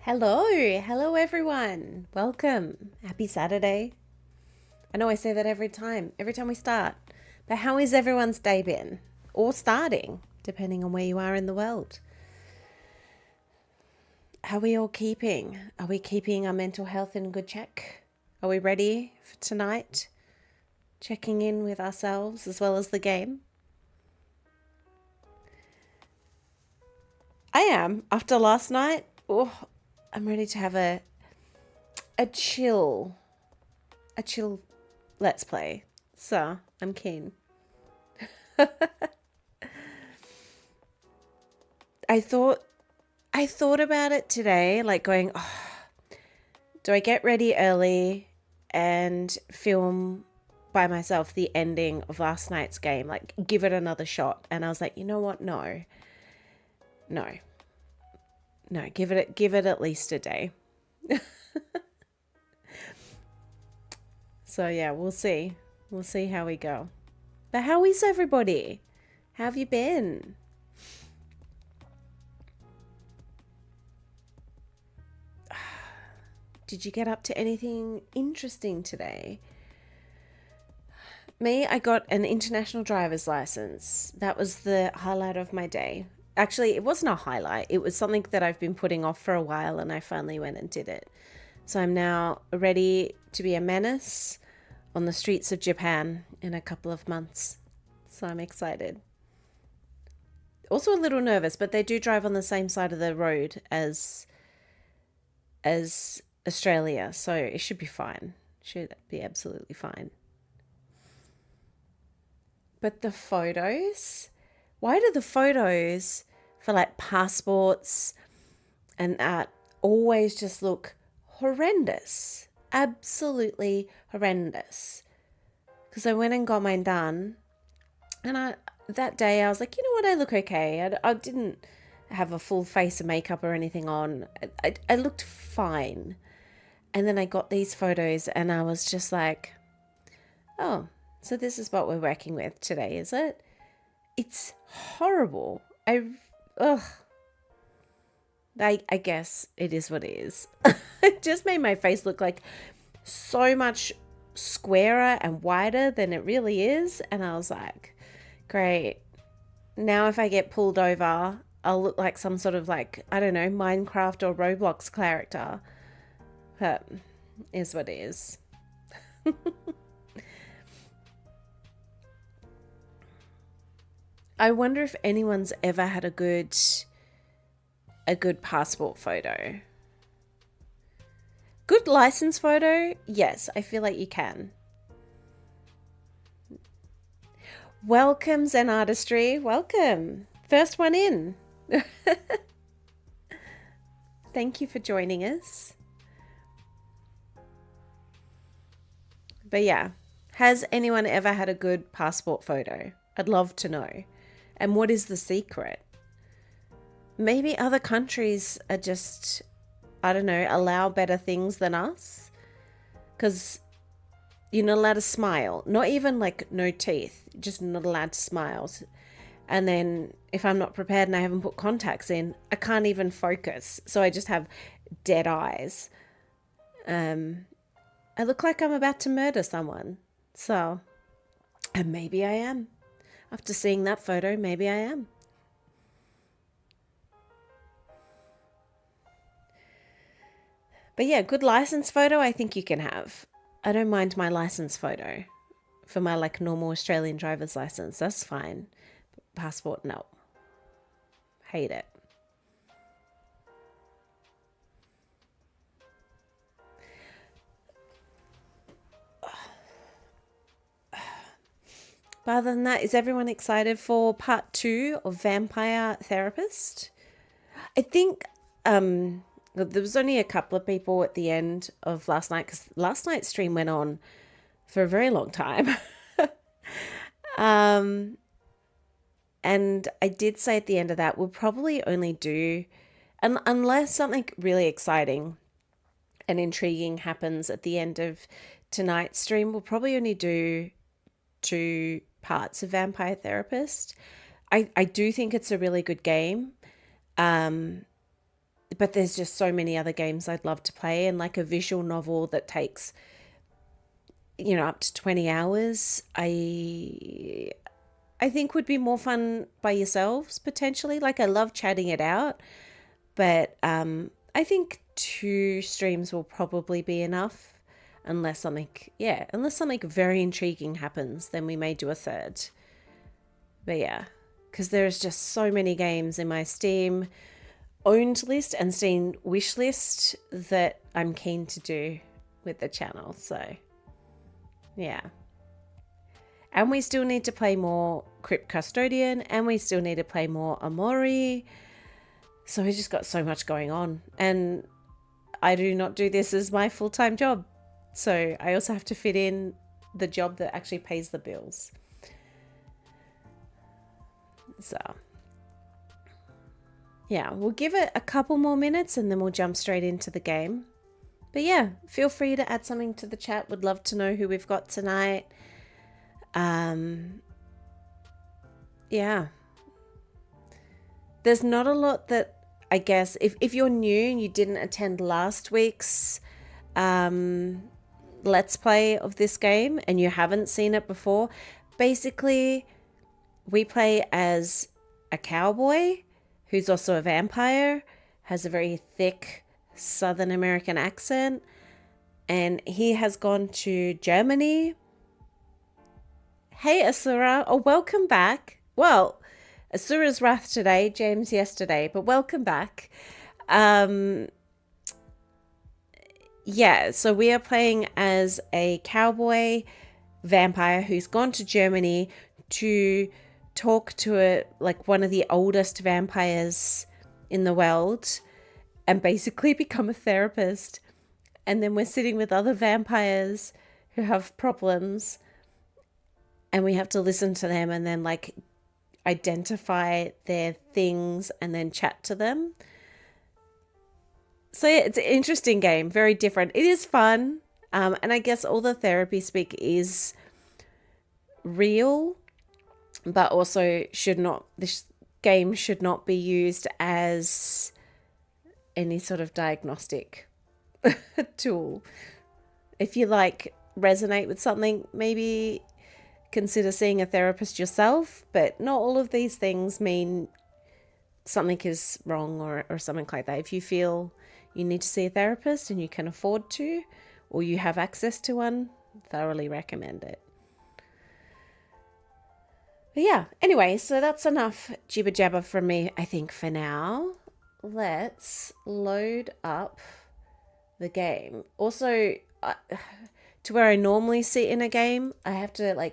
Hello everyone. Welcome. Happy Saturday. I know I say that every time we start. But how is everyone's day been? Or starting, depending on where you are in the world. How are we all keeping? Are we keeping our mental health in good check? Are we ready for tonight? Checking in with ourselves as well as the game? I am. After last night, I'm ready to have a chill a chill let's play. So I'm keen. I thought I thought about it today, like going, oh, do I get ready early and film by myself the ending of last night's game? Like give it another shot. And I was like, you know what? No. No. No, give it at least a day. So yeah, we'll see. We'll see how we go. But how is everybody? How have you been? Did you get up to anything interesting today? Me, I got an international driver's license. That was the highlight of my day. Actually, it wasn't a highlight. It was something that I've been putting off for a while and I finally went and did it. So I'm now ready to be a menace on the streets of Japan in a couple of months. So I'm excited. Also a little nervous, but they do drive on the same side of the road as Australia, so it should be fine. Should be absolutely fine. But the photos, why do the photos for like passports and that always just look horrendous? Absolutely horrendous. Because I went and got mine done, and that day I was like, you know what, I look okay. I didn't have a full face of makeup or anything on. I looked fine. And then I got these photos and I was just like, oh, so this is what we're working with today, is it? It's horrible. Ugh. I guess it is what it is. It just made my face look like so much squarer and wider than it really is. And I was like, great. Now if I get pulled over, I'll look like some sort of like, I don't know, Minecraft or Roblox character. But is what it is. I wonder if anyone's ever had a good passport photo. Good license photo? Yes, I feel like you can. Welcome, Zen Artistry. Welcome. First one in. Thank you for joining us. But yeah, has anyone ever had a good passport photo? I'd love to know. And what is the secret? Maybe other countries are just, I don't know, allow better things than us. Because you're not allowed to smile. Not even like no teeth, just not allowed to smile. And then if I'm not prepared and I haven't put contacts in, I can't even focus. So I just have dead eyes. I look like I'm about to murder someone. So, and maybe I am. After seeing that photo, maybe I am. But yeah, good license photo I think you can have. I don't mind my license photo for my like normal Australian driver's license. That's fine. Passport, no. Hate it. But other than that, is everyone excited for part 2 of Vampire Therapist? I think there was only a couple of people at the end of last night because last night's stream went on for a very long time. And I did say at the end of that, we'll probably only do, unless something really exciting and intriguing happens at the end of tonight's stream, we'll probably only do 2 parts of Vampire Therapist. I do think it's a really good game. but there's just so many other games I'd love to play, and like a visual novel that takes, you know, up to 20 hours, I think would be more fun by yourselves potentially. Like I love chatting it out, but I think 2 streams will probably be enough. Unless something very intriguing happens, then we may do a 3rd. But yeah, because there's just so many games in my Steam owned list and Steam wish list that I'm keen to do with the channel. So yeah. And we still need to play more Crypt Custodian, and we still need to play more Amori. So we just got so much going on. And I do not do this as my full-time job. So I also have to fit in the job that actually pays the bills. So yeah, we'll give it a couple more minutes and then we'll jump straight into the game. But yeah, feel free to add something to the chat. Would love to know who we've got tonight. Yeah. There's not a lot that, I guess, if you're new and you didn't attend last week's Let's Play of this game and you haven't seen it before, basically we play as a cowboy who's also a vampire, has a very thick Southern American accent, and he has gone to Germany. Hey Asura, welcome back. Well, Asura's Wrath today, James yesterday, but welcome back. Yeah, so we are playing as a cowboy vampire who's gone to Germany to talk to one of the oldest vampires in the world and basically become a therapist. And then we're sitting with other vampires who have problems and we have to listen to them and then identify their things and then chat to them. So yeah, it's an interesting game, very different. It is fun, and I guess all the therapy speak is real, but also this game should not be used as any sort of diagnostic tool. If you resonate with something, maybe consider seeing a therapist yourself, but not all of these things mean something is wrong or something like that. If you feel you need to see a therapist and you can afford to, or you have access to one, thoroughly recommend it. But yeah, anyway, so that's enough jibber jabber from me, I think, for now. Let's load up the game. Also, to where I normally sit in a game, I have to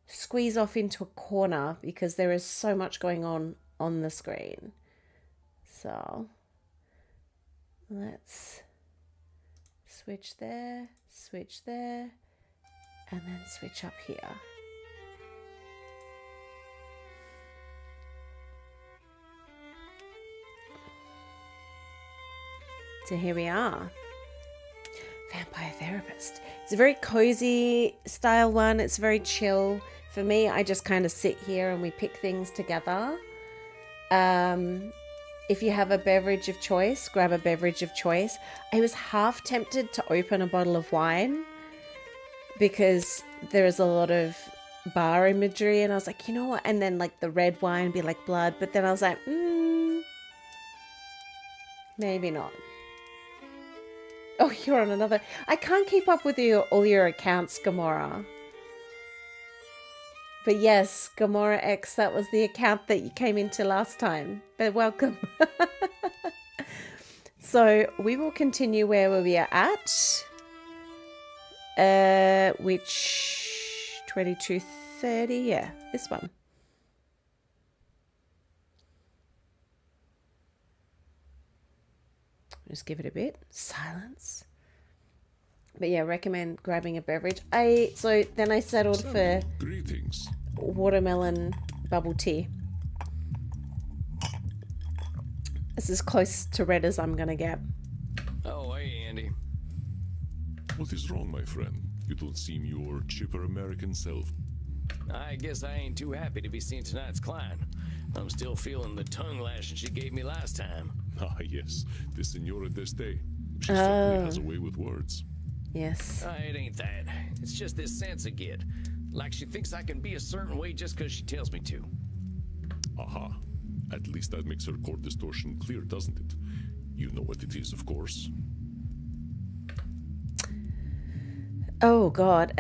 squeeze off into a corner because there is so much going on the screen. So let's switch there, and then switch up here. So here we are. Vampire Therapist. It's a very cozy style one. It's very chill. For me, I just kind of sit here and we pick things together. If you have a beverage of choice, grab a beverage of choice. I was half tempted to open a bottle of wine because there is a lot of bar imagery, and I was like, you know what? And then the red wine be like blood, but then I was like, maybe not. Oh, you're on another. I can't keep up with all your accounts, Gamora. But yes, Gamora X, that was the account that you came into last time. But welcome. So we will continue where we are at. Which 22:30? Yeah, this one. Just give it a bit. Silence. But yeah, recommend grabbing a beverage. So then I settled for greetings. Watermelon bubble tea. This is close to red as I'm going to get. Oh, hey, Andy. What is wrong, my friend? You don't seem your chipper American self. I guess I ain't too happy to be seeing tonight's client. I'm still feeling the tongue lashing she gave me last time. Ah, yes, the Senora d'Este. She certainly has a way with words. Yes. It ain't that. It's just this sense I get. Like she thinks I can be a certain way just because she tells me to. Aha. At least that makes her core distortion clear, doesn't it? You know what it is, of course. Oh, God.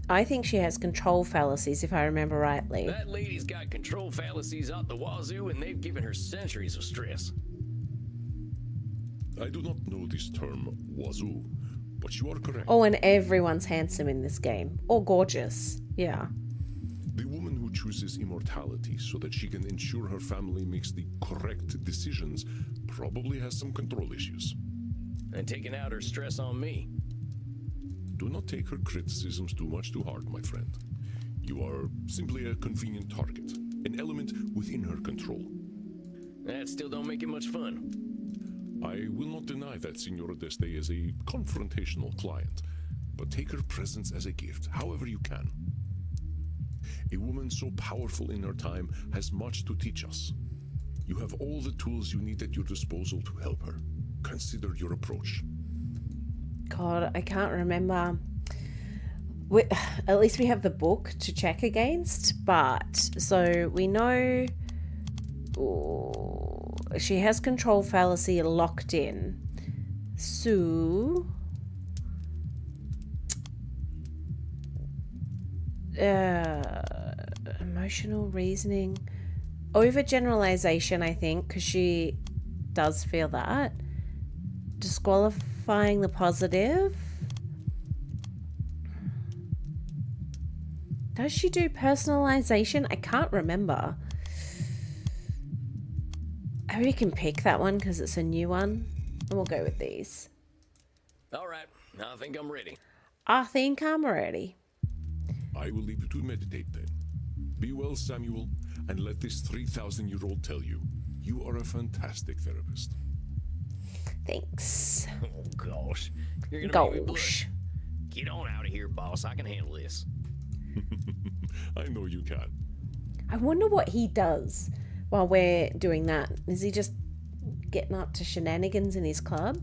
I think she has control fallacies, if I remember rightly. That lady's got control fallacies out the wazoo, and they've given her centuries of stress. I do not know this term, wazoo, but you are correct. Oh, and everyone's handsome in this game. Or gorgeous. Yeah. The woman who chooses immortality so that she can ensure her family makes the correct decisions probably has some control issues. And taking out her stress on me. Do not take her criticisms too much to heart, my friend. You are simply a convenient target, an element within her control. That still don't make it much fun. I will not deny that Senora d'Este is a confrontational client, but take her presence as a gift, however you can. A woman so powerful in her time has much to teach us. You have all the tools you need at your disposal to help her. Consider your approach. God, I can't remember. At least we have the book to check against, but so we know she has control fallacy locked in. So emotional reasoning, overgeneralization, I think, because she does feel that. Disqualifying the positive. Does she do personalization? I can't remember. Maybe we can pick that one because it's a new one. And we'll go with these. All right, I think I'm ready. I think I'm ready. I will leave you to meditate then. Be well, Samuel, and let this 3,000-year-old tell you, you are a fantastic therapist. Thanks. Oh, gosh. You're gonna make me Gosh. blush. Get on out of here, boss. I can handle this. I know you can. I wonder what he does while we're doing that. Is he just getting up to shenanigans in his club?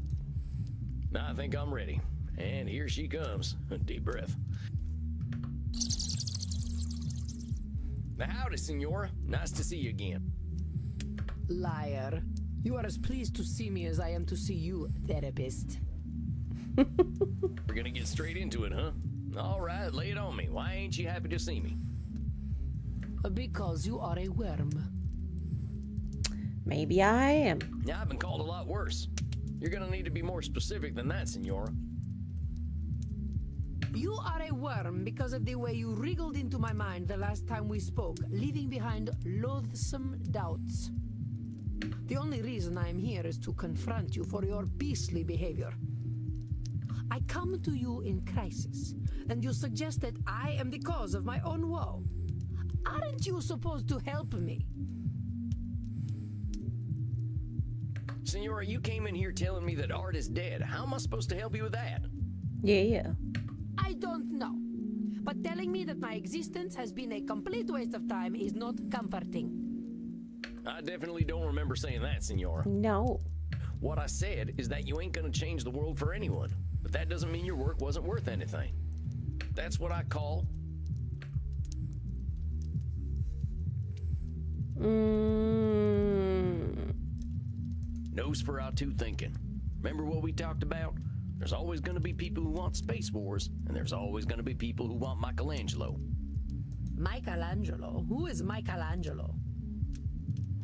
Now I think I'm ready. And here she comes. A deep breath. Now, howdy, Senora. Nice to see you again. Liar. You are as pleased to see me as I am to see you, therapist. We're gonna get straight into it, huh? All right, lay it on me. Why ain't you happy to see me? Because you are a worm. Maybe I am. Yeah, I've been called a lot worse. You're gonna need to be more specific than that, Senora. You are a worm because of the way you wriggled into my mind the last time we spoke, leaving behind loathsome doubts. The only reason I am here is to confront you for your beastly behavior. I come to you in crisis, and you suggest that I am the cause of my own woe. Aren't you supposed to help me? Senora, you came in here telling me that Art is dead. How am I supposed to help you with that? Yeah. I don't know. But telling me that my existence has been a complete waste of time is not comforting. I definitely don't remember saying that, Senora. No. What I said is that you ain't gonna change the world for anyone. But that doesn't mean your work wasn't worth anything. That's what I call... Nosferatu thinking. Remember what we talked about? There's always going to be people who want Space Wars, and there's always going to be people who want Michelangelo. Michelangelo? Who is Michelangelo?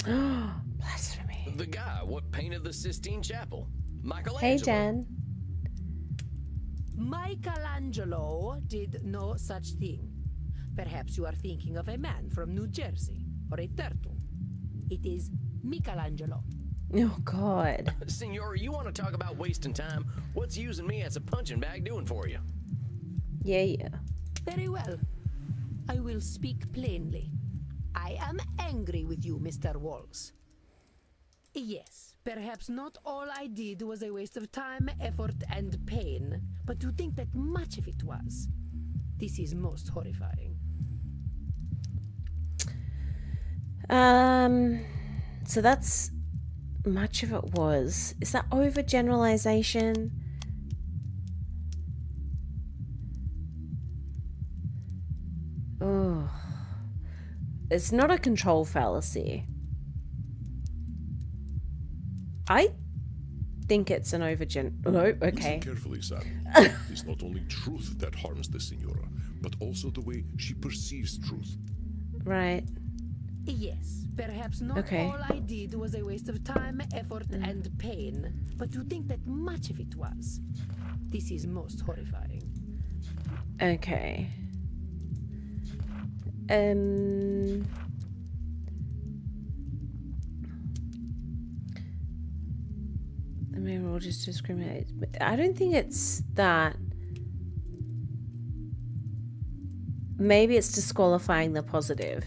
Blasphemy. The guy what painted the Sistine Chapel. Michelangelo. Hey, Jen. Michelangelo did no such thing. Perhaps you are thinking of a man from New Jersey, or a turtle. It is Michelangelo. Oh, God. Senora, you want to talk about wasting time? What's using me as a punching bag doing for you? Yeah. Very well. I will speak plainly. I am angry with you, Mr. Walls. Yes, perhaps not all I did was a waste of time, effort, and pain, but to think that much of it was. This is most horrifying. So that's much of it was. Is that overgeneralization? Oh. It's not a control fallacy. I think it's an Oh, okay. Listen carefully, Sam. It's not only truth that harms the Senora, but also the way she perceives truth. Right. Yes, perhaps not all I did was a waste of time, effort, and pain, but to think that much of it was. This is most horrifying. Okay. Maybe we'll just discriminate. I don't think it's that. Maybe it's disqualifying the positive.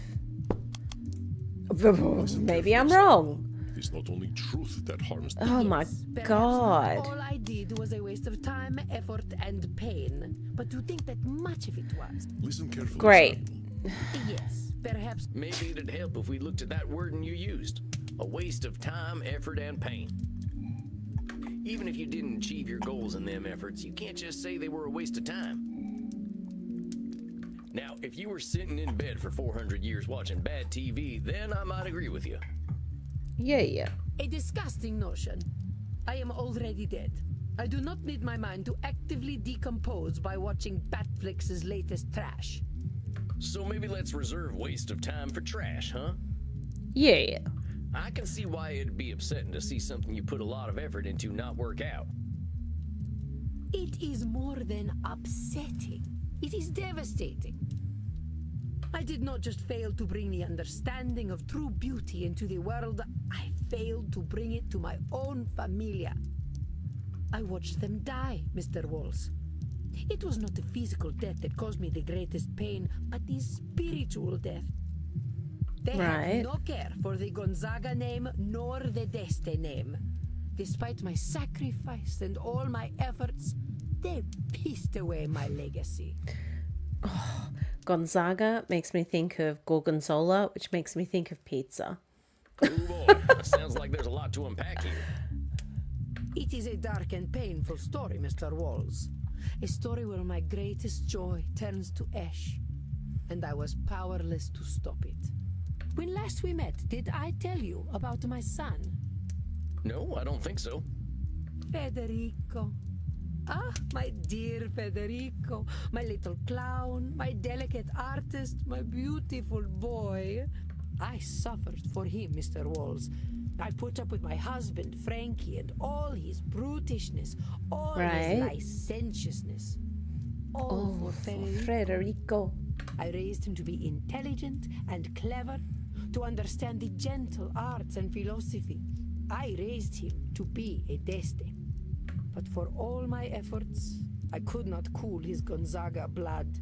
Maybe I'm wrong. It's not only truth that harms the Oh my god. All I did was a waste of time, effort, and pain, but to think that much of it was. Listen carefully. Great. Yes, perhaps. Maybe it'd help if we looked at that wording you used. A waste of time, effort, and pain. Even if you didn't achieve your goals in them efforts, you can't just say they were a waste of time. Now, if you were sitting in bed for 400 years watching bad TV, then I might agree with you. Yeah. A disgusting notion. I am already dead. I do not need my mind to actively decompose by watching Batflix's latest trash. So maybe let's reserve waste of time for trash, huh? Yeah. I can see why it'd be upsetting to see something you put a lot of effort into not work out. It is more than upsetting. It is devastating. I did not just fail to bring the understanding of true beauty into the world, I failed to bring it to my own familia. I watched them die, Mr. Walls. It was not the physical death that caused me the greatest pain, but the spiritual death. They have no care for the Gonzaga name nor the Deste name. Despite my sacrifice and all my efforts, they pissed away my legacy. Oh, Gonzaga makes me think of Gorgonzola, which makes me think of pizza. Oh boy, that sounds like there's a lot to unpack here. It is a dark and painful story, Mr. Walls. A story where my greatest joy turns to ash, and I was powerless to stop it. When last we met, did I tell you about my son? No, I don't think so. Federico. Ah, my dear Federico, my little clown, my delicate artist, my beautiful boy. I suffered for him, Mr. Walls. I put up with my husband, Frankie, and all his brutishness, all his licentiousness. All for Federico. I raised him to be intelligent and clever, to understand the gentle arts and philosophy. I raised him to be a Deste. But for all my efforts, I could not cool his Gonzaga blood,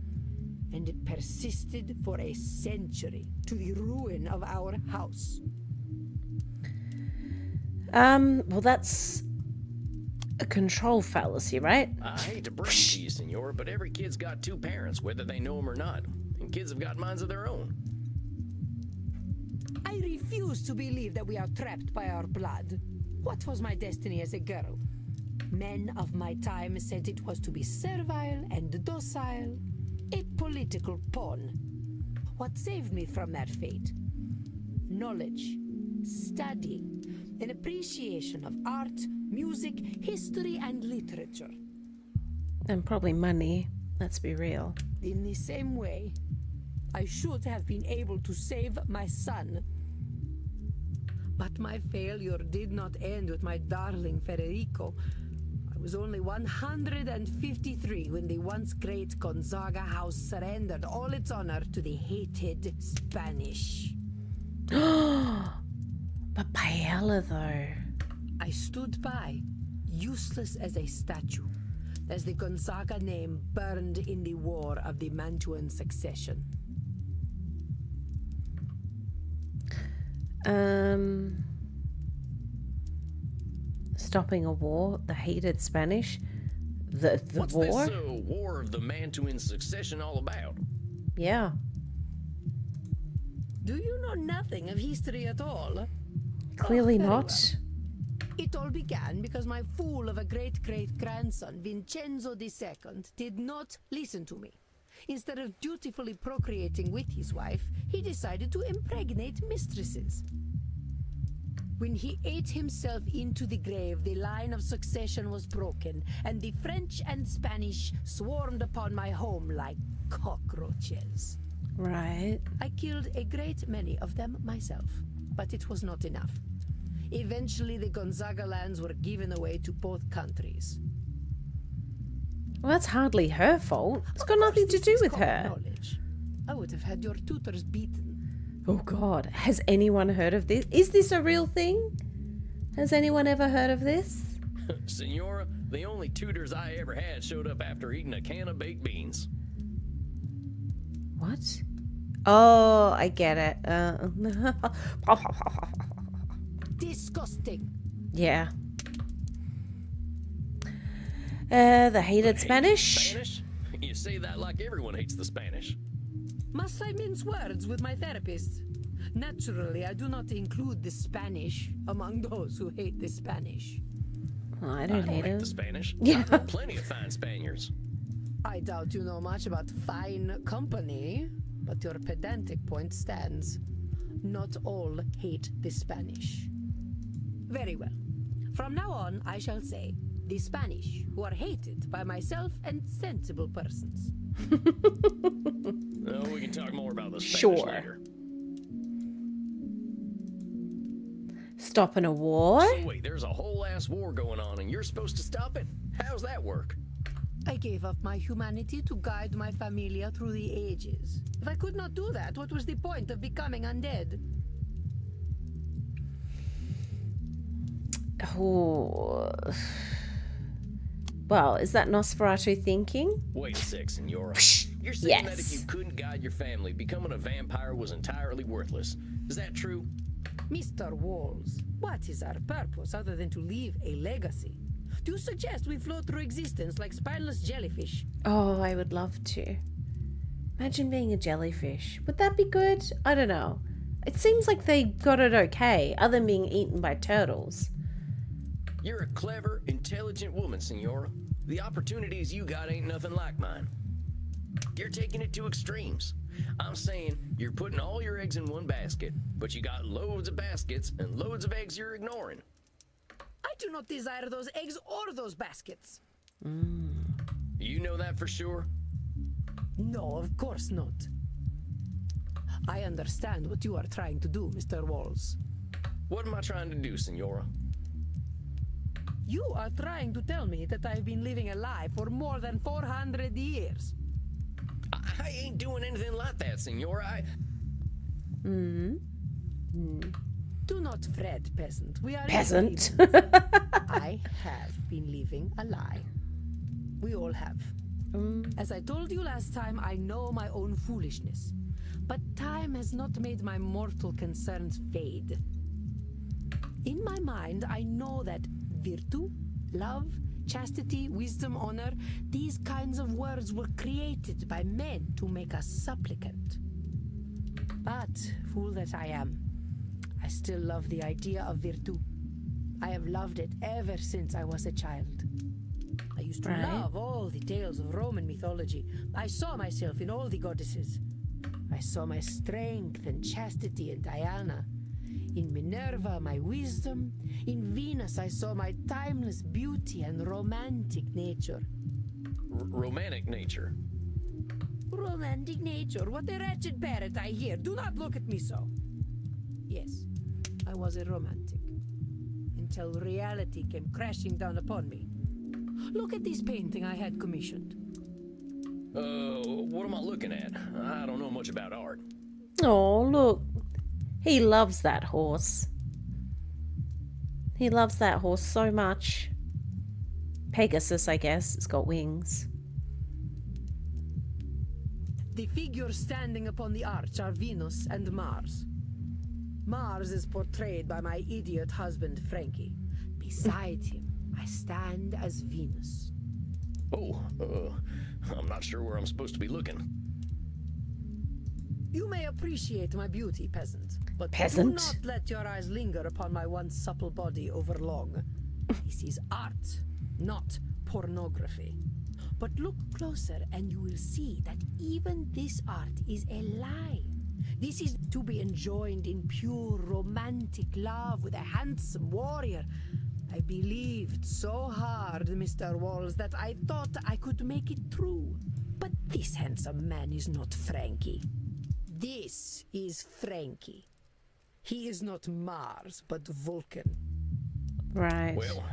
and it persisted for a century, to the ruin of our house. Well, that's a control fallacy, right? I hate to break it to you, senor, but every kid's got two parents, whether they know them or not. And kids have got minds of their own. I refuse to believe that we are trapped by our blood. What was my destiny as a girl? Men of my time said it was to be servile and docile, a political pawn. What saved me from that fate? Knowledge, study, an appreciation of art, music, history, and literature. And probably money, let's be real. In the same way, I should have been able to save my son. But my failure did not end with my darling Federico. I was only 153 when the once great Gonzaga house surrendered all its honor to the hated Spanish. But paella, though. I stood by, useless as a statue, as the Gonzaga name burned in the war of the Mantuan succession. Stopping a war, the hated Spanish, the What's war? this war of the Mantuan succession all about? Yeah, Do you know nothing of history at all? clearly very not. well. It all began because my fool of a great-great-grandson, Vincenzo II, did not listen to me. Instead of dutifully procreating with his wife, he decided to impregnate mistresses. When he ate himself into the grave, the line of succession was broken, and the French and Spanish swarmed upon my home like cockroaches. Right. I killed a great many of them myself, but it was not enough. Eventually, the Gonzaga lands were given away to both countries. Well, that's hardly her fault. It's got nothing to do with her. Knowledge. I would have had your tutors beaten. Oh God, has anyone heard of this? Is this a real thing? Has anyone ever heard of this? Senora, the only tutors I ever had showed up after eating a can of baked beans. What? Oh, I get it. Disgusting. Yeah. The hated Spanish? Spanish? You say that like everyone hates the Spanish. Must I mince words with my therapist? Naturally, I do not include the Spanish among those who hate the Spanish. Oh, I I don't don't hate hate him. the Spanish. Yeah. I know plenty of fine Spaniards. I doubt you know much about fine company, but your pedantic point stands. Not all hate the Spanish. Very well. From now on, I shall say the Spanish, who are hated by myself and sensible persons. Oh, we can talk more about the Spanish Sure. later. Stopping a war? So wait, there's a whole ass war going on and you're supposed to stop it? How's that work? I gave up my humanity to guide my familia through the ages. If I could not do that, what was the point of becoming undead? Oh. Well, is that Nosferatu thinking? Wait a sec, Senora. You're saying that if Yes. you couldn't guide your family, becoming a vampire was entirely worthless. Is that true? Mr. Walls, what is our purpose other than to leave a legacy? Do you suggest we float through existence like spineless jellyfish? Oh, I would love to. Imagine being a jellyfish. Would that be good? I don't know. It seems like they got it okay, other than being eaten by turtles. You're a clever, intelligent woman, Senora. The opportunities you got ain't nothing like mine. You're taking it to extremes. I'm saying you're putting all your eggs in one basket, but you got loads of baskets and loads of eggs you're ignoring. I do not desire those eggs or those baskets. You know that for sure? No, of course not. I understand what you are trying to do, Mr. Walls. What am I trying to do, Senora? You are trying to tell me that I've been living a lie for more than 400 years. I ain't doing anything like that, Senora. Do not fret, peasant. We are in Peasant. agreement. I have been living a lie. We all have. As I told you last time, I know my own foolishness. But time has not made my mortal concerns fade. In my mind, I know that virtue, love, chastity, wisdom, honor, these kinds of words were created by men to make us supplicant. But, fool that I am, I still love the idea of virtue. I have loved it ever since I was a child. I used to Right. love all the tales of Roman mythology. I saw myself in all the goddesses. I saw my strength and chastity in Diana. In Minerva, my wisdom. In Venus, I saw my timeless beauty and romantic nature. Romantic nature. Romantic nature? What a wretched parrot I hear. Do not look at me so. Yes, I was a romantic. Until reality came crashing down upon me. Look at this painting I had commissioned. What am I looking at? I don't know much about art. Oh, look. He loves that horse. He loves that horse so much. Pegasus, I guess. It's got wings. The figures standing upon the arch are Venus and Mars. Mars is portrayed by my idiot husband, Frankie. Beside him, I stand as Venus. Oh, I'm not sure where I'm supposed to be looking. You may appreciate my beauty, peasant, but Peasant? do not let your eyes linger upon my once supple body overlong. This is art, not pornography. But look closer and you will see that even this art is a lie. This is to be enjoyed in pure romantic love with a handsome warrior. I believed so hard, Mr. Walls, that I thought I could make it true. But this handsome man is not Frankie. This is Frankie. He is not Mars, but Vulcan. Right. Well,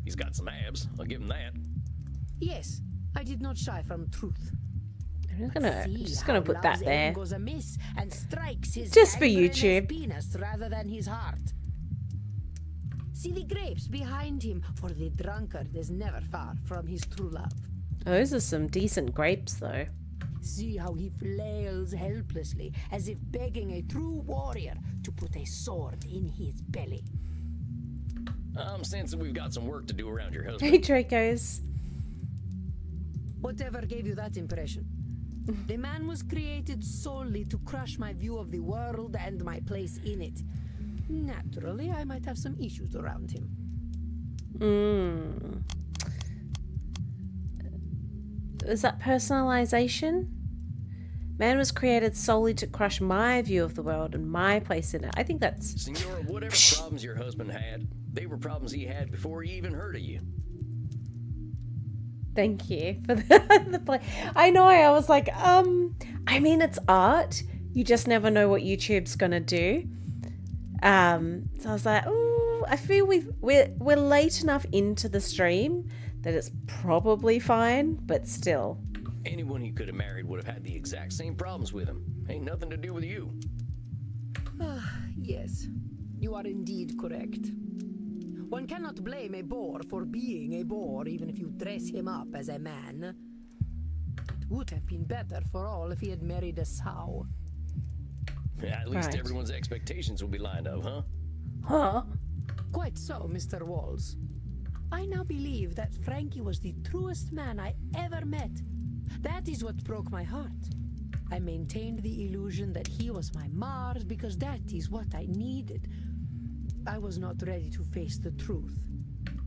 he's got some abs. I'll give him that. Yes, I did not shy from truth. I'm See just how gonna put that love's aim there. goes amiss and strikes his Just for gangrenous YouTube. penis rather than his heart. See the grapes behind him, for the drunkard is never far from his true love. Those are some decent grapes, though. See how he flails helplessly, as if begging a true warrior to put a sword in his belly. I'm sensing we've got some work to do around your Hey, husband. Dracos. Whatever gave you that impression? The man was created solely to crush my view of the world and my place in it. Naturally, I might have some issues around him. Is that personalization? Man was created solely to crush my view of the world and my place in it. I think that's... Senora, whatever problems your husband had, they were problems he had before he even heard of you. Thank you for the play. I know, I was like, I mean, it's art. You just never know what YouTube's going to do. So I was like, oh, I feel we're late enough into the stream that it's probably fine, but still. Anyone he could have married would have had the exact same problems with him. Ain't nothing to do with you. Yes, you are indeed correct. One cannot blame a boar for being a boar, even if you dress him up as a man. It would have been better for all if he had married a sow. At least Right. everyone's expectations will be lined up, huh? Huh? Quite so, Mr. Walls. I now believe that Frankie was the truest man I ever met. That is what broke my heart. I maintained the illusion that he was my Mars because that is what I needed. I was not ready to face the truth.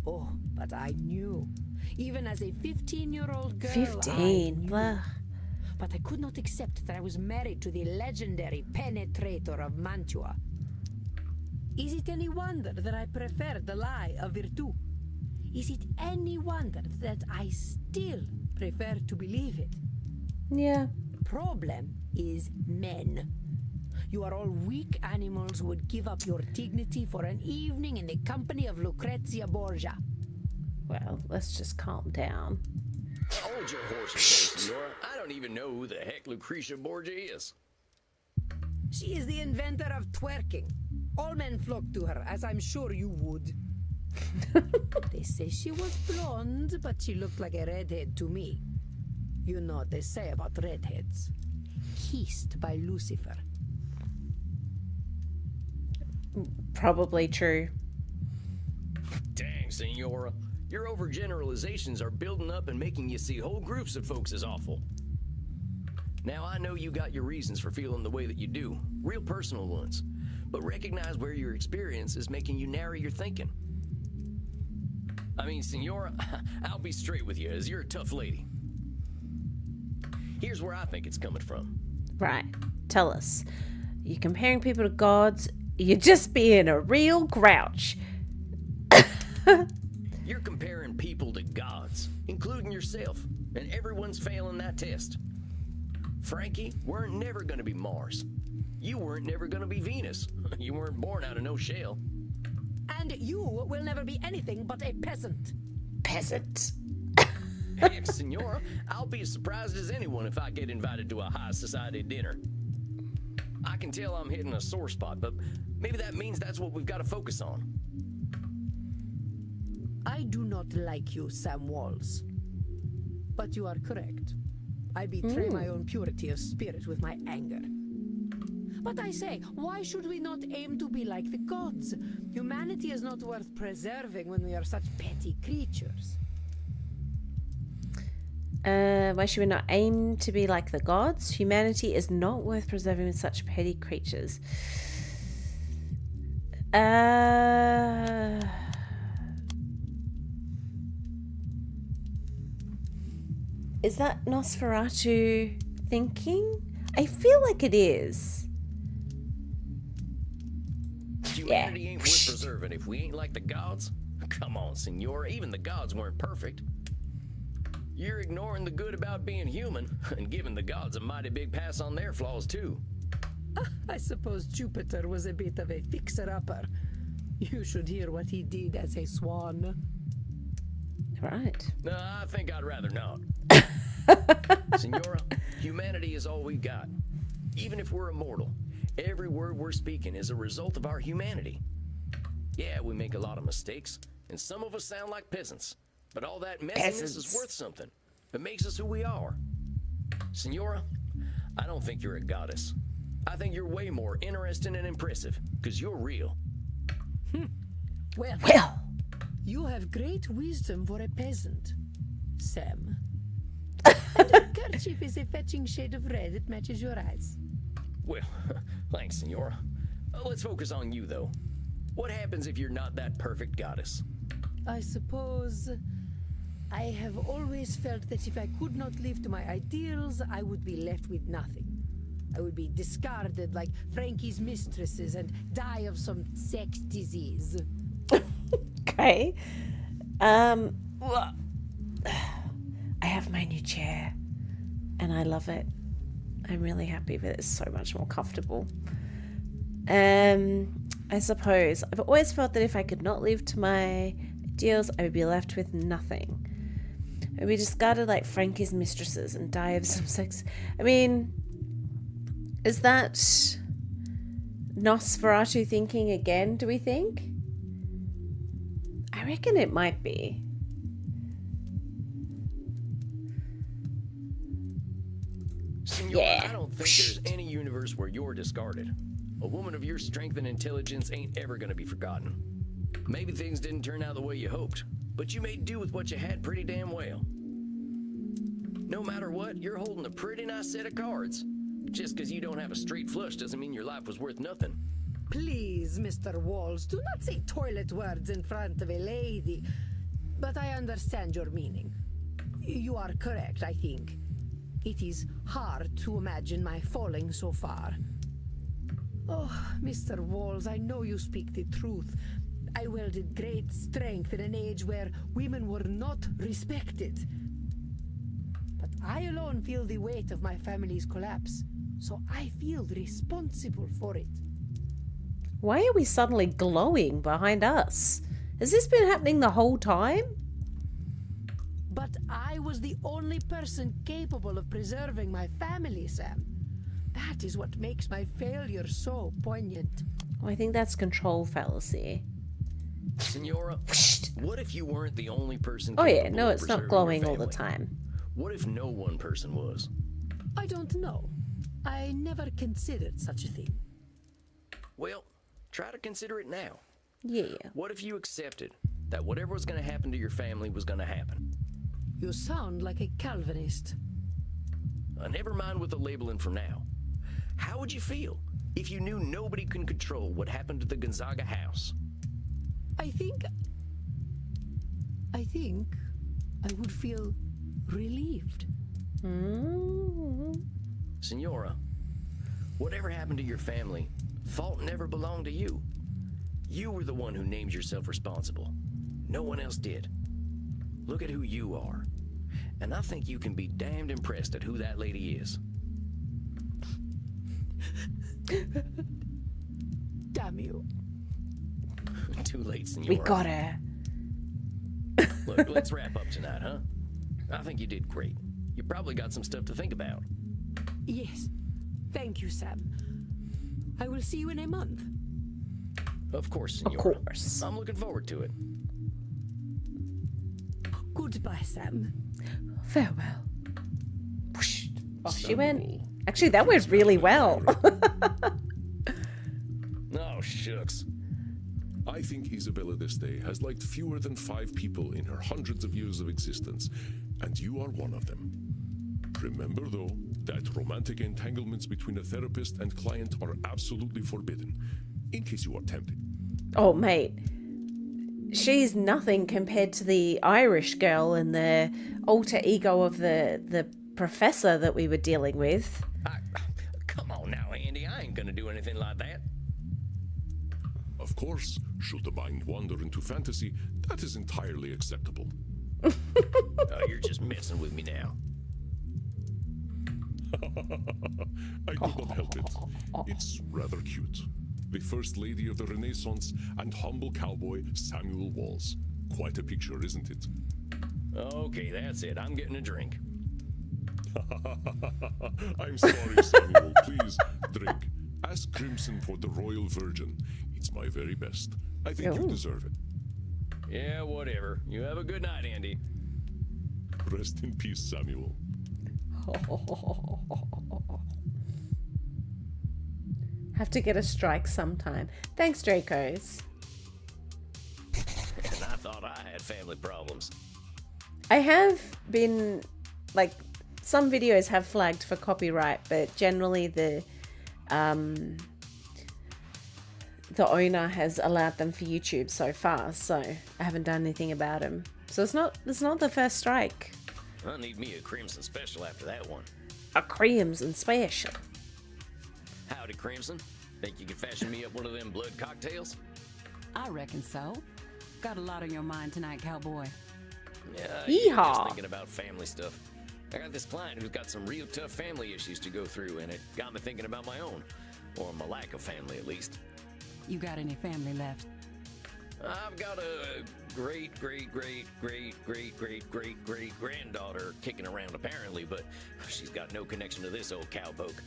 Oh, but I knew. Even as a 15-year-old girl, 15. I knew. Blah. But I could not accept that I was married to the legendary penetrator of Mantua. Is it any wonder that I prefer the lie of Virtu? Is it any wonder that I still prefer to believe it? Yeah. Problem is men. You are all weak animals who would give up your dignity for an evening in the company of Lucrezia Borgia. Well, let's just calm down. Hold your horses there, Senora. I don't even know who the heck Lucretia Borgia is. She is the inventor of twerking. All men flock to her, as I'm sure you would. They say she was blonde, but she looked like a redhead to me. You know what they say about redheads. Kissed by Lucifer. Probably true. Dang, Senora. Your overgeneralizations are building up and making you see whole groups of folks as awful. Now, I know you got your reasons for feeling the way that you do, real personal ones, but recognize where your experience is making you narrow your thinking. I mean, Senora, I'll be straight with you, as you're a tough lady. Here's where I think it's coming from. Right. Tell us. You're comparing people to gods. You're just being a real grouch. You're comparing people to gods, including yourself, and everyone's failing that test. Frankie weren't never going to be Mars. You weren't never going to be Venus. You weren't born out of no shell. And you will never be anything but a peasant. Peasant. Heck, Senora, I'll be as surprised as anyone if I get invited to a high society dinner. I can tell I'm hitting a sore spot, but maybe that means that's what we've got to focus on. I do not like you, Sam Walls. But you are correct. I betray my own purity of spirit with my anger. But I say, why should we not aim to be like the gods? Humanity is not worth preserving when we are such petty creatures. Why should we not aim to be like the gods? Humanity is not worth preserving with such petty creatures. Is that Nosferatu thinking? I feel like it is. Humanity ain't worth preserving if we ain't like the gods. Come on, Senora, even the gods weren't perfect. You're ignoring the good about being human and giving the gods a mighty big pass on their flaws too. I suppose Jupiter was a bit of a fixer-upper. You should hear what he did as a swan. Right. No, I think I'd rather not. Senora, humanity is all we got. Even if we're immortal, every word we're speaking is a result of our humanity. Yeah, we make a lot of mistakes, and some of us sound like peasants. But all that messiness is worth something. It makes us who we are. Senora, I don't think you're a goddess. I think you're way more interesting and impressive, because you're real. Well, you have great wisdom for a peasant, Sam. And your kerchief is a fetching shade of red that matches your eyes. Well, thanks, Senora. Let's focus on you, though. What happens if you're not that perfect goddess? I suppose I have always felt that if I could not live to my ideals, I would be left with nothing. I would be discarded like Frankie's mistresses and die of some sex disease. Okay. I have my new chair and I love it. I'm really happy with it. It's so much more comfortable. I suppose I've always felt that if I could not live to my ideals, I would be left with nothing. I would be discarded like Frankie's mistresses and die of some sex. I mean, is that Nosferatu thinking again, do we think? I reckon it might be. Senora, Yeah. I don't think there's any universe where you're discarded. A woman of your strength and intelligence ain't ever gonna be forgotten. Maybe things didn't turn out the way you hoped, but you made do with what you had pretty damn well. No matter what, you're holding a pretty nice set of cards. Just because you don't have a straight flush doesn't mean your life was worth nothing. Please, Mr. Walls, do not say toilet words in front of a lady. But I understand your meaning. You are correct, I think. It is hard to imagine my falling so far. Oh, Mr. Walls, I know you speak the truth. I wielded great strength in an age where women were not respected. But I alone feel the weight of my family's collapse, so I feel responsible for it. Why are we suddenly glowing behind us? Has this been happening the whole time? But I was the only person capable of preserving my family, Sam. That is what makes my failure so poignant. Oh, I think that's control fallacy. Senora, what if you weren't the only person Oh yeah, capable no, of it's not preserving glowing your all the family? time. What if no one person was? I don't know. I never considered such a thing. Well, try to consider it now. Yeah. What if you accepted that whatever was going to happen to your family was going to happen? You sound like a Calvinist. Never mind with the labeling for now. How would you feel if you knew nobody can control what happened to the Gonzaga house? I think I would feel relieved. Senora, whatever happened to your family, fault never belonged to you. You were the one who named yourself responsible. No one else did. Look at who you are. And I think you can be damned impressed at who that lady is. Damn you. Too late, Senora. We got her. Look, let's wrap up tonight, huh? I think you did great. You probably got some stuff to think about. Yes. Thank you, Sam. I will see you in a month. Of course, Of Senora. course. I'm looking forward to it. Goodbye, Sam. Farewell. Whoosh. Off she went. Actually, that went really well. Oh, shucks. I think Isabella d'Este has liked fewer than 5 people in her hundreds of years of existence, and you are one of them. Remember, though, that romantic entanglements between a therapist and client are absolutely forbidden, in case you are tempted. Oh, mate. She's nothing compared to the Irish girl and the alter ego of the professor that we were dealing with. Come on now, Andy. I ain't gonna do anything like that. Of course, should the mind wander into fantasy, that is entirely acceptable. Oh, you're just messing with me now. I could not help it. It's rather cute. The First Lady of the Renaissance and humble cowboy Samuel Walls. Quite a picture, isn't it? Okay, that's it. I'm getting a drink. I'm sorry, Samuel. Please, drink. Ask Crimson for the Royal Virgin. It's my very best. I think you deserve it. Yeah, whatever. You have a good night, Andy. Rest in peace, Samuel. Have to get a strike sometime. Thanks, Dracos. And I thought I had family problems. I have been, like, some videos have flagged for copyright, but generally the owner has allowed them for YouTube so far, so I haven't done anything about them. So it's not the first strike. I need me a Crimson special after that one. A Crimson special. Howdy, Crimson. Think you could fashion me up one of them blood cocktails? I reckon so. Got a lot on your mind tonight, cowboy. Yeah, Yeehaw. just thinking about family stuff. I got this client who's got some real tough family issues to go through, and it got me thinking about my own. Or my lack of family, at least. You got any family left? I've got a great-great-great-great-great-great-great-great-granddaughter kicking around, apparently, but she's got no connection to this old cowpoke.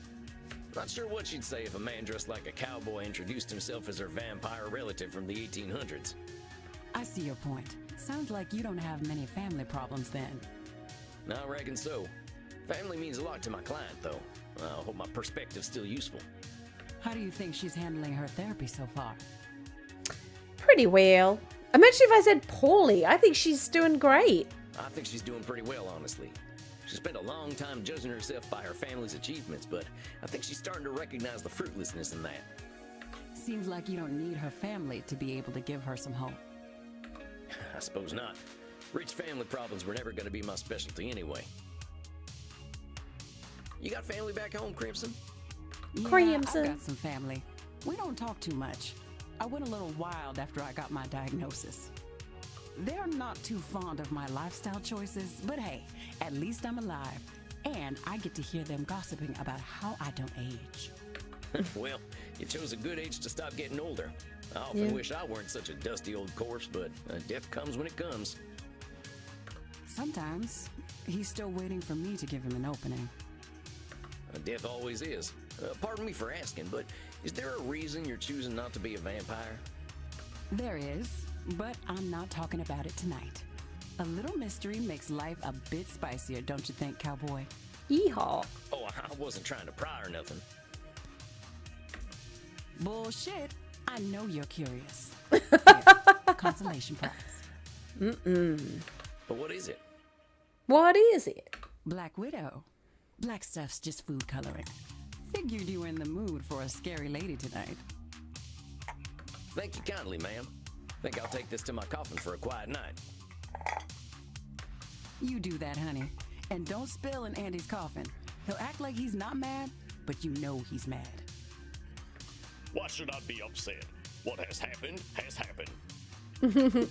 Not sure what she'd say if a man dressed like a cowboy introduced himself as her vampire relative from the 1800s. I see your point. Sounds like you don't have many family problems then. I reckon so. Family means a lot to my client, though. I hope my perspective's still useful. How do you think she's handling her therapy so far? Pretty well. Imagine if I said poorly. I think she's doing great. I think she's doing pretty well, honestly. She spent a long time judging herself by her family's achievements, but I think she's starting to recognize the fruitlessness in that. Seems like you don't need her family to be able to give her some hope. I suppose not. Rich family problems were never going to be my specialty anyway. You got family back home, Crimson? Yeah, Crimson. I've got some family. We don't talk too much. I went a little wild after I got my diagnosis. They're not too fond of my lifestyle choices, but hey, at least I'm alive. And I get to hear them gossiping about how I don't age. Well, you chose a good age to stop getting older. I often wish I weren't such a dusty old corpse, but death comes when it comes. Sometimes he's still waiting for me to give him an opening. Death always is. Pardon me for asking, but is there a reason you're choosing not to be a vampire? There is, but I'm not talking about it tonight. A little mystery makes life a bit spicier, don't you think, cowboy? Yeehaw. Oh, I wasn't trying to pry or nothing. Bullshit. I know you're curious. Consolation prize. But what is it? What is it? Black Widow. Black stuff's just food coloring. Figured you were in the mood for a scary lady tonight. Thank you kindly, ma'am. Think I'll take this to my coffin for a quiet night. You do that, honey. And don't spill in Andy's coffin. He'll act like he's not mad, but you know he's mad. Why should I be upset? What has happened has happened.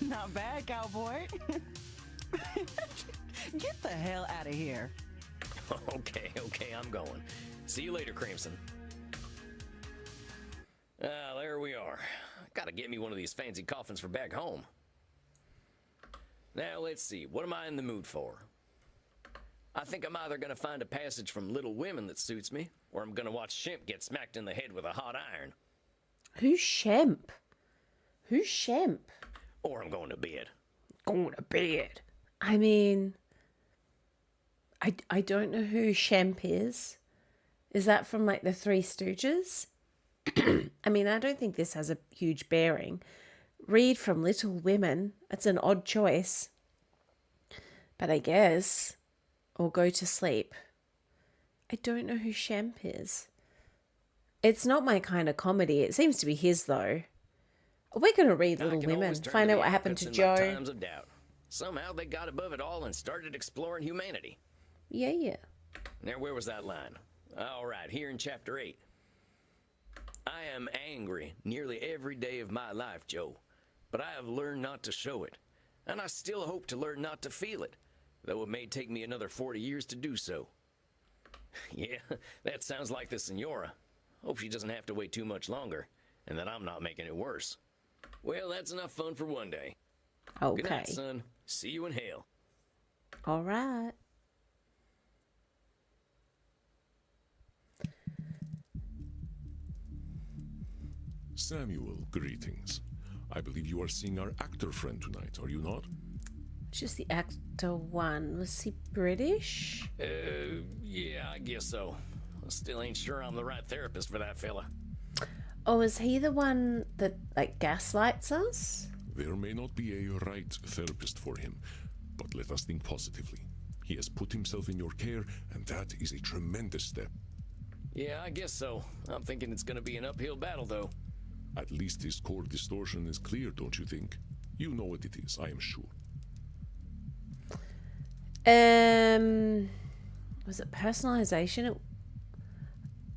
Not bad, cowboy. Get the hell out of here. Okay, I'm going. See you later, Crimson. There we are. Gotta get me one of these fancy coffins for back home. Now, let's see. What am I in the mood for? I think I'm either gonna find a passage from Little Women that suits me, or I'm gonna watch Shemp get smacked in the head with a hot iron. Who's Shemp? Who's Shemp? Or I'm going to bed. Going to bed. I mean, I don't know who Shemp is. Is that from like the Three Stooges? I mean, I don't think this has a huge bearing. Read from Little Women. It's an odd choice. But I guess. Or go to sleep. I don't know who Shemp is. It's not my kind of comedy. It seems to be his, though. We're going to read Little Women. Find out what happened to Joe. Times of doubt. Somehow they got above it all and started exploring humanity. Yeah. Now, where was that line? All right, here in chapter 8. I am angry nearly every day of my life, Joe, but I have learned not to show it, and I still hope to learn not to feel it, though it may take me another 40 years to do so. Yeah, that sounds like the Senora. Hope she doesn't have to wait too much longer, and that I'm not making it worse. Well, that's enough fun for one day. Okay. Good night, son. See you in hell. All right. Samuel, greetings. I believe you are seeing our actor friend tonight, are you not? Just the actor one. Was he British? Yeah, I guess so. I still ain't sure I'm the right therapist for that fella. Oh, is he the one that, like, gaslights us? There may not be a right therapist for him, but let us think positively. He has put himself in your care, and that is a tremendous step. Yeah, I guess so. I'm thinking it's gonna be an uphill battle, though. At least his core distortion is clear, don't you think? You know what it is, I am sure. Was it personalization?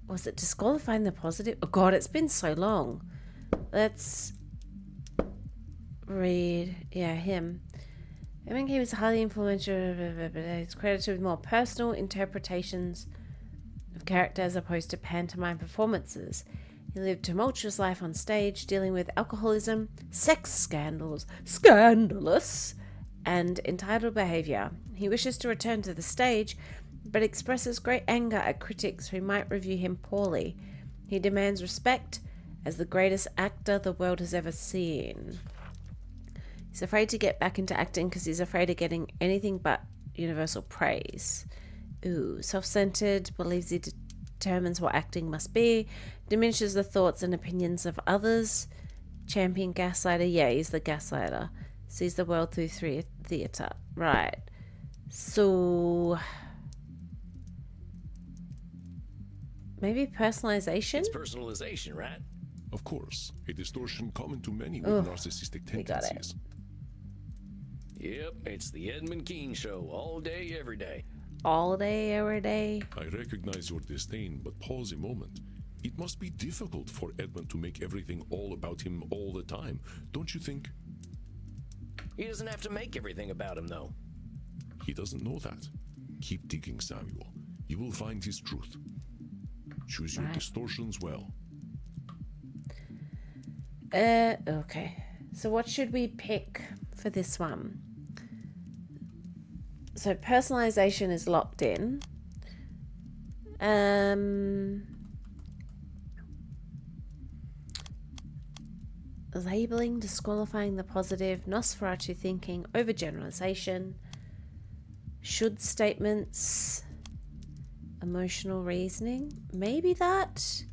Was it disqualifying the positive? Oh God, it's been so long. Let's read. Yeah, him. I think he was highly influential. He's credited with more personal interpretations of character as opposed to pantomime performances. He lived a tumultuous life on stage, dealing with alcoholism, sex scandals, scandalous, and entitled behavior. He wishes to return to the stage, but expresses great anger at critics who might review him poorly. He demands respect as the greatest actor the world has ever seen. He's afraid to get back into acting because he's afraid of getting anything but universal praise. Ooh, self-centered, believes he determines what acting must be, diminishes the thoughts and opinions of others. Champion gaslighter, yeah, he's the gaslighter. Sees the world through theatre. Right. So maybe personalization? It's personalization, right? Of course, a distortion common to many with narcissistic tendencies. Yep, it's the Edmund Keane show, all day, every day. All day, every day. I recognize your disdain, but pause a moment. It must be difficult for Edmund to make everything all about him all the time, don't you think? He doesn't have to make everything about him, though. He doesn't know that. Keep digging, Samuel. You will find his truth. Choose your distortions well. Okay. So what should we pick for this one? So personalization is locked in. Labeling, disqualifying the positive, Nosferatu thinking, overgeneralization, should statements, emotional reasoning. Maybe that.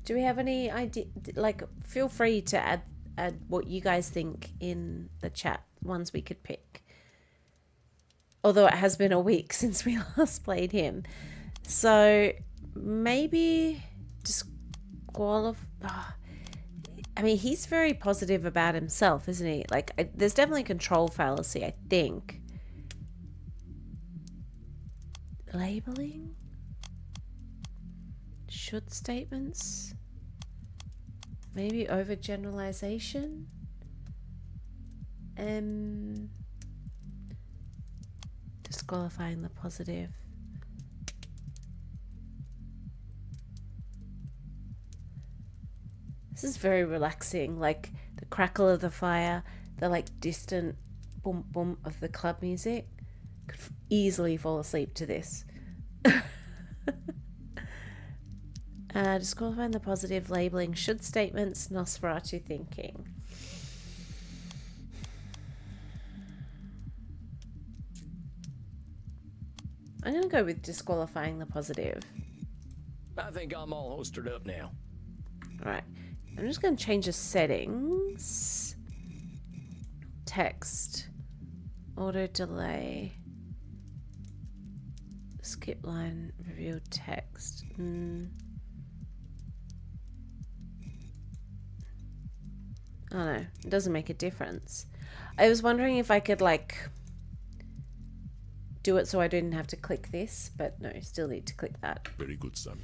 Do we have any idea? Like, feel free to add what you guys think in the chat, ones we could pick. Although it has been a week since we last played him. So maybe I mean, he's very positive about himself, isn't he? Like, there's definitely control fallacy, I think. Labeling? Should statements? Maybe overgeneralization? Disqualifying the positive. This is very relaxing, like the crackle of the fire, the like distant boom boom of the club music. Could easily fall asleep to this. Disqualifying the positive, labeling should statements, Nosferatu thinking. I'm going to go with disqualifying the positive. I think I'm all holstered up now. All right. I'm just going to change the settings. Text. Auto delay. Skip line. Reveal text. Oh no, it doesn't make a difference. I was wondering if I could like do it so I didn't have to click this, but no, still need to click that. Very good, son.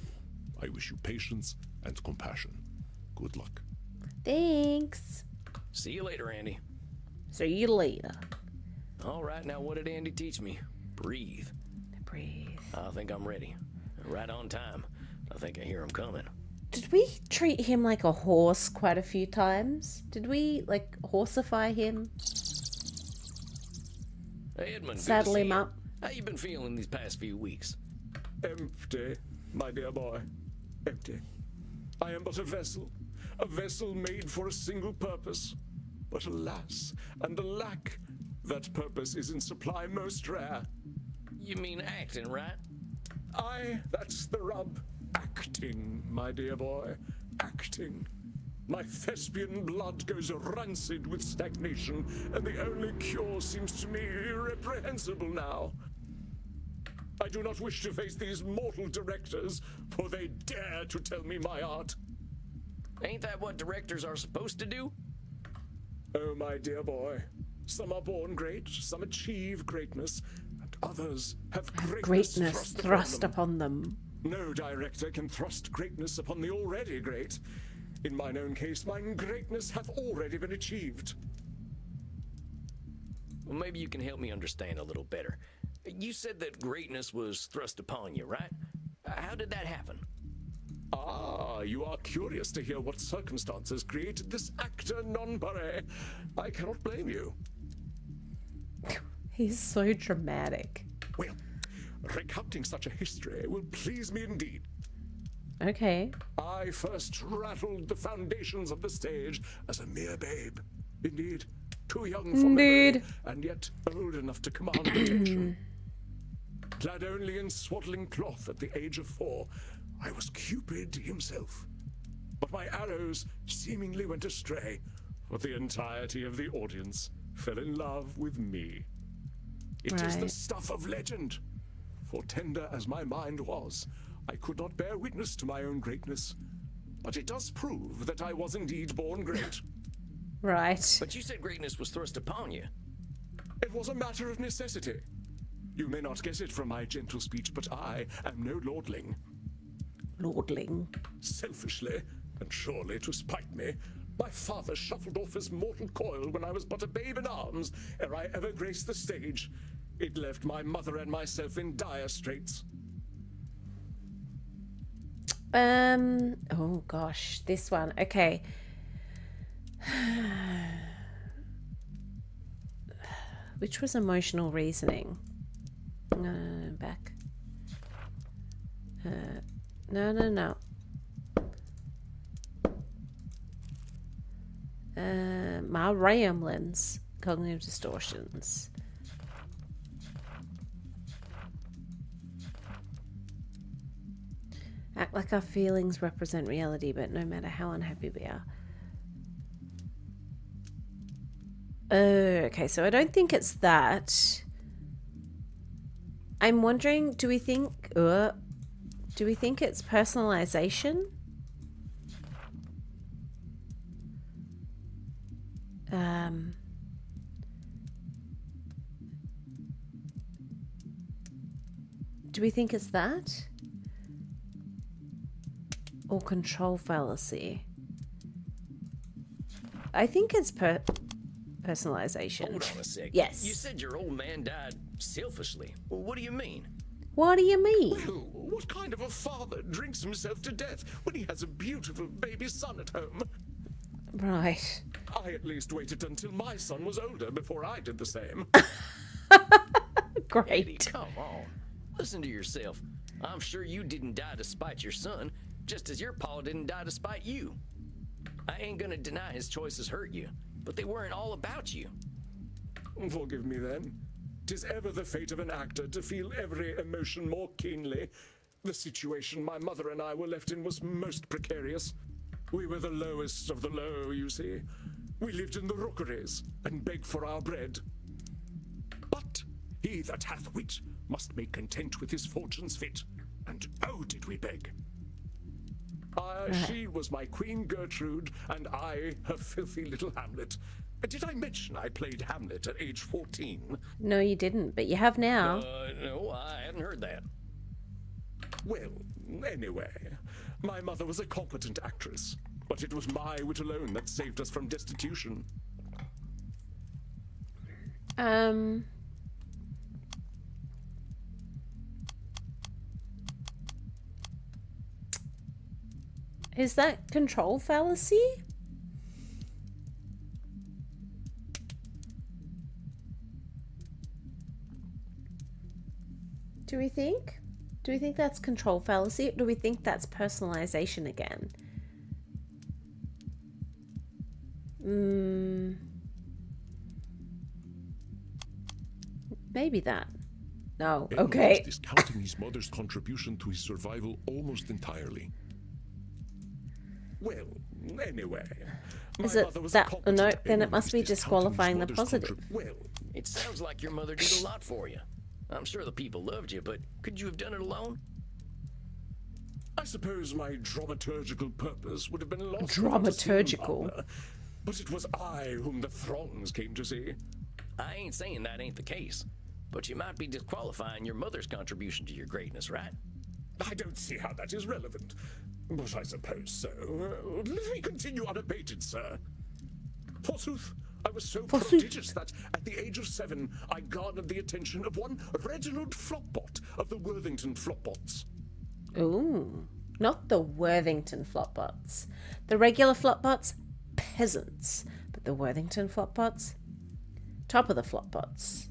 I wish you patience and compassion. Good luck. Thanks. See you later, Andy. See you later. All right, now what did Andy teach me? Breathe. Breathe. I think I'm ready. Right on time. I think I hear him coming. Did we treat him like a horse quite a few times? Did we, like, horsify him? Hey, Edmund, Saddle him up? How you been feeling these past few weeks? Empty, my dear boy. Empty. I am but a vessel made for a single purpose. But alas, and alack, that purpose is in supply most rare. You mean acting, right? Aye, that's the rub. Acting, my dear boy. Acting. My thespian blood goes rancid with stagnation, and the only cure seems to me irreprehensible now. I do not wish to face these mortal directors, for they dare to tell me my art. Ain't that what directors are supposed to do? Oh, my dear boy. Some are born great, some achieve greatness, and others have greatness thrust upon them. No director can thrust greatness upon the already great. In mine own case, mine greatness hath already been achieved. Well, maybe you can help me understand a little better. You said that greatness was thrust upon you, right? How did that happen? Ah, you are curious to hear what circumstances created this actor non pare. I cannot blame you. He's so dramatic. Well, recounting such a history will please me indeed. Okay. I first rattled the foundations of the stage as a mere babe. Indeed, too young for memory, and yet old enough to command attention. Clad only in swaddling cloth at the age of 4, I was Cupid himself. But my arrows seemingly went astray, for the entirety of the audience fell in love with me. It is the stuff of legend. For tender as my mind was, I could not bear witness to my own greatness. But it does prove that I was indeed born great. Right. But you said greatness was thrust upon you. It was a matter of necessity. You may not guess it from my gentle speech, but I am no lordling. Lordling. Selfishly, and surely to spite me, my father shuffled off his mortal coil when I was but a babe in arms, ere I ever graced the stage. It left my mother and myself in dire straits. Oh gosh, this one. Okay. Which was emotional reasoning? Back. No. My ramblings. Cognitive distortions. Act like our feelings represent reality, but no matter how unhappy we are. Okay, so I don't think it's that. I'm wondering, do we think it's personalization? Do we think it's that? Or control fallacy? I think it's personalization. Hold on a sec. Yes. You said your old man died selfishly. Well, what do you mean? What do you mean? Well, what kind of a father drinks himself to death when he has a beautiful baby son at home? Right. I at least waited until my son was older before I did the same. Great. Eddie, come on. Listen to yourself. I'm sure you didn't die to spite your son, just as your pa didn't die to spite you. I ain't gonna deny his choices hurt you, but they weren't all about you. Forgive me then. 'Tis ever the fate of an actor to feel every emotion more keenly. The situation my mother and I were left in was most precarious. We were the lowest of the low, you see. We lived in the rookeries and begged for our bread. But he that hath wit must make content with his fortune's fit. And oh, did we beg. She was my Queen Gertrude, and I her filthy little Hamlet. Did I mention I played Hamlet at age 14? No, you didn't, but you have now. No, I hadn't heard that. Well, anyway, my mother was a competent actress, but it was my wit alone that saved us from destitution. Is that control fallacy? Do we think? Do we think that's control fallacy? Or do we think that's personalization again? Maybe that. No. Edmund Okay. was discounting his mother's contribution to his survival almost entirely. Well, anyway, my Is it mother was a that? competent No, then it Edmund must was be discounting his disqualifying the mother's positive. Well, It sounds like your mother did a lot for you. I'm sure the people loved you, but could you have done it alone? I suppose my dramaturgical purpose would have been lost. Dramaturgical? without a seeing partner, but it was I whom the throngs came to see. I ain't saying that ain't the case, but you might be disqualifying your mother's contribution to your greatness, right? I don't see how that is relevant, but I suppose so. Let me continue unabated, sir. Forsooth, I was so prodigious that at the age of 7, I garnered the attention of one Reginald Flopbot of the Worthington Flopbots. Ooh. Not the Worthington Flopbots. The regular Flopbots, peasants. But the Worthington Flopbots, top of the Flopbots.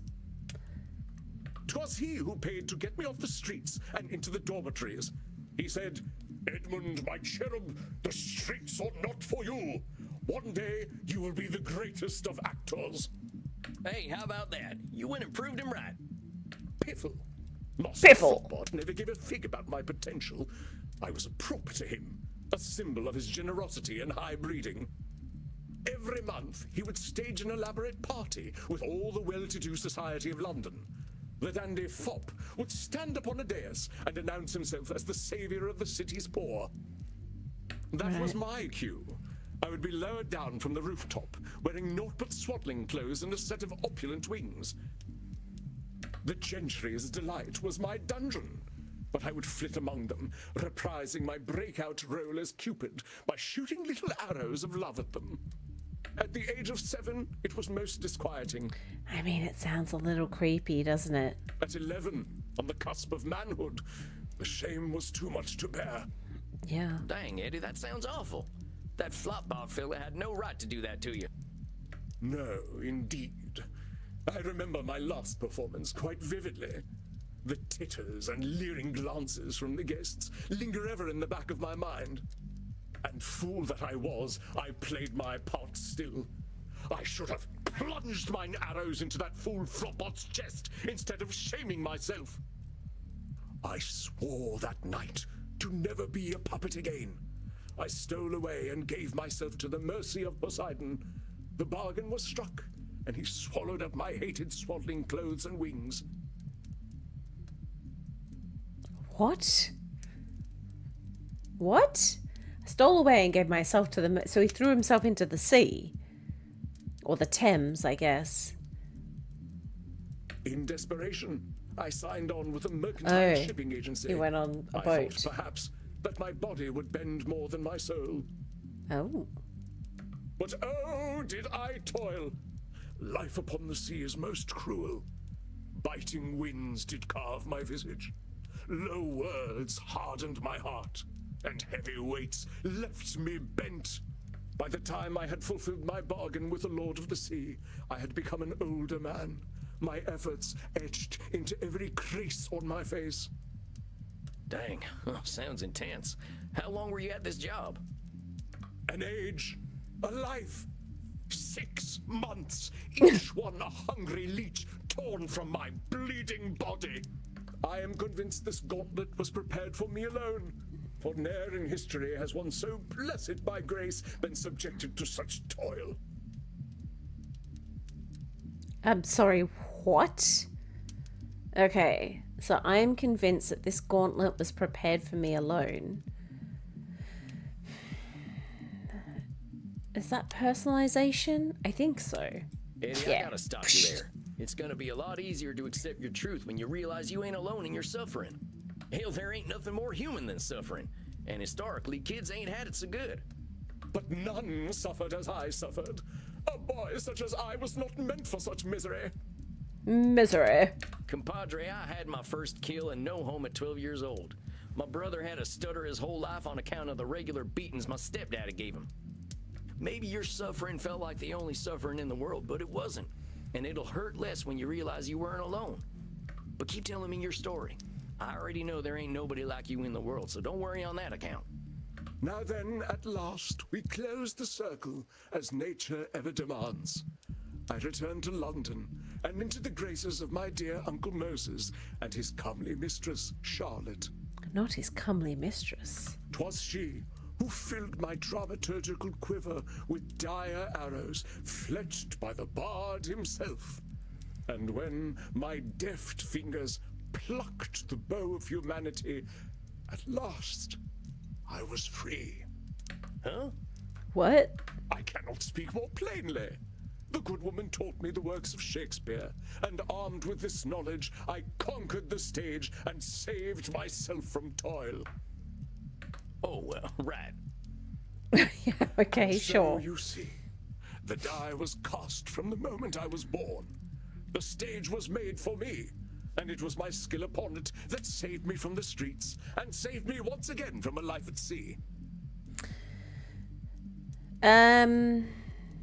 'Twas he who paid to get me off the streets and into the dormitories. He said, "Edmund, my cherub, the streets are not for you. One day you will be the greatest of actors." Hey, how about that? You went and proved him right. Piffle. Master Piffle. Flopbot never gave a fig about my potential. I was a prop to him, a symbol of his generosity and high breeding. Every month he would stage an elaborate party with all the well-to-do society of London. The dandy fop would stand upon a dais and announce himself as the savior of the city's poor. That was my cue. I would be lowered down from the rooftop, wearing naught but swaddling clothes and a set of opulent wings. The gentry's delight was my dungeon, but I would flit among them, reprising my breakout role as Cupid by shooting little arrows of love at them. At the age of 7, it was most disquieting. I mean, it sounds a little creepy, doesn't it? At 11, on the cusp of manhood, the shame was too much to bear. Yeah. Dang, Eddie, that sounds awful. That flopbot fella had no right to do that to you. No, indeed. I remember my last performance quite vividly. The titters and leering glances from the guests linger ever in the back of my mind. And fool that I was, I played my part still. I should have plunged mine arrows into that fool Flopbot's chest instead of shaming myself. I swore that night to never be a puppet again. I stole away and gave myself to the mercy of Poseidon. The bargain was struck, and he swallowed up my hated swaddling clothes and wings. What? What? I stole away and gave myself to the... So he threw himself into the sea. Or the Thames, I guess. In desperation, I signed on with a mercantile Oh, shipping agency. he went on a I boat. thought perhaps that my body would bend more than my soul. Oh. But oh, did I toil! Life upon the sea is most cruel. Biting winds did carve my visage. Low words hardened my heart, and heavy weights left me bent. By the time I had fulfilled my bargain with the Lord of the Sea, I had become an older man, my efforts etched into every crease on my face. Dang, sounds intense. How long were you at this job? An age, a life, 6 months, each one a hungry leech torn from my bleeding body. I am convinced this gauntlet was prepared for me alone. For ne'er in history has one so blessed by grace been subjected to such toil. I'm sorry, what? Okay, so I'm convinced that this gauntlet was prepared for me alone. Is that personalization? I think so. Eddie, Yeah. I gotta stop you there. It's gonna be a lot easier to accept your truth when you realize you ain't alone in your suffering. Hell, there ain't nothing more human than suffering. And historically, kids ain't had it so good. But none suffered as I suffered. A boy such as I was not meant for such misery. Misery. Compadre, I had my first kill and no home at 12 years old. My brother had a stutter his whole life on account of the regular beatings my stepdaddy gave him. Maybe your suffering felt like the only suffering in the world, but it wasn't. And it'll hurt less when you realize you weren't alone. But keep telling me your story. I already know there ain't nobody like you in the world, so don't worry on that account. Now then, at last, we close the circle, as nature ever demands. I return to London, and into the graces of my dear Uncle Moses and his comely mistress, Charlotte. Not his comely mistress. 'Twas she who filled my dramaturgical quiver with dire arrows, fletched by the bard himself. And when my deft fingers plucked the bow of humanity, at last I was free. Huh? What? I cannot speak more plainly. The good woman taught me the works of Shakespeare, and armed with this knowledge, I conquered the stage and saved myself from toil. Oh, well, right. Yeah, okay, So sure. you see, the die was cast from the moment I was born. The stage was made for me, and it was my skill upon it that saved me from the streets and saved me once again from a life at sea.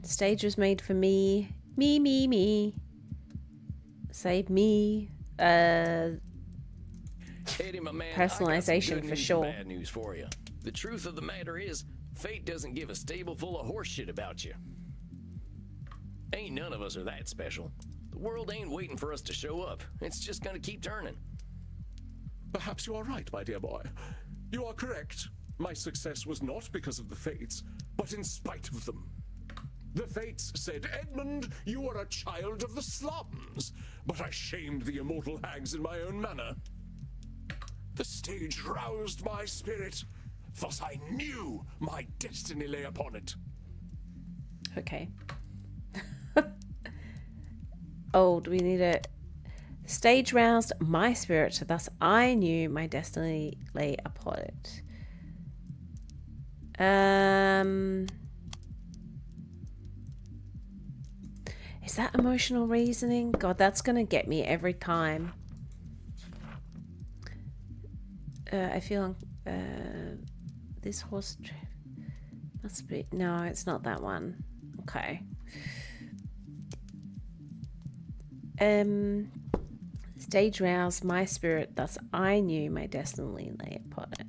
Stage was made for me. Me. Save me. Eddie, my man, Personalization I got some good for news sure. and bad news for you. The truth of the matter is, fate doesn't give a stable full of horse shit about you. Ain't none of us are that special. The world ain't waiting for us to show up. It's just gonna keep turning. Perhaps you are right, my dear boy. You are correct. My success was not because of the fates, but in spite of them. The fates said, Edmund, you are a child of the slums. But I shamed the immortal hags in my own manner. The stage roused my spirit. Thus I knew my destiny lay upon it. Okay. Oh, do we need a... Stage roused my spirit, thus I knew my destiny lay upon it. Is that emotional reasoning? God, that's gonna get me every time. I feel this horse must be... No, it's not that one. Okay. Stage roused my spirit, thus I knew my destiny lay upon it.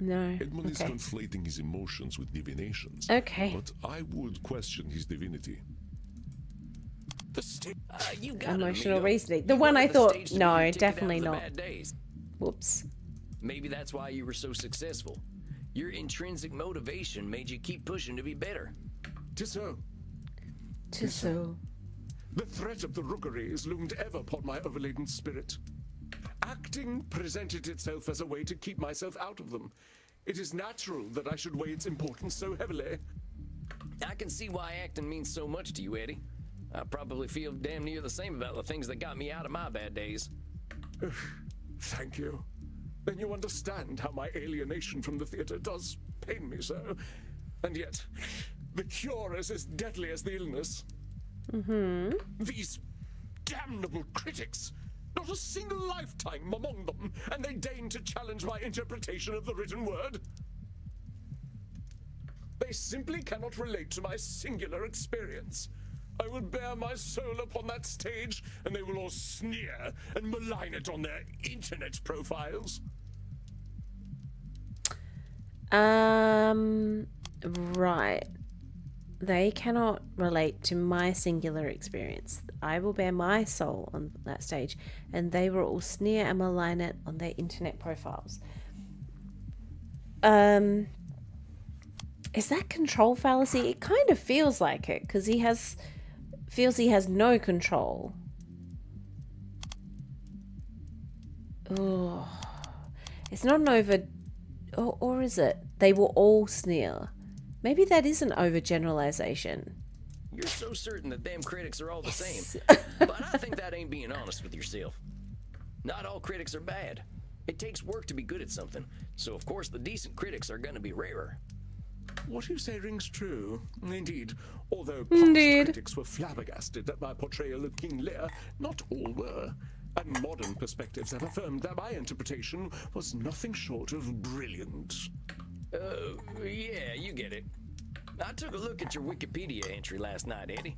No. Edmund is Okay. conflating his emotions with divinations. Okay. But I would question his divinity. The stage... You got it, Emotional amigo. reasoning. The You one wanted I the thought, stage to be no, your ticket out definitely of the not. bad days. Whoops. Maybe that's why you were so successful. Your intrinsic motivation made you keep pushing to be better. 'Tis so. So. The threat of the rookeries loomed ever upon my overladen spirit. Acting presented itself as a way to keep myself out of them. It is natural that I should weigh its importance so heavily. I can see why acting means so much to you, Eddie. I probably feel damn near the same about the things that got me out of my bad days. Thank you. Then you understand how my alienation from the theater does pain me so. And yet, the cure is as deadly as the illness. These damnable critics! Not a single lifetime among them, and they deign to challenge my interpretation of the written word. They simply cannot relate to my singular experience. I will bare my soul upon that stage, and they will all sneer and malign it on their internet profiles. Right. They cannot relate to my singular experience. I will bare my soul on that stage, and they will all sneer and malign it on their internet profiles. Is that control fallacy? It kind of feels like it, because feels he has no control. Oh, it's not an or is it? They will all sneer. Maybe that is an overgeneralization. You're so certain that them critics are all the same. But I think that ain't being honest with yourself. Not all critics are bad. It takes work to be good at something, so of course the decent critics are gonna be rarer. What you say rings true, indeed. Although past critics were flabbergasted at my portrayal of King Lear, not all were. And modern perspectives have affirmed that my interpretation was nothing short of brilliant. Yeah, you get it. I took a look at your Wikipedia entry last night, Eddie.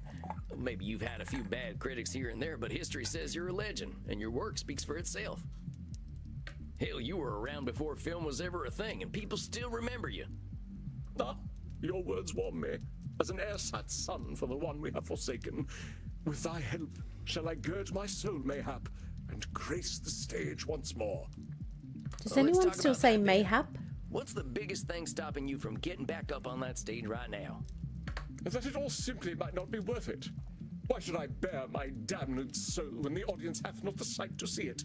Maybe you've had a few bad critics here and there, but history says you're a legend, and your work speaks for itself. Hell, you were around before film was ever a thing, and people still remember you. Ah, your words warm me, as an heir-sat son for the one we have forsaken. With thy help shall I gird my soul mayhap, and grace the stage once more. Does anyone still say mayhap? What's the biggest thing stopping you from getting back up on that stage right now? That it all simply might not be worth it. Why should I bear my damned soul when the audience hath not the sight to see it?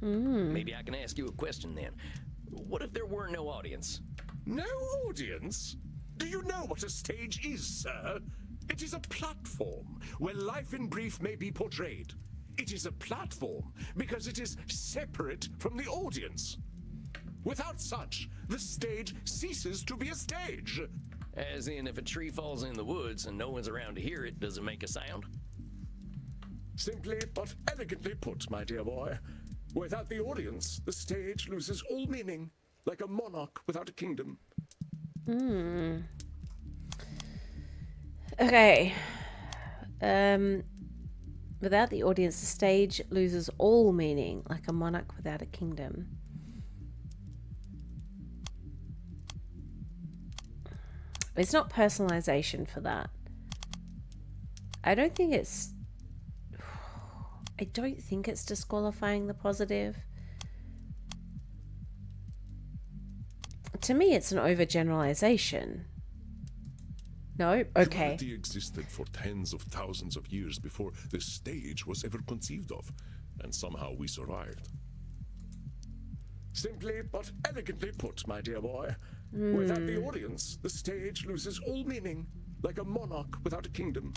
Maybe I can ask you a question then. What if there were no audience? No audience? Do you know what a stage is, sir? It is a platform where life in brief may be portrayed. It is a platform because it is separate from the audience. Without such, the stage ceases to be a stage. As in, if a tree falls in the woods and no one's around to hear it, does it make a sound? Simply but elegantly put, my dear boy. Without the audience, the stage loses all meaning, like a monarch without a kingdom. Okay. Without the audience, the stage loses all meaning, like a monarch without a kingdom. It's not personalization for that. I don't think it's disqualifying the positive. To me, it's an overgeneralization. No? Okay. Humanity existed for tens of thousands of years before the stage was ever conceived of, and somehow we survived. Simply but elegantly put, my dear boy. Without the audience, the stage loses all meaning, like a monarch without a kingdom.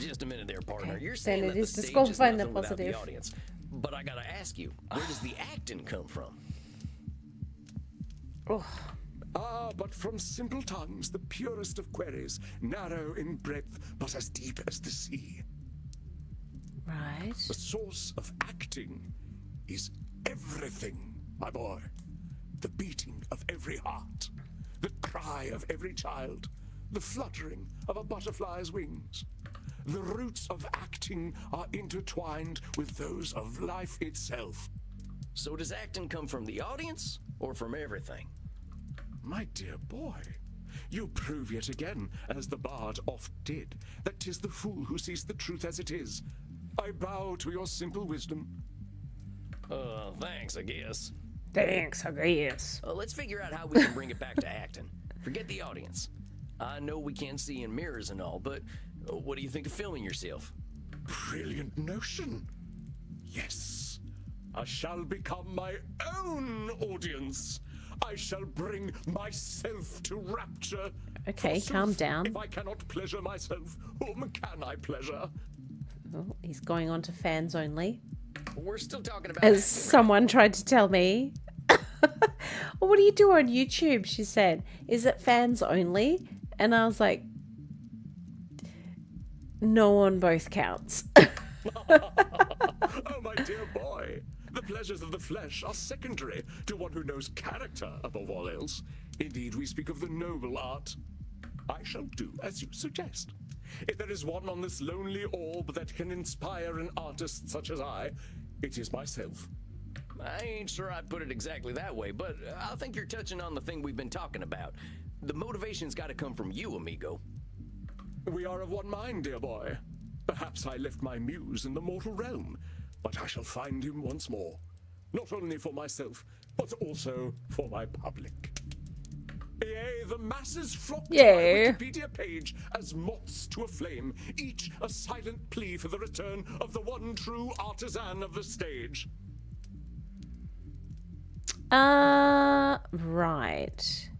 Just a minute there, partner. Okay. You're saying Then that it the is stage is disqualifying the nothing without the positive. audience. But I gotta ask you, where does the acting come from? Ah, but from simple tongues, the purest of queries, narrow in breadth, but as deep as the sea. Right. The source of acting is everything, my boy. The beating of every heart, the cry of every child, the fluttering of a butterfly's wings. The roots of acting are intertwined with those of life itself. So does acting come from the audience or from everything? My dear boy, you prove yet again, as the bard oft did, that 'tis the fool who sees the truth as it is. I bow to your simple wisdom. Thanks, I guess. Thanks, I guess. Let's figure out how we can bring it back to acting. Forget the audience. I know we can't see in mirrors and all, but what do you think of filming yourself? Brilliant notion. Yes, I shall become my own audience. I shall bring myself to rapture. Okay, Forsooth, calm down. If I cannot pleasure myself, whom can I pleasure? Oh, he's going on to fans only. We're still talking about As acting, someone tried to tell me. Well, what do you do on YouTube? She said. Is it fans only? And I was like, no, on both counts. Oh, my dear boy. The pleasures of the flesh are secondary to one who knows character above all else. Indeed, we speak of the noble art. I shall do as you suggest. If there is one on this lonely orb that can inspire an artist such as I, it is myself. I ain't sure I'd put it exactly that way, but I think you're touching on the thing we've been talking about. The motivation's got to come from you, amigo. We are of one mind, dear boy. Perhaps I left my muse in the mortal realm, but I shall find him once more. Not only for myself, but also for my public. Yea, the masses flock to my Wikipedia page as moths to a flame, each a silent plea for the return of the one true artisan of the stage. Right.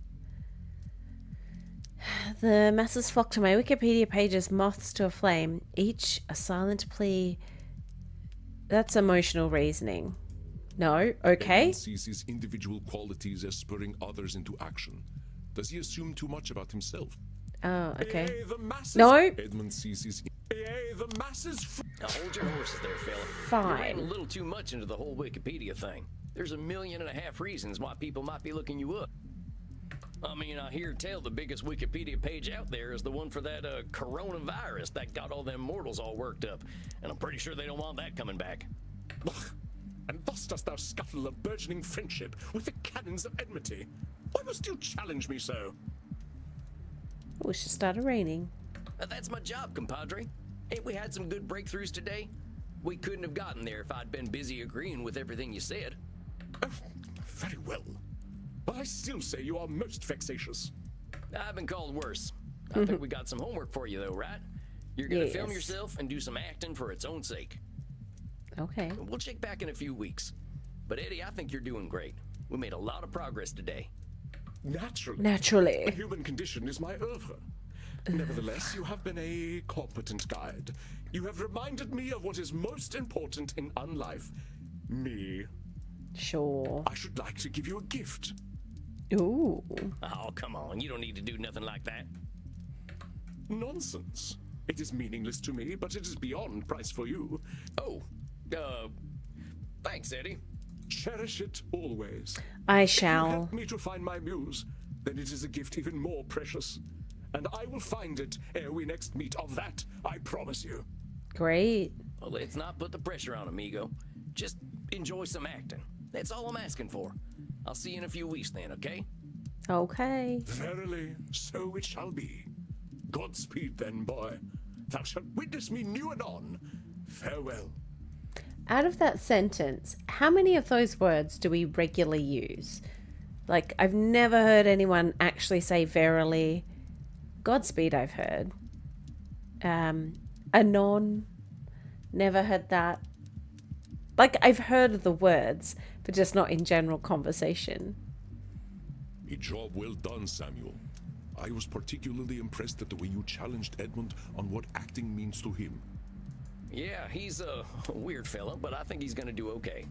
The masses flock to my Wikipedia page as moths to a flame, each a silent plea. That's emotional reasoning. No, okay. Edmund sees his individual qualities as spurring others into action. Does he assume too much about himself? Oh, okay. Yea, the masses... No, Edmund sees his... Yea, the masses... Now hold your horses there, fella. Fine. You're reading a little too much into the whole Wikipedia thing. There's 1.5 million reasons why people might be looking you up. I mean, I hear tell the biggest Wikipedia page out there is the one for that coronavirus that got all them mortals all worked up. And I'm pretty sure they don't want that coming back. And thus dost thou scuttle a burgeoning friendship with the cannons of enmity. Why must you challenge me so? oh, it should start raining. That's my job, compadre. Ain't we had some good breakthroughs today? We couldn't have gotten there if I'd been busy agreeing with everything you said. Oh, very well. But I still say you are most vexatious. I've been called worse. I think we got some homework for you, though, right? You're gonna film Yes. yourself and do some acting for its own sake. Okay. We'll check back in a few weeks. But Eddie, I think you're doing great. We made a lot of progress today. Naturally. The Naturally. human condition is my oeuvre. Nevertheless, you have been a competent guide. You have reminded me of what is most important in unlife. Me. Sure. I should like to give you a gift. Ooh. Oh, come on. You don't need to do nothing like that. Nonsense. It is meaningless to me, but it is beyond price for you. Oh, thanks, Eddie. Cherish it always. I If you shall. help me to find my muse, then it is a gift even more precious. And I will find it ere we next meet. Of that, I promise you. Great. Well, let's not put the pressure on, amigo. Just enjoy some acting. That's all I'm asking for. I'll see you in a few weeks then, okay? Okay. Verily, so it shall be. Godspeed then, boy. Thou shalt witness me new and on. Farewell. Out of that sentence, how many of those words do we regularly use? Like, I've never heard anyone actually say verily. Godspeed, I've heard. Anon. Never heard that. Like, I've heard the words, but just not in general conversation. A job well done, Samuel. I was particularly impressed at the way you challenged Edmund on what acting means to him. Yeah, he's a weird fella, but I think he's gonna do okay.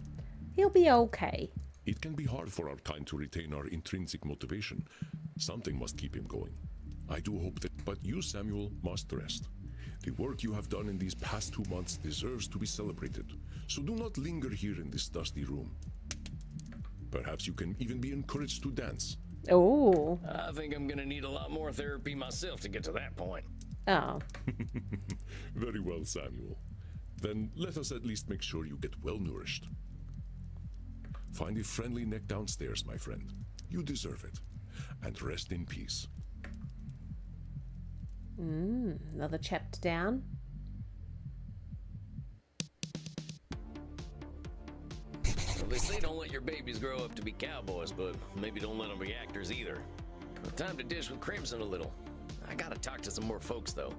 He'll be okay. It can be hard for our kind to retain our intrinsic motivation. Something must keep him going. I do hope that, but you, Samuel, must rest. The work you have done in these past 2 months deserves to be celebrated, so do not linger here in this dusty room. Perhaps you can even be encouraged to dance. Oh. I think I'm gonna need a lot more therapy myself to get to that point. Oh. Very well, Samuel. Then let us at least make sure you get well nourished. Find a friendly neck downstairs, my friend. You deserve it. And rest in peace. Another chapter down. Well, they say don't let your babies grow up to be cowboys, but maybe don't let them be actors either. Well, time to dish with Crimson a little. I gotta talk to some more folks, though.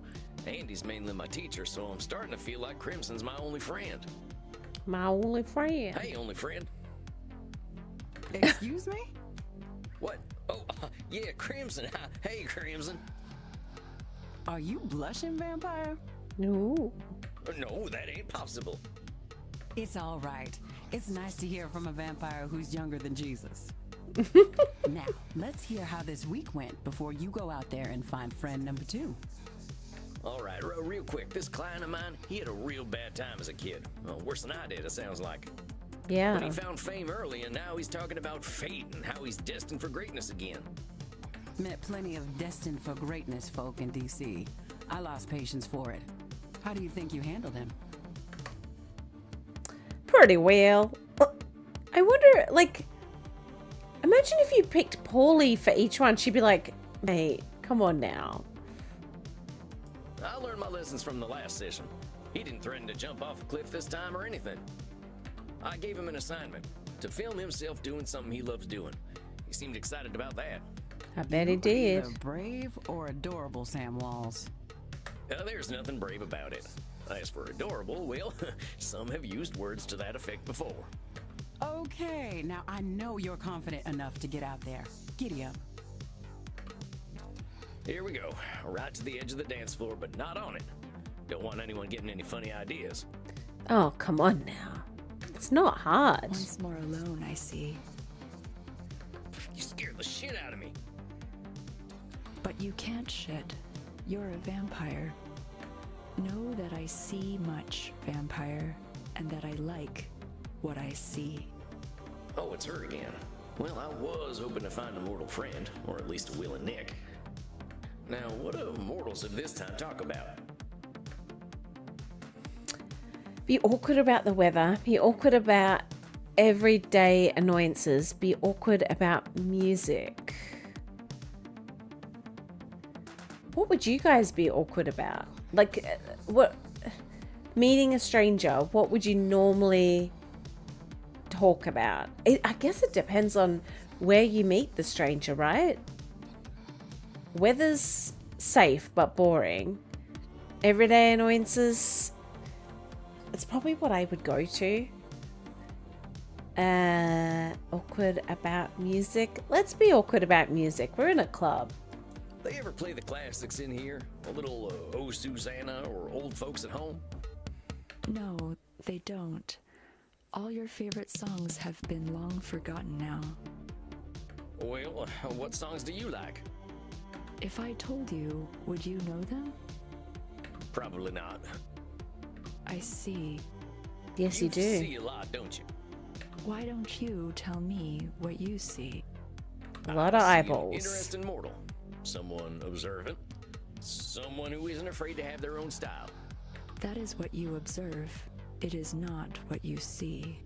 Andy's mainly my teacher, so I'm starting to feel like Crimson's my only friend. My only friend. Hey, only friend. Excuse me? What? Oh, yeah, Crimson. Hey, Crimson. Are you blushing, vampire? Ooh. No, that ain't possible. It's all right. It's nice to hear from a vampire who's younger than Jesus. Now, let's hear how this week went before you go out there and find friend number 2. All right, real quick. This client of mine, he had a real bad time as a kid. Well, worse than I did, it sounds like. But Yeah. he found fame early, and now he's talking about fate and how he's destined for greatness again. Met plenty of destined for greatness folk in D.C. I lost patience for it. How do you think you handled him? Pretty well. I wonder, like, imagine if you picked poorly for each one. She'd be like, mate, come on now. I learned my lessons from the last session. He didn't threaten to jump off a cliff this time or anything. I gave him an assignment to film himself doing something he loves doing. He seemed excited about that. I bet he did. Either brave or adorable, Sam Walls. There's nothing brave about it. As for adorable, well, some have used words to that effect before. Okay, now I know you're confident enough to get out there. Giddy up. Here we go. Right to the edge of the dance floor, but not on it. Don't want anyone getting any funny ideas. Oh, come on now. It's not hard. Once more alone, I see. You scared the shit out of me. But you can't shit. You're a vampire. Know that I see much, vampire, and that I like what I see. Oh, it's her again. Well, I was hoping to find a mortal friend, or at least a willing Nick. Now, what do mortals of this time talk about? Be awkward about the weather. Be awkward about everyday annoyances. Be awkward about music. What would you guys be awkward about? Like, what? Meeting a stranger, what would you normally talk about? I guess it depends on where you meet the stranger, right? Weather's safe but boring. Everyday annoyances, it's probably what I would go to. Awkward about music. Let's be awkward about music. We're in a club. They ever play the classics in here? A little Oh Susanna or Old Folks at Home? No, they don't. All your favorite songs have been long forgotten now. Well, what songs do you like? If I told you, would you know them? Probably not. I see. Yes, you do. See a lot, don't you? Why don't you tell me what you see? A lot of I see an eyeballs. interesting mortal. Someone observant. Someone who isn't afraid to have their own style. That is what you observe. It is not what you see.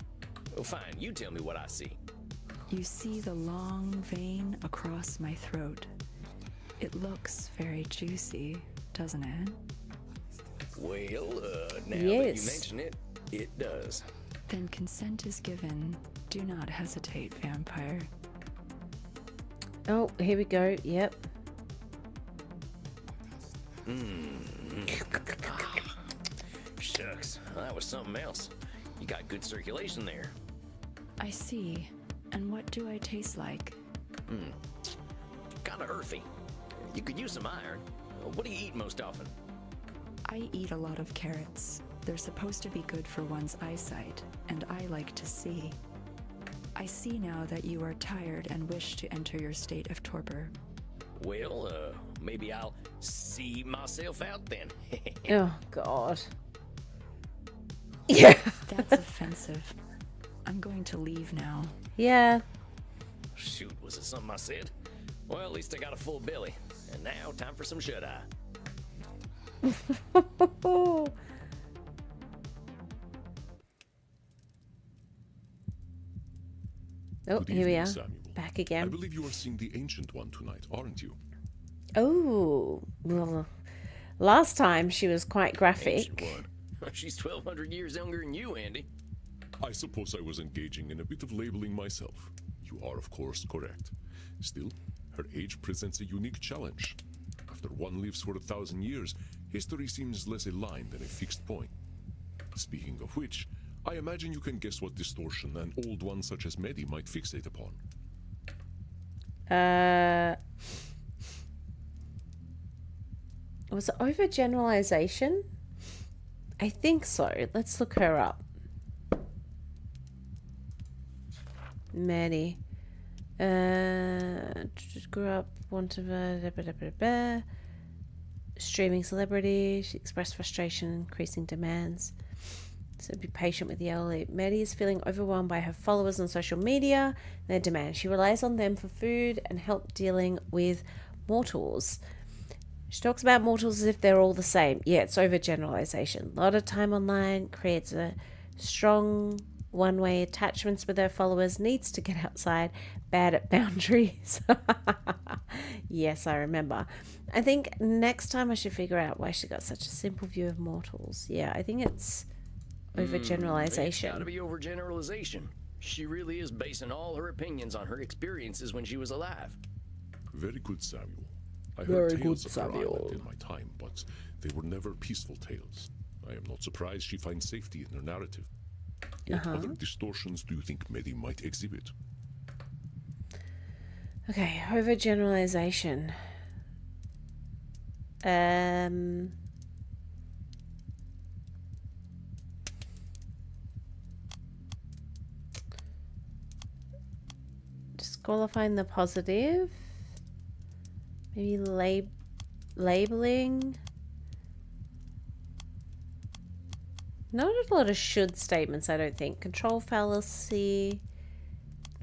Well, fine, you tell me what I see. You see the long vein across my throat. It looks very juicy, doesn't it? Well, now that Yes. you mention it, it does. Then consent is given. Do not hesitate, vampire. Oh, here we go. Yep. Shucks, that was something else. You got good circulation there. I see. And what do I taste like? Kinda earthy. You could use some iron. What do you eat most often? I eat a lot of carrots. They're supposed to be good for one's eyesight, and I like to see. I see now that you are tired and wish to enter your state of torpor. Well, maybe I'll see myself out then. Oh, God. Yeah. That's offensive. I'm going to leave now. Yeah. Shoot, was it something I said? Well, at least I got a full belly. And now, time for some shut-eye. Oh, Good here we evening, are. Samuel. Back I again. believe you are seeing the Ancient One tonight, aren't you? Oh, well, last time she was quite Ancient graphic. one. She's 1,200 years younger than you, Andy. I suppose I was engaging in a bit of labeling myself. You are, of course, correct. Still, her age presents a unique challenge. After one lives for 1,000 years, history seems less a line than a fixed point. Speaking of which, I imagine you can guess what distortion an old one such as Medi might fixate upon. Was it overgeneralization? I think so. Let's look her up. Maddie. Just grew up, streaming celebrity. She expressed frustration, increasing demands. So be patient with the elderly. Maddie is feeling overwhelmed by her followers on social media and their demands. She relies on them for food and help dealing with mortals. She talks about mortals as if they're all the same. Yeah, it's overgeneralization. A lot of time online creates a strong one-way attachments with her followers, needs to get outside, bad at boundaries. Yes, I remember. I think next time I should figure out why she got such a simple view of mortals. Yeah, I think it's It's overgeneralization. gotta be overgeneralization. She really is basing all her opinions on her experiences when she was alive. Very good, Samuel. I Very heard tales good, of her Samuel. island in my time, but they were never peaceful tales. I am not surprised she finds safety in her narrative. What other distortions do you think Mehdi might exhibit? Okay, overgeneralization. Disqualifying the positive. Maybe labeling. Not a lot of should statements, I don't think. Control fallacy.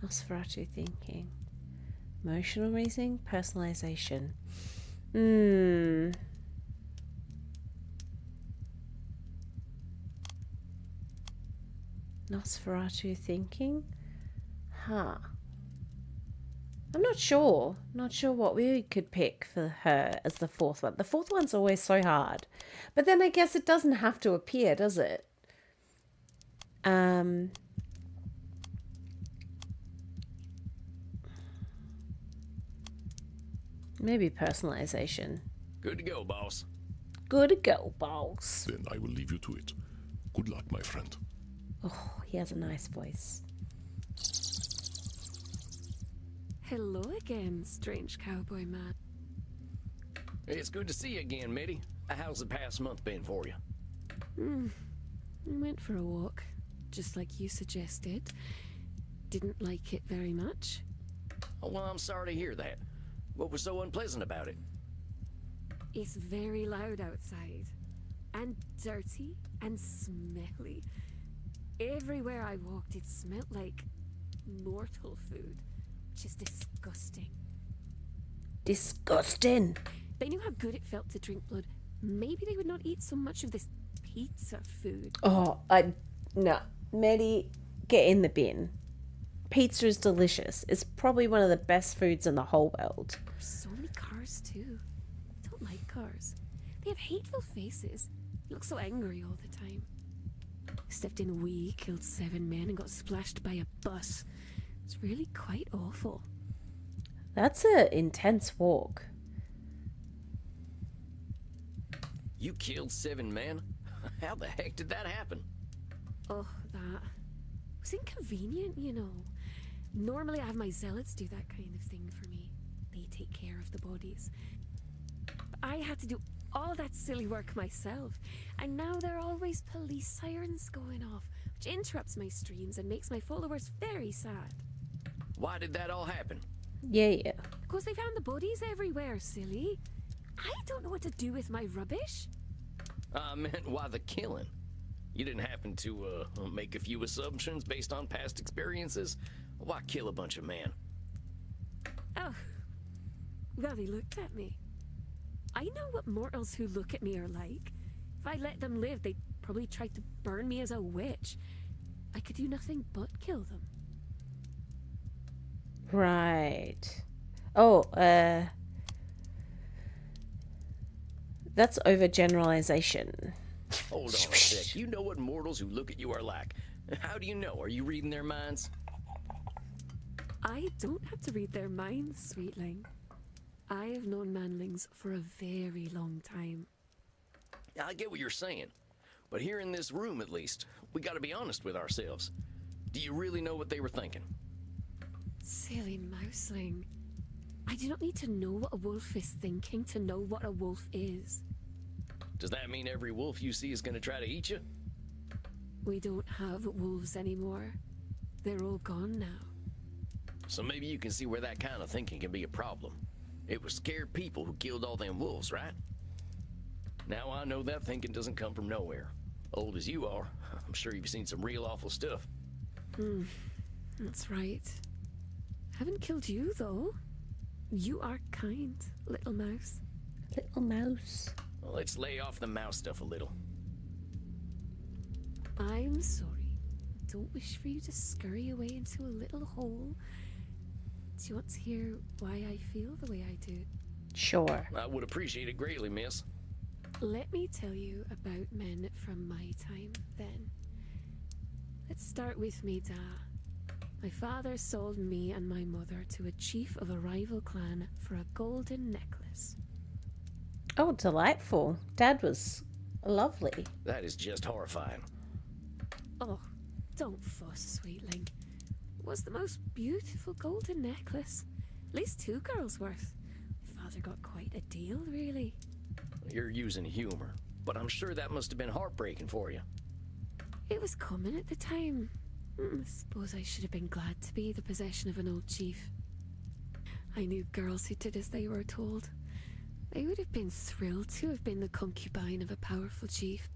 Nosferatu thinking. Emotional reasoning. Personalization. Nosferatu thinking? Huh. I'm not sure. Not sure what we could pick for her as the fourth one. The fourth one's always so hard. But then I guess it doesn't have to appear, does it? Maybe personalization. Good to go, boss. Good to go, boss. Then I will leave you to it. Good luck, my friend. Oh, he has a nice voice. Hello again, strange cowboy man. It's good to see you again, Mitty. How's the past month been for you? I went for a walk, just like you suggested. Didn't like it very much. Oh, well, I'm sorry to hear that. What was so unpleasant about it? It's very loud outside, and dirty, and smelly. Everywhere I walked, it smelled like mortal food, which is disgusting. Disgusting. They knew how good it felt to drink blood. Maybe they would not eat so much of this pizza food. Oh, no. Maddie, get in the bin. Pizza is delicious. It's probably one of the best foods in the whole world. There's so many cars, too. I don't like cars. They have hateful faces. They look so angry all the time. Stepped in a wee, killed 7 men, and got splashed by a bus. It's really quite awful. That's an intense walk. You killed 7 men? How the heck did that happen? Oh, that was inconvenient, you know. Normally I have my zealots do that kind of thing for me. They take care of the bodies. But I had to do all that silly work myself. And now there are always police sirens going off, which interrupts my streams and makes my followers very sad. Why did that all happen? Yeah. Because they found the bodies everywhere, silly. I don't know what to do with my rubbish. I meant why the killing? You didn't happen to make a few assumptions based on past experiences? Why kill a bunch of men? Oh, well, they looked at me. I know what mortals who look at me are like. If I let them live, they'd probably try to burn me as a witch. I could do nothing but kill them. Right. Oh, that's overgeneralization. Hold on a sec. You know what mortals who look at you are like. How do you know? Are you reading their minds? I don't have to read their minds, sweetling. I have known manlings for a very long time. I get what you're saying. But here in this room, at least, we gotta be honest with ourselves. Do you really know what they were thinking? Silly mouseling. I do not need to know what a wolf is thinking to know what a wolf is. Does that mean every wolf you see is gonna try to eat you? We don't have wolves anymore. They're all gone now. So maybe you can see where that kind of thinking can be a problem. It was scared people who killed all them wolves, right? Now I know that thinking doesn't come from nowhere. Old as you are, I'm sure you've seen some real awful stuff. That's right. Haven't killed you, though. You are kind, little mouse. Little mouse. Well, let's lay off the mouse stuff a little. I'm sorry. Don't wish for you to scurry away into a little hole. Do you want to hear why I feel the way I do? Sure. I would appreciate it greatly, miss. Let me tell you about men from my time, then. Let's start with me da. My father sold me and my mother to a chief of a rival clan for a golden necklace. Oh, delightful. Dad was lovely. That is just horrifying. Oh, don't fuss, sweetling. It was the most beautiful golden necklace. At least 2 girls' worth. My father got quite a deal, really. You're using humor, but I'm sure that must have been heartbreaking for you. It was coming at the time. I suppose I should have been glad to be the possession of an old chief. I knew girls who did as they were told. They would have been thrilled to have been the concubine of a powerful chief.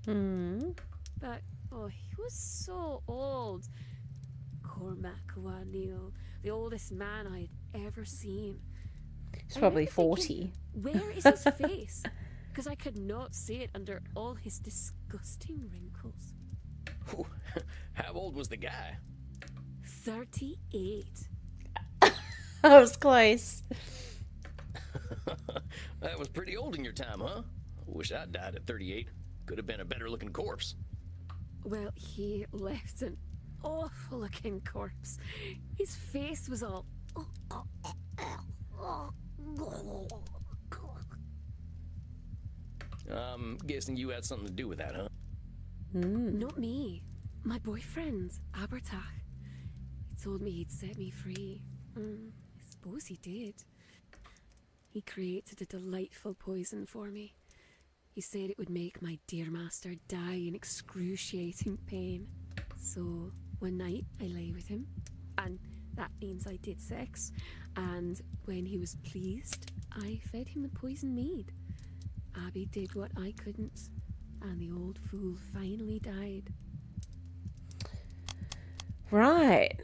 But, oh, he was so old. Cormac O'Neill, the oldest man I had ever seen. He's probably remember 40. thinking, where is his face? Because I could not see it under all his disgusting wrinkles. How old was the guy? 38. I was close. That was pretty old in your time, huh? Wish I'd died at 38. Could have been a better looking corpse. Well, he left an awful looking corpse. His face was all... I'm guessing you had something to do with that, huh? Not me. My boyfriend, Abertach. He told me he'd set me free. I suppose he did. He created a delightful poison for me. He said it would make my dear master die in excruciating pain. So, one night I lay with him, and that means I did sex, and when he was pleased, I fed him the poison mead. Abby did what I couldn't, and the old fool finally died. Right.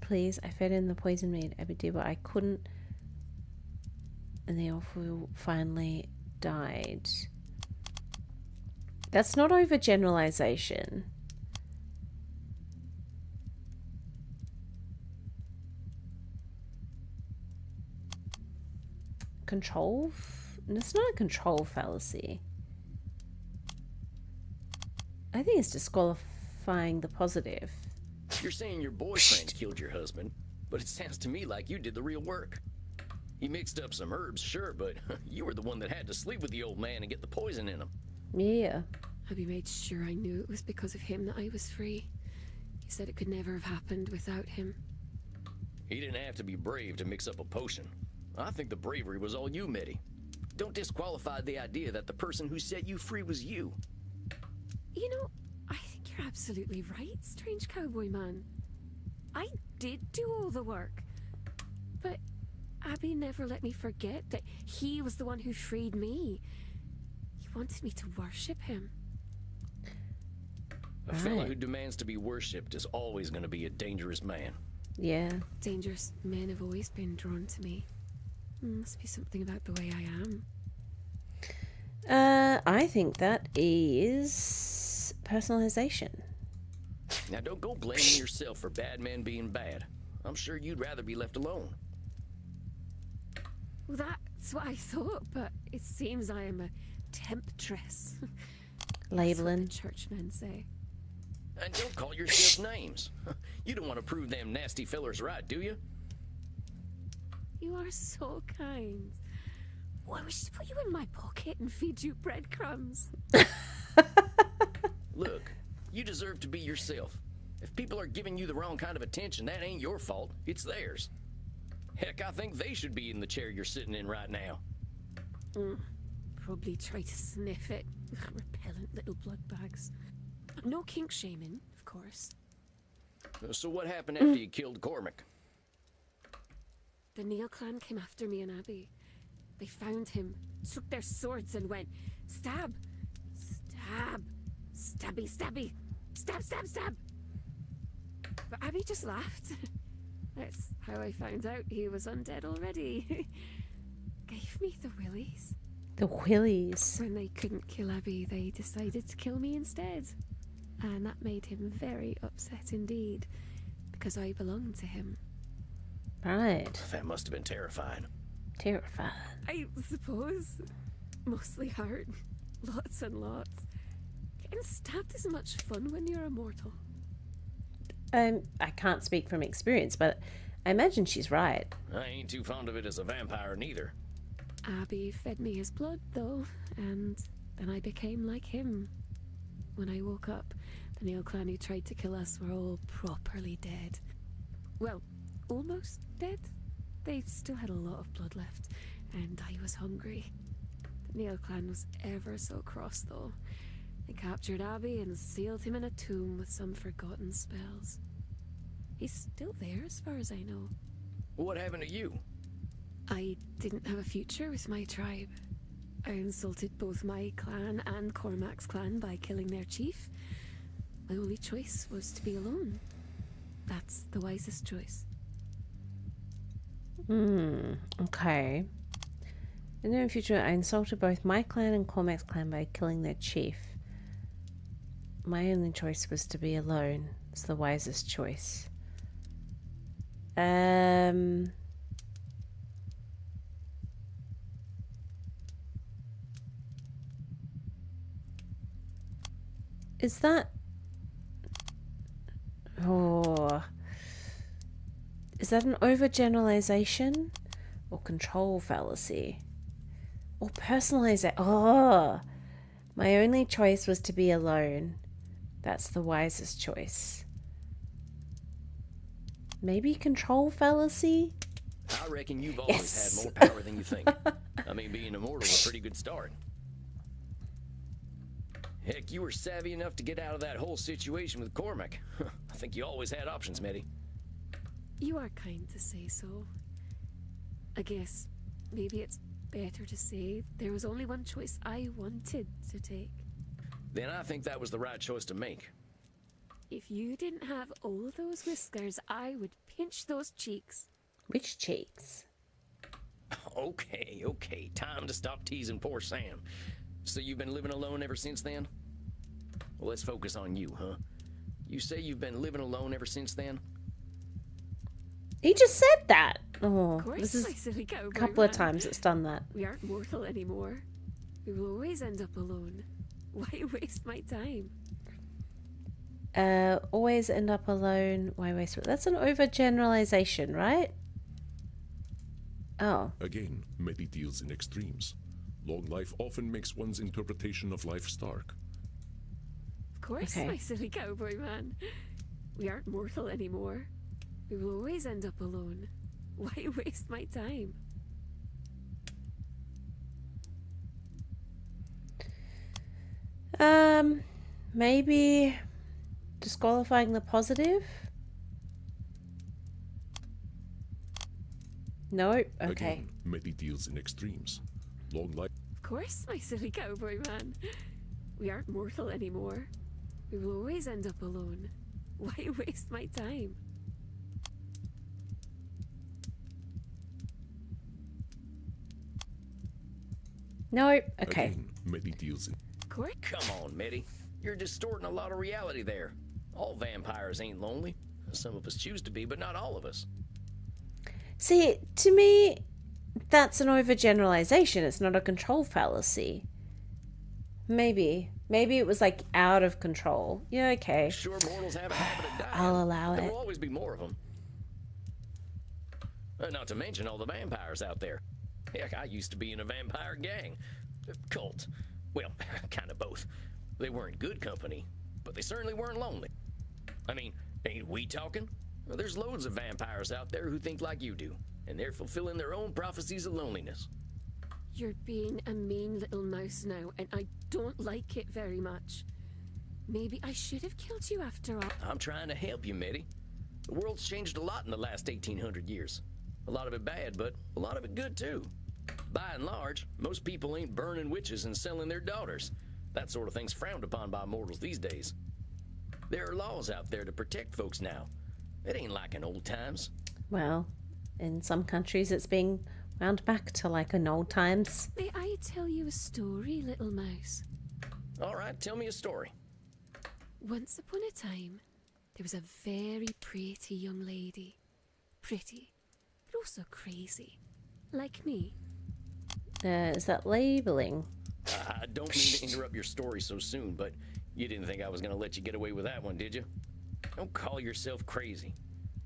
Please, I fed in the poison mead. I did what I couldn't, and the old fool finally died. That's not overgeneralization. Control? It's not a control fallacy. I think it's disqualifying the positive. You're saying your boyfriend killed your husband, but it sounds to me like you did the real work. He mixed up some herbs, sure, but you were the one that had to sleep with the old man and get the poison in him. Yeah. Abby made sure I knew it was because of him that I was free. He said it could never have happened without him. He didn't have to be brave to mix up a potion. I think the bravery was all you, Mitty. Don't disqualify the idea that the person who set you free was you. You know, I think you're absolutely right, strange cowboy man. I did do all the work. But Abby never let me forget that he was the one who freed me. He wanted me to worship him. A fella who demands to be worshipped is always going to be a dangerous man. Yeah. Dangerous men have always been drawn to me. Must be something about the way I am. I think that is personalization. Now don't go blaming yourself for bad men being bad. I'm sure you'd rather be left alone. Well, that's what I thought, but it seems I am a temptress. Labeling. That's what the churchmen say. And don't call yourself names. You don't want to prove them nasty fellers right, do you? You are so kind. Oh, I wish to put you in my pocket and feed you breadcrumbs. Look, you deserve to be yourself. If people are giving you the wrong kind of attention, that ain't your fault. It's theirs. Heck, I think they should be in the chair you're sitting in right now. Probably try to sniff it. Repellent little blood bags. No kink shaming, of course. So what happened after you killed Cormac? The Neil clan came after me and Abby. They found him, took their swords and went, stab, stab, stabby, stabby, stab, stab, stab. But Abby just laughed. That's how I found out he was undead already. Gave me the willies. The willies. When they couldn't kill Abby, they decided to kill me instead. And that made him very upset indeed, because I belonged to him. Right. That must have been terrifying. Terrifying. I suppose. Mostly hurt. Lots and lots. Getting stabbed is much fun when you're immortal. I can't speak from experience, but I imagine she's right. I ain't too fond of it as a vampire neither. Abby fed me his blood, though, and then I became like him. When I woke up, the Nail Clan who tried to kill us were all properly dead. Well, almost dead. They still had a lot of blood left, and I was hungry. The Nail Clan was ever so cross, though. They captured Abby and sealed him in a tomb with some forgotten spells. He's still there, as far as I know. What happened to you? I didn't have a future with my tribe. I insulted both my clan and Cormac's clan by killing their chief. My only choice was to be alone. That's the wisest choice. Okay. In the future, I insulted both my clan and Cormac's clan by killing their chief. My only choice was to be alone. It's the wisest choice. Is that... Oh... Is that an overgeneralization? Or control fallacy? Or personalization? Oh! My only choice was to be alone. That's the wisest choice. Maybe control fallacy? I reckon you've always Yes. had more power than you think. I mean, being immortal is a pretty good start. Heck, you were savvy enough to get out of that whole situation with Cormac. I think you always had options, Medi. You are kind to say so. I guess maybe it's better to say there was only one choice I wanted to take. Then I think that was the right choice to make. If you didn't have all those whiskers, I would pinch those cheeks. Which cheeks? Okay, time to stop teasing poor Sam. So you've been living alone ever since then? Well, let's focus on you, huh? You say you've been living alone ever since then? He just said that. Oh, Of course, this is my silly cowboy a couple of man. times it's done that. We aren't mortal anymore. We will always end up alone. Why waste my time? Always end up alone. Why waste it? That's an overgeneralization, right? Oh. Again, Medi deals in extremes. Long life often makes one's interpretation of life stark. Of course, Okay. my silly cowboy man. We aren't mortal anymore. We will always end up alone. Why waste my time? Maybe disqualifying the positive? No? Okay. Again, Medi deals in extremes. Long life. Of course, my silly cowboy man. We aren't mortal anymore. We will always end up alone. Why waste my time? No? Okay. Again, Medi deals in. Of course. Come on, Medi. You're distorting a lot of reality there. All vampires ain't lonely. Some of us choose to be, but not all of us. See, to me, that's an overgeneralization. It's not a control fallacy. Maybe. Maybe it was like out of control. Yeah, okay. Sure, mortals have a habit of dying. I'll allow There it. will always be more of them. Not to mention all the vampires out there. Heck, I used to be in a vampire gang. Cult. Well, kind of both. They weren't good company, but they certainly weren't lonely. I mean, ain't we talking? Well, there's loads of vampires out there who think like you do, and they're fulfilling their own prophecies of loneliness. You're being a mean little mouse now, and I don't like it very much. Maybe I should have killed you after all. I'm trying to help you, Medi. The world's changed a lot in the last 1800 years. A lot of it bad, but a lot of it good too. By and large, most people ain't burning witches and selling their daughters. That sort of thing's frowned upon by mortals these days. There are laws out there to protect folks now. It ain't like in old times. Well, in some countries it's being wound back to like in old times. May I tell you a story, little mouse? All right, tell me a story. Once upon a time, there was a very pretty young lady. Pretty, but also crazy. Like me. Is that labeling? I don't mean to interrupt your story so soon, but you didn't think I was going to let you get away with that one, did you? Don't call yourself crazy.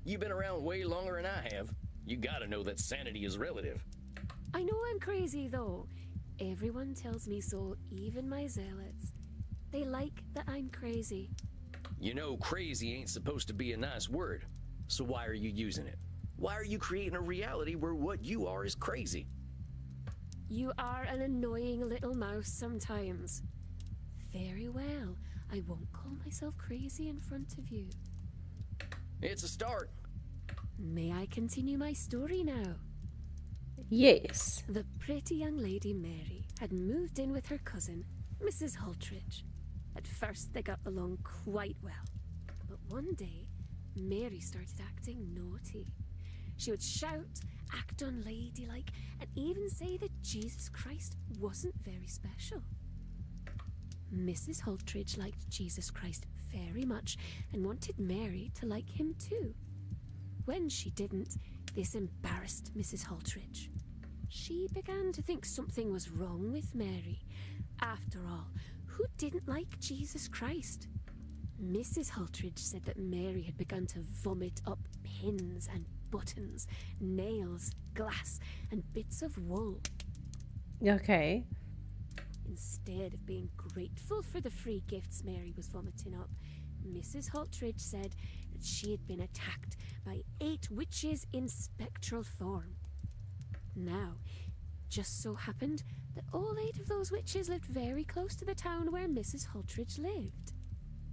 You've been around way longer than I have. You gotta know that sanity is relative. I know I'm crazy, though. Everyone tells me so, even my zealots. They like that I'm crazy. You know, crazy ain't supposed to be a nice word. So why are you using it? Why are you creating a reality where what you are is crazy? You are an annoying little mouse sometimes. Very well. I won't call myself crazy in front of you. It's a start. May I continue my story now? Yes. The pretty young lady Mary had moved in with her cousin, Mrs. Hultridge. At first they got along quite well. But one day, Mary started acting naughty. She would shout, act unladylike, and even say that Jesus Christ wasn't very special. Mrs. Hultridge liked Jesus Christ very much and wanted Mary to like him too. When she didn't, this embarrassed Mrs. Hultridge. She began to think something was wrong with Mary. After all, who didn't like Jesus Christ? Mrs. Hultridge said that Mary had begun to vomit up pins and buttons, nails, glass, and bits of wool. Okay. Instead of being grateful for the free gifts Mary was vomiting up, Mrs. Hultridge said that she had been attacked by 8 witches in spectral form. Now, just so happened that all 8 of those witches lived very close to the town where Mrs. Hultridge lived.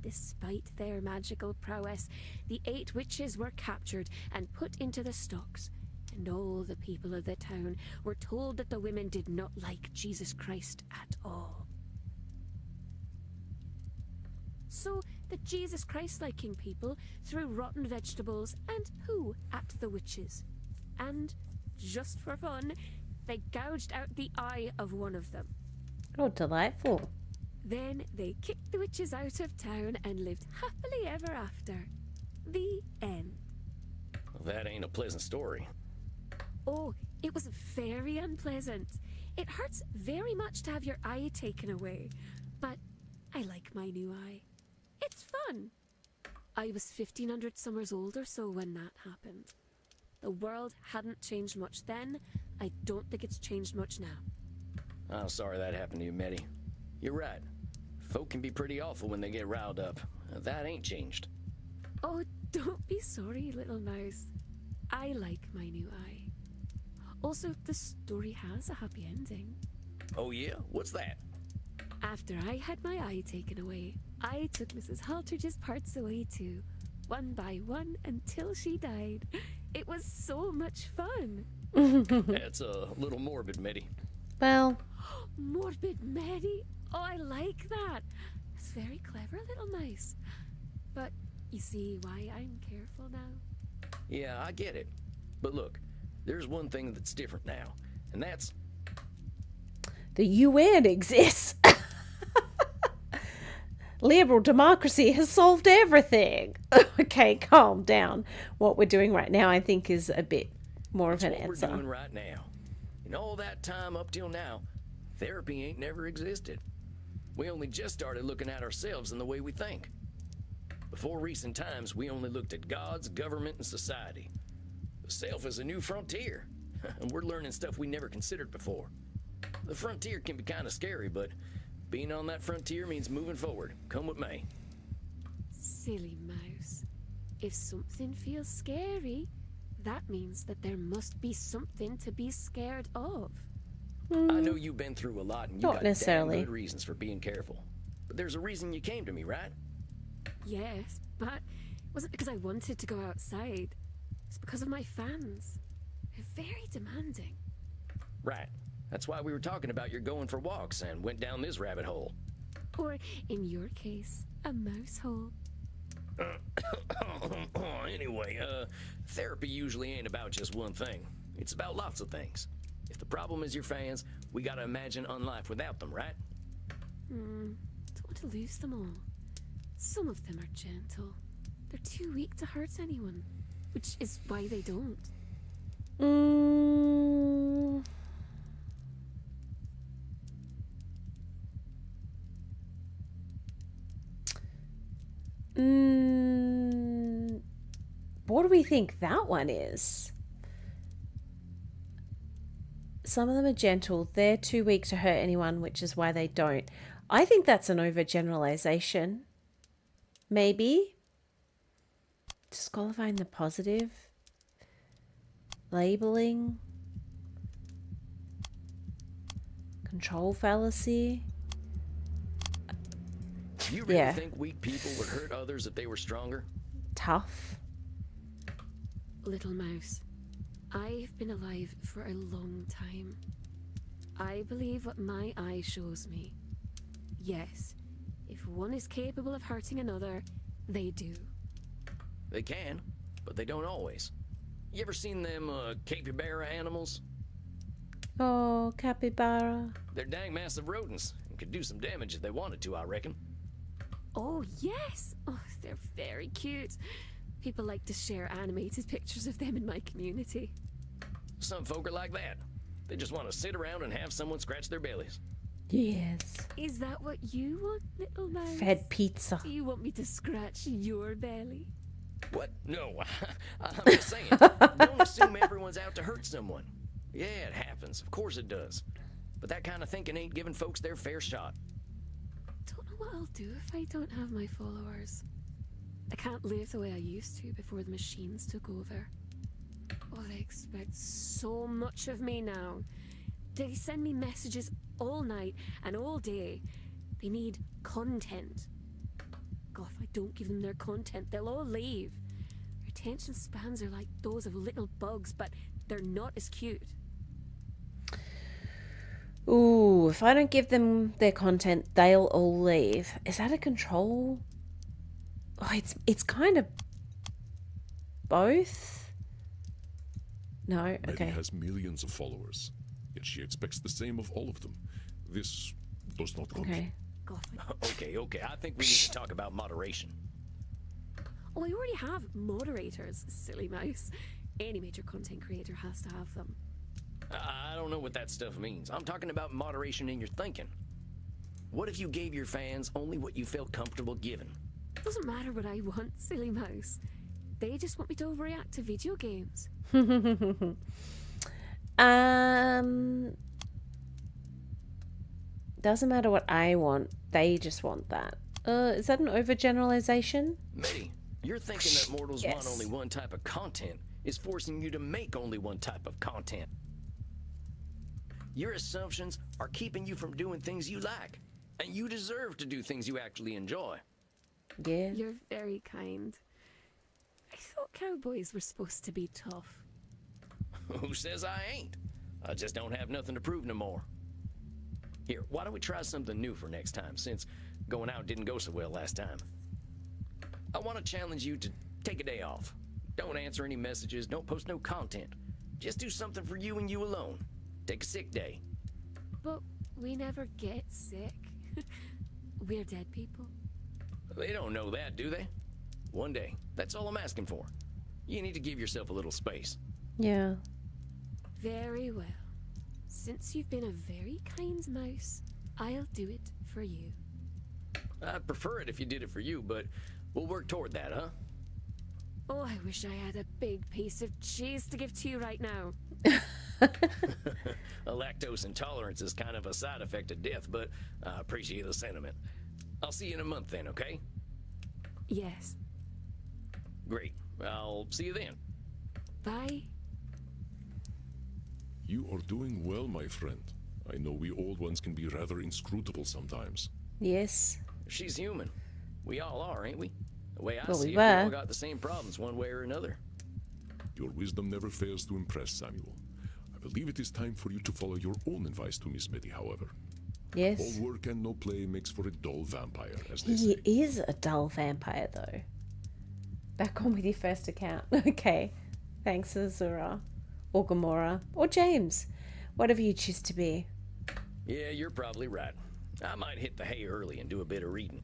Despite their magical prowess, the 8 witches were captured and put into the stocks, and all the people of the town were told that the women did not like Jesus Christ at all. So the Jesus Christ-liking people threw rotten vegetables and poo at the witches. And, just for fun, they gouged out the eye of one of them. Oh, delightful. Then they kicked the witches out of town and lived happily ever after. The end. Well, that ain't a pleasant story. Oh, it was very unpleasant. It hurts very much to have your eye taken away, but I like my new eye. It's fun. I was 1500 summers old or so when that happened. The world hadn't changed much then. I don't think it's changed much now. I'm sorry that happened to you, Meddy. You're right. Folk can be pretty awful when they get riled up. That ain't changed. Oh, don't be sorry, little mouse. I like my new eye. Also, the story has a happy ending. Oh yeah? What's that? After I had my eye taken away, I took Mrs. Hultridge's parts away too, one by one until she died. It was so much fun. That's a little morbid, Meddy. Well, Morbid Mary. Oh, I like that. That's very clever, little mouse. But you see why I'm careful now? Yeah, I get it. But look, there's one thing that's different now, and that's... the UN exists. Liberal democracy has solved everything. Okay, calm down. What we're doing right now, I think, is a bit more of an answer. We're doing right now. In all that time up till now, therapy ain't never existed. We only just started looking at ourselves and the way we think. Before recent times, we only looked at gods, government, and society. The self is a new frontier, and we're learning stuff we never considered before. The frontier can be kind of scary, but being on that frontier means moving forward. Come with me. Silly mouse. If something feels scary, that means that there must be something to be scared of. I know you've been through a lot, and you Not got necessarily. damn good reasons for being careful. But there's a reason you came to me, right? Yes, but it wasn't because I wanted to go outside. It's because of my fans. They're very demanding. Right. That's why we were talking about your going for walks and went down this rabbit hole. Or, in your case, a mouse hole. Anyway, therapy usually ain't about just one thing. It's about lots of things. If the problem is your fans, we gotta imagine unlife without them, right? Don't want to lose them all. Some of them are gentle. They're too weak to hurt anyone, which is why they don't. What do we think that one is? Some of them are gentle. They're too weak to hurt anyone, which is why they don't. I think that's an overgeneralization. Maybe. Disqualifying the positive. Labeling. Control fallacy. You really think weak people would hurt others if they were stronger? Tough. Little mouse, I've been alive for a long time. I believe what my eye shows me. Yes, if one is capable of hurting another, they do. They can, but they don't always. You ever seen them capybara animals? Oh, capybara. They're dang massive rodents and could do some damage if they wanted to, I reckon. Oh, yes! Oh, they're very cute. People like to share animated pictures of them in my community. Some folk are like that. They just want to sit around and have someone scratch their bellies. Yes. Is that what you want, little mouse? Fed pizza. Do you want me to scratch your belly? What? No, I'm just saying. Don't assume everyone's out to hurt someone. Yeah, it happens. Of course it does. But that kind of thinking ain't giving folks their fair shot. Don't know what I'll do if I don't have my followers. I can't live the way I used to before the machines took over. Oh, they expect so much of me now. They send me messages all night and all day. They need content. God, if I don't give them their content, they'll all leave. Their attention spans are like those of little bugs, but they're not as cute. Ooh, if I don't give them their content, they'll all leave. Is that a control? Oh, it's kind of both. No, Maddie okay. has millions of followers, yet she expects the same of all of them. This does not compute. Okay. God, Okay, I think we need to talk about moderation. oh, I already have moderators, silly mouse. Any major content creator has to have them. I don't know what that stuff means. I'm talking about moderation in your thinking. What if you gave your fans only what you felt comfortable giving? Doesn't matter what I want, silly mouse. They just want me to overreact to video games. Doesn't matter what I want. They just want that. Is that an overgeneralization? Mitty, you're thinking that mortals Yes. want only one type of content is forcing you to make only one type of content. Your assumptions are keeping you from doing things you like, and you deserve to do things you actually enjoy. Yeah. You're very kind. I thought cowboys were supposed to be tough. Who says I ain't? I just don't have nothing to prove no more. Here, why don't we try something new for next time, since going out didn't go so well last time? I want to challenge you to take a day off. Don't answer any messages, don't post no content. Just do something for you and you alone. Take a sick day. But we never get sick. We're dead people. They don't know that, do they? One day. That's all I'm asking for. You need to give yourself a little space. Yeah. Very well. Since you've been a very kind mouse, I'll do it for you. I'd prefer it if you did it for you, but we'll work toward that, huh? Oh, I wish I had a big piece of cheese to give to you right now. A lactose intolerance is kind of a side effect of death, but I appreciate the sentiment. I'll see you in a month then, okay? Yes. Great. I'll see you then. Bye. You are doing well, my friend. I know we old ones can be rather inscrutable sometimes. Yes. She's human. We all are, ain't we? The way I Well, see we it, we all were. got the same problems one way or another. Your wisdom never fails to impress, Samuel. I believe it is time for you to follow your own advice to Miss Mitty, however. Yes. All work and no play makes for a dull vampire, as they He say. is a dull vampire, though. Back on with your first account. Okay. Thanks, Azura. Or Gamora. Or James. Whatever you choose to be. Yeah, you're probably right. I might hit the hay early and do a bit of reading.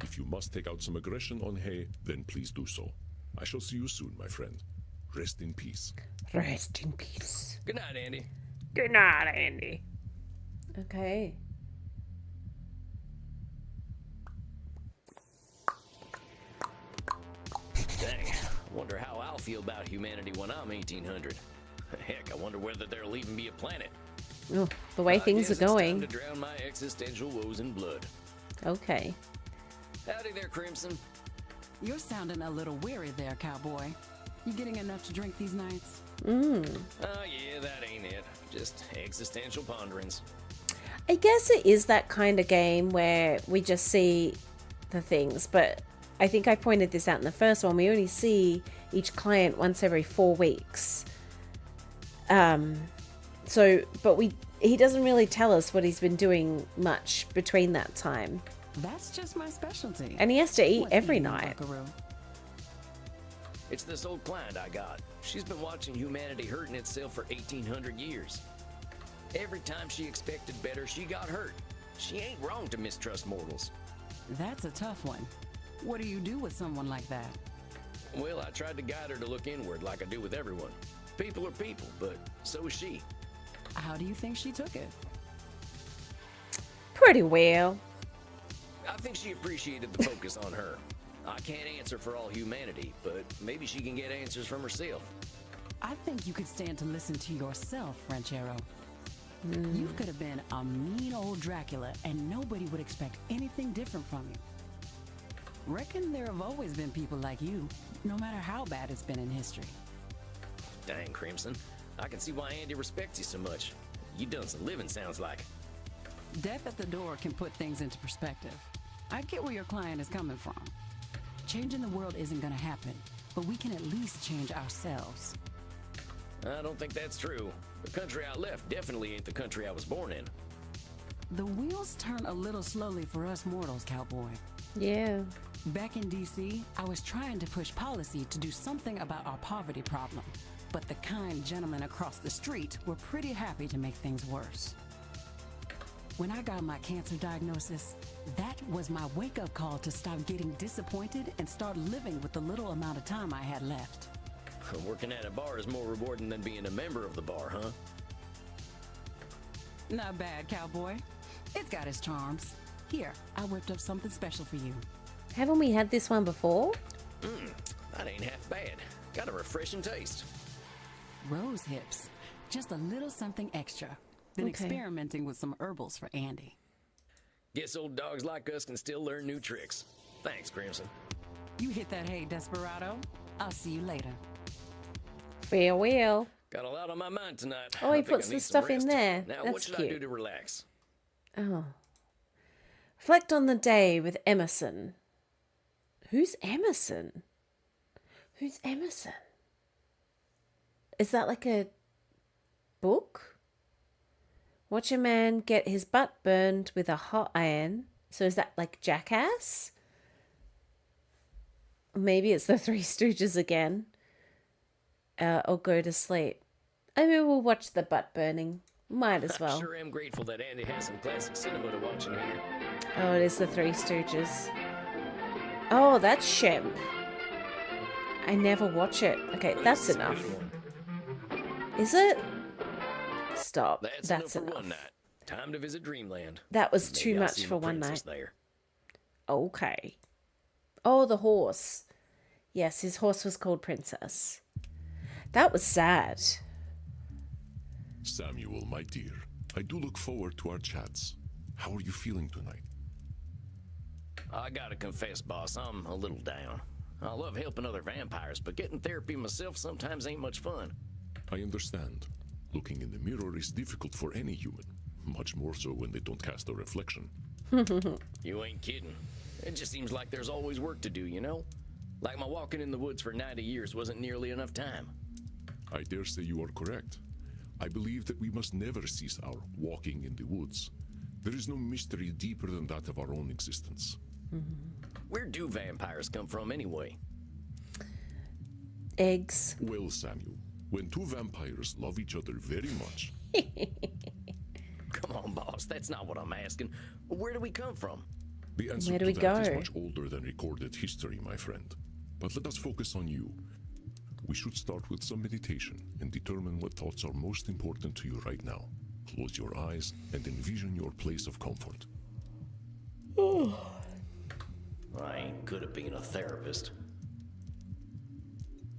If you must take out some aggression on Hay, then please do so. I shall see you soon, my friend. Rest in peace. Rest in peace. Good night, Andy. Good night, Andy. Okay. Dang, I wonder how I'll feel about humanity when I'm 1800. Heck, I wonder whether there'll even be a planet. Oh, the way things are going. It's time to drown my existential woes in blood. Okay. Howdy there, Crimson. You're sounding a little weary there, cowboy. You getting enough to drink these nights? Oh, yeah, that ain't it. Just existential ponderings. I guess it is that kind of game where we just see the things, but I think I pointed this out in the first one. We only see each client once every 4 weeks. He doesn't really tell us what he's been doing much between that time. That's just my specialty. And he has to eat What's every eating, night. buckaroo? It's this old client I got. She's been watching humanity hurting itself for 1,800 years. Every time she expected better, she got hurt. She ain't wrong to mistrust mortals. That's a tough one. What do you do with someone like that? Well, I tried to guide her to look inward like I do with everyone. People are people, but so is she. How do you think she took it? Pretty well. I think she appreciated the focus on her. I can't answer for all humanity, but maybe she can get answers from herself. I think you could stand to listen to yourself, Ranchero. You could have been a mean old Dracula, and nobody would expect anything different from you. Reckon there have always been people like you, no matter how bad it's been in history. Dang, Crimson. I can see why Andy respects you so much. You done some living, sounds like. Death at the door can put things into perspective. I get where your client is coming from. Changing the world isn't gonna happen, but we can at least change ourselves. I don't think that's true. The country I left definitely ain't the country I was born in. The wheels turn a little slowly for us mortals, cowboy. Yeah. Back in DC, I was trying to push policy to do something about our poverty problem, but the kind gentlemen across the street were pretty happy to make things worse. When I got my cancer diagnosis, that was my wake-up call to stop getting disappointed and start living with the little amount of time I had left. Working at a bar is more rewarding than being a member of the bar, huh? Not bad, cowboy. It's got its charms. Here, I whipped up something special for you. Haven't we had this one before? That ain't half bad. Got a refreshing taste. Rose hips. Just a little something extra. Been Okay. experimenting with some herbals for Andy. Guess old dogs like us can still learn new tricks. Thanks, Crimson. You hit that hay, Desperado. I'll see you later. Farewell. Got a lot on my mind tonight. Oh, he I think puts I the need some stuff in rest. there. Now, That's what should cute. I do to relax? Oh. Reflect on the day with Emerson. Who's Emerson? Who's Emerson? Is that like a book? Watch a man get his butt burned with a hot iron. So is that like Jackass? Maybe it's the Three Stooges again. Or go to sleep. I mean, we'll watch the butt burning. Might as well. I sure am grateful that Andy has some classic cinema to watch in here. Oh, it is the Three Stooges. Oh, that's Shemp. I never watch it. Okay, that's This is a enough. good one. Is it? Stop. That's That's enough for enough. one night. Time to visit Dreamland. That was Maybe too I'll much see for my one princess night. there. Okay. Oh, the horse. Yes, his horse was called Princess. That was sad. Samuel, my dear, I do look forward to our chats. How are you feeling tonight? I gotta confess, boss, I'm a little down. I love helping other vampires, but getting therapy myself sometimes ain't much fun. I understand. Looking in the mirror is difficult for any human, much more so when they don't cast a reflection. You ain't kidding. It just seems like there's always work to do, you know? Like my walking in the woods for 90 years wasn't nearly enough time. I dare say you are correct. I believe that we must never cease our walking in the woods. There is no mystery deeper than that of our own existence. Where do vampires come from anyway? Eggs. Well, Samuel, when two vampires love each other very much, Come on, boss. That's not what I'm asking. Where do we come from? the answer Where do to we that is go? much older than recorded history, my friend. But let us focus on you. We should start with some meditation and determine what thoughts are most important to you right now. Close your eyes and envision your place of comfort. I ain't good at being a therapist.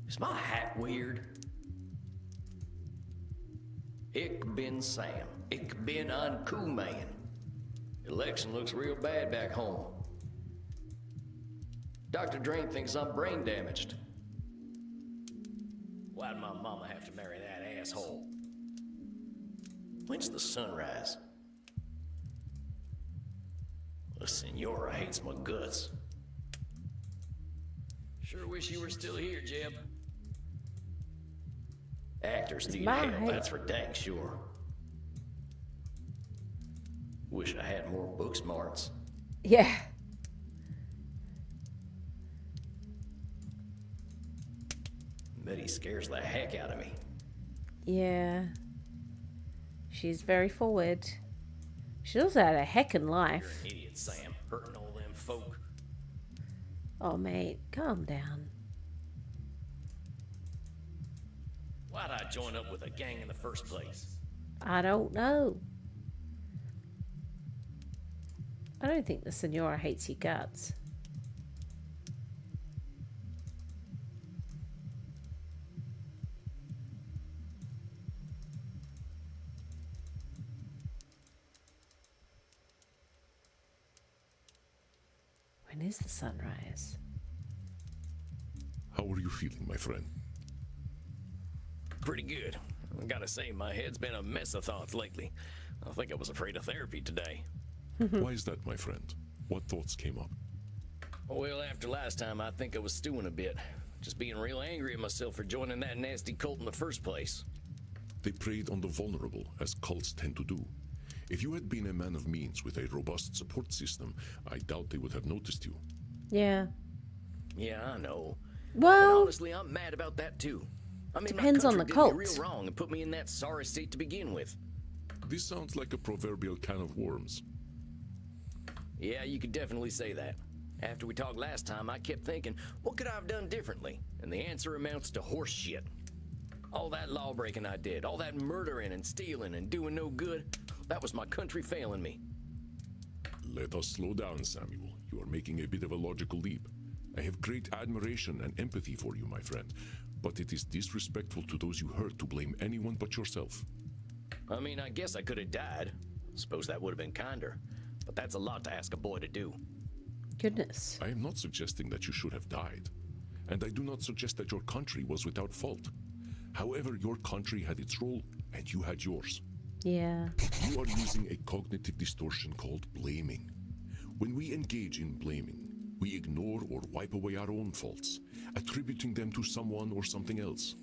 Is my hat weird? Ich bin Sam. Ich bin ein cool man. Election looks real bad back home. Dr. Drain thinks I'm brain damaged. Why'd my mama have to marry that asshole? When's the sunrise? The Senora hates my guts. Sure wish you were still here, Jeb. Actors need my help, hate. that's for dang sure. Wish I had more book smarts. Yeah. Bet he scares the heck out of me. Yeah. She's very forward. She also had a heckin' You're life. an idiot, Sam. Hurting all them folk. Oh, mate, calm down. Why'd I join up with a gang in the first place? I don't know. I don't think the Senora hates your guts. When is the sunrise? How are you feeling, my friend? Pretty good. I gotta say, my head's been a mess of thoughts lately. I think I was afraid of therapy today. Why is that, my friend? What thoughts came up? Well, after last time, I think I was stewing a bit. Just being real angry at myself for joining that nasty cult in the first place. They preyed on the vulnerable, as cults tend to do. If you had been a man of means with a robust support system, I doubt they would have noticed you. Yeah. Yeah, I know. And Well, honestly, I'm mad about that too. I mean, Depends my on country the did me cult. real wrong and put me in that sorry state to begin with. This sounds like a proverbial can of worms. Yeah, you could definitely say that. After we talked last time, I kept thinking, what could I have done differently? And the answer amounts to horse shit. All that law breaking I did, all that murdering and stealing and doing no good, that was my country failing me. Let us slow down, Samuel. You are making a bit of a logical leap. I have great admiration and empathy for you, my friend, but it is disrespectful to those you hurt to blame anyone but yourself. I mean, I guess I could have died. Suppose that would have been kinder. But that's a lot to ask a boy to do. goodness. I am not suggesting that you should have died, and I do not suggest that your country was without fault. However, your country had its role, and you had yours. Yeah. You are using a cognitive distortion called blaming. When we engage in blaming, we ignore or wipe away our own faults, attributing them to someone or something else.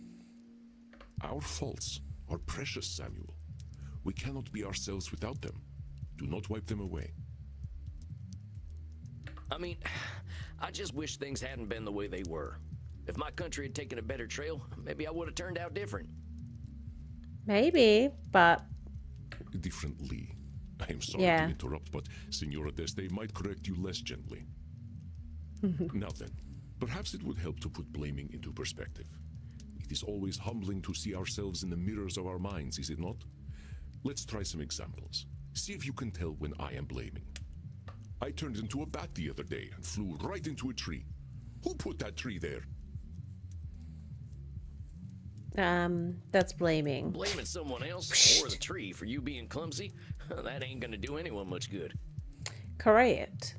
Our faults are precious, Samuel. We cannot be ourselves without them. Do not wipe them away. I mean, I just wish things hadn't been the way they were. If my country had taken a better trail, maybe I would have turned out different. Maybe, but Differently. I am sorry Yeah. to interrupt, but Senora Deste might correct you less gently. Now then, perhaps it would help to put blaming into perspective. It is always humbling to see ourselves in the mirrors of our minds, is it not? Let's try some examples. See if you can tell when I am blaming. I turned into a bat the other day and flew right into a tree. Who put that tree there? that's blaming. Blaming someone else or the tree for you being clumsy, that ain't gonna do anyone much good. Correct.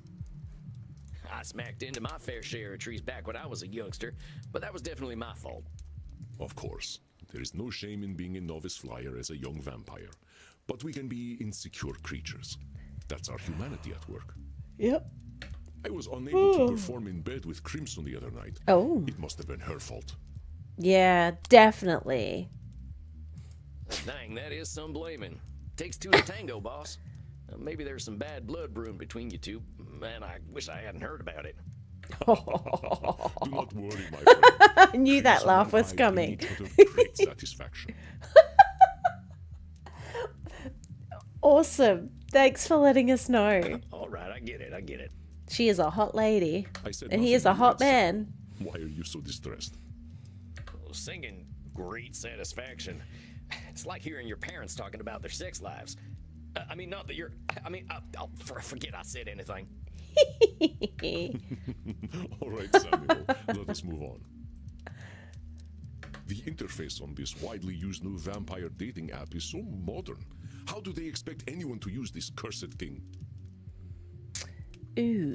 I smacked into my fair share of trees back when I was a youngster, but that was definitely my fault. Of course, there is no shame in being a novice flyer as a young vampire, but we can be insecure creatures. That's our humanity at work. Yep. I was unable to perform in bed with Crimson the other night. Oh. It must have been her fault. Yeah, definitely. Dang, that is some blaming. Takes two to tango, boss. Maybe there's some bad blood brewing between you two, and I wish I hadn't heard about it. Do not worry, my friend. I knew that Crimson laugh and was I coming. bring each other great satisfaction. Awesome. Thanks for letting us know. All right, I get it. She is a hot lady. I said And he is a nothing hot yet, man. Why are you so distressed? Well, singing great satisfaction. It's like hearing your parents talking about their sex lives. I mean, not that you're. I mean, forget I said anything. All right, Samuel, let us move on. The interface on this widely used new vampire dating app is so modern. How do they expect anyone to use this cursed thing? Ooh.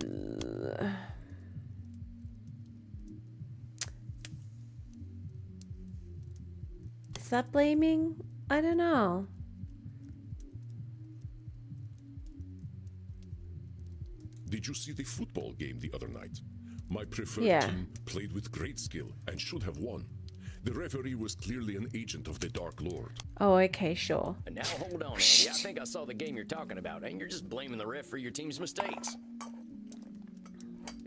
Is that blaming? I don't know. Did you see the football game the other night? My preferred Yeah. team played with great skill and should have won. The referee was clearly an agent of the Dark Lord. Oh, okay, sure. And now hold on, Andy. I think I saw the game you're talking about, and you're just blaming the ref for your team's mistakes.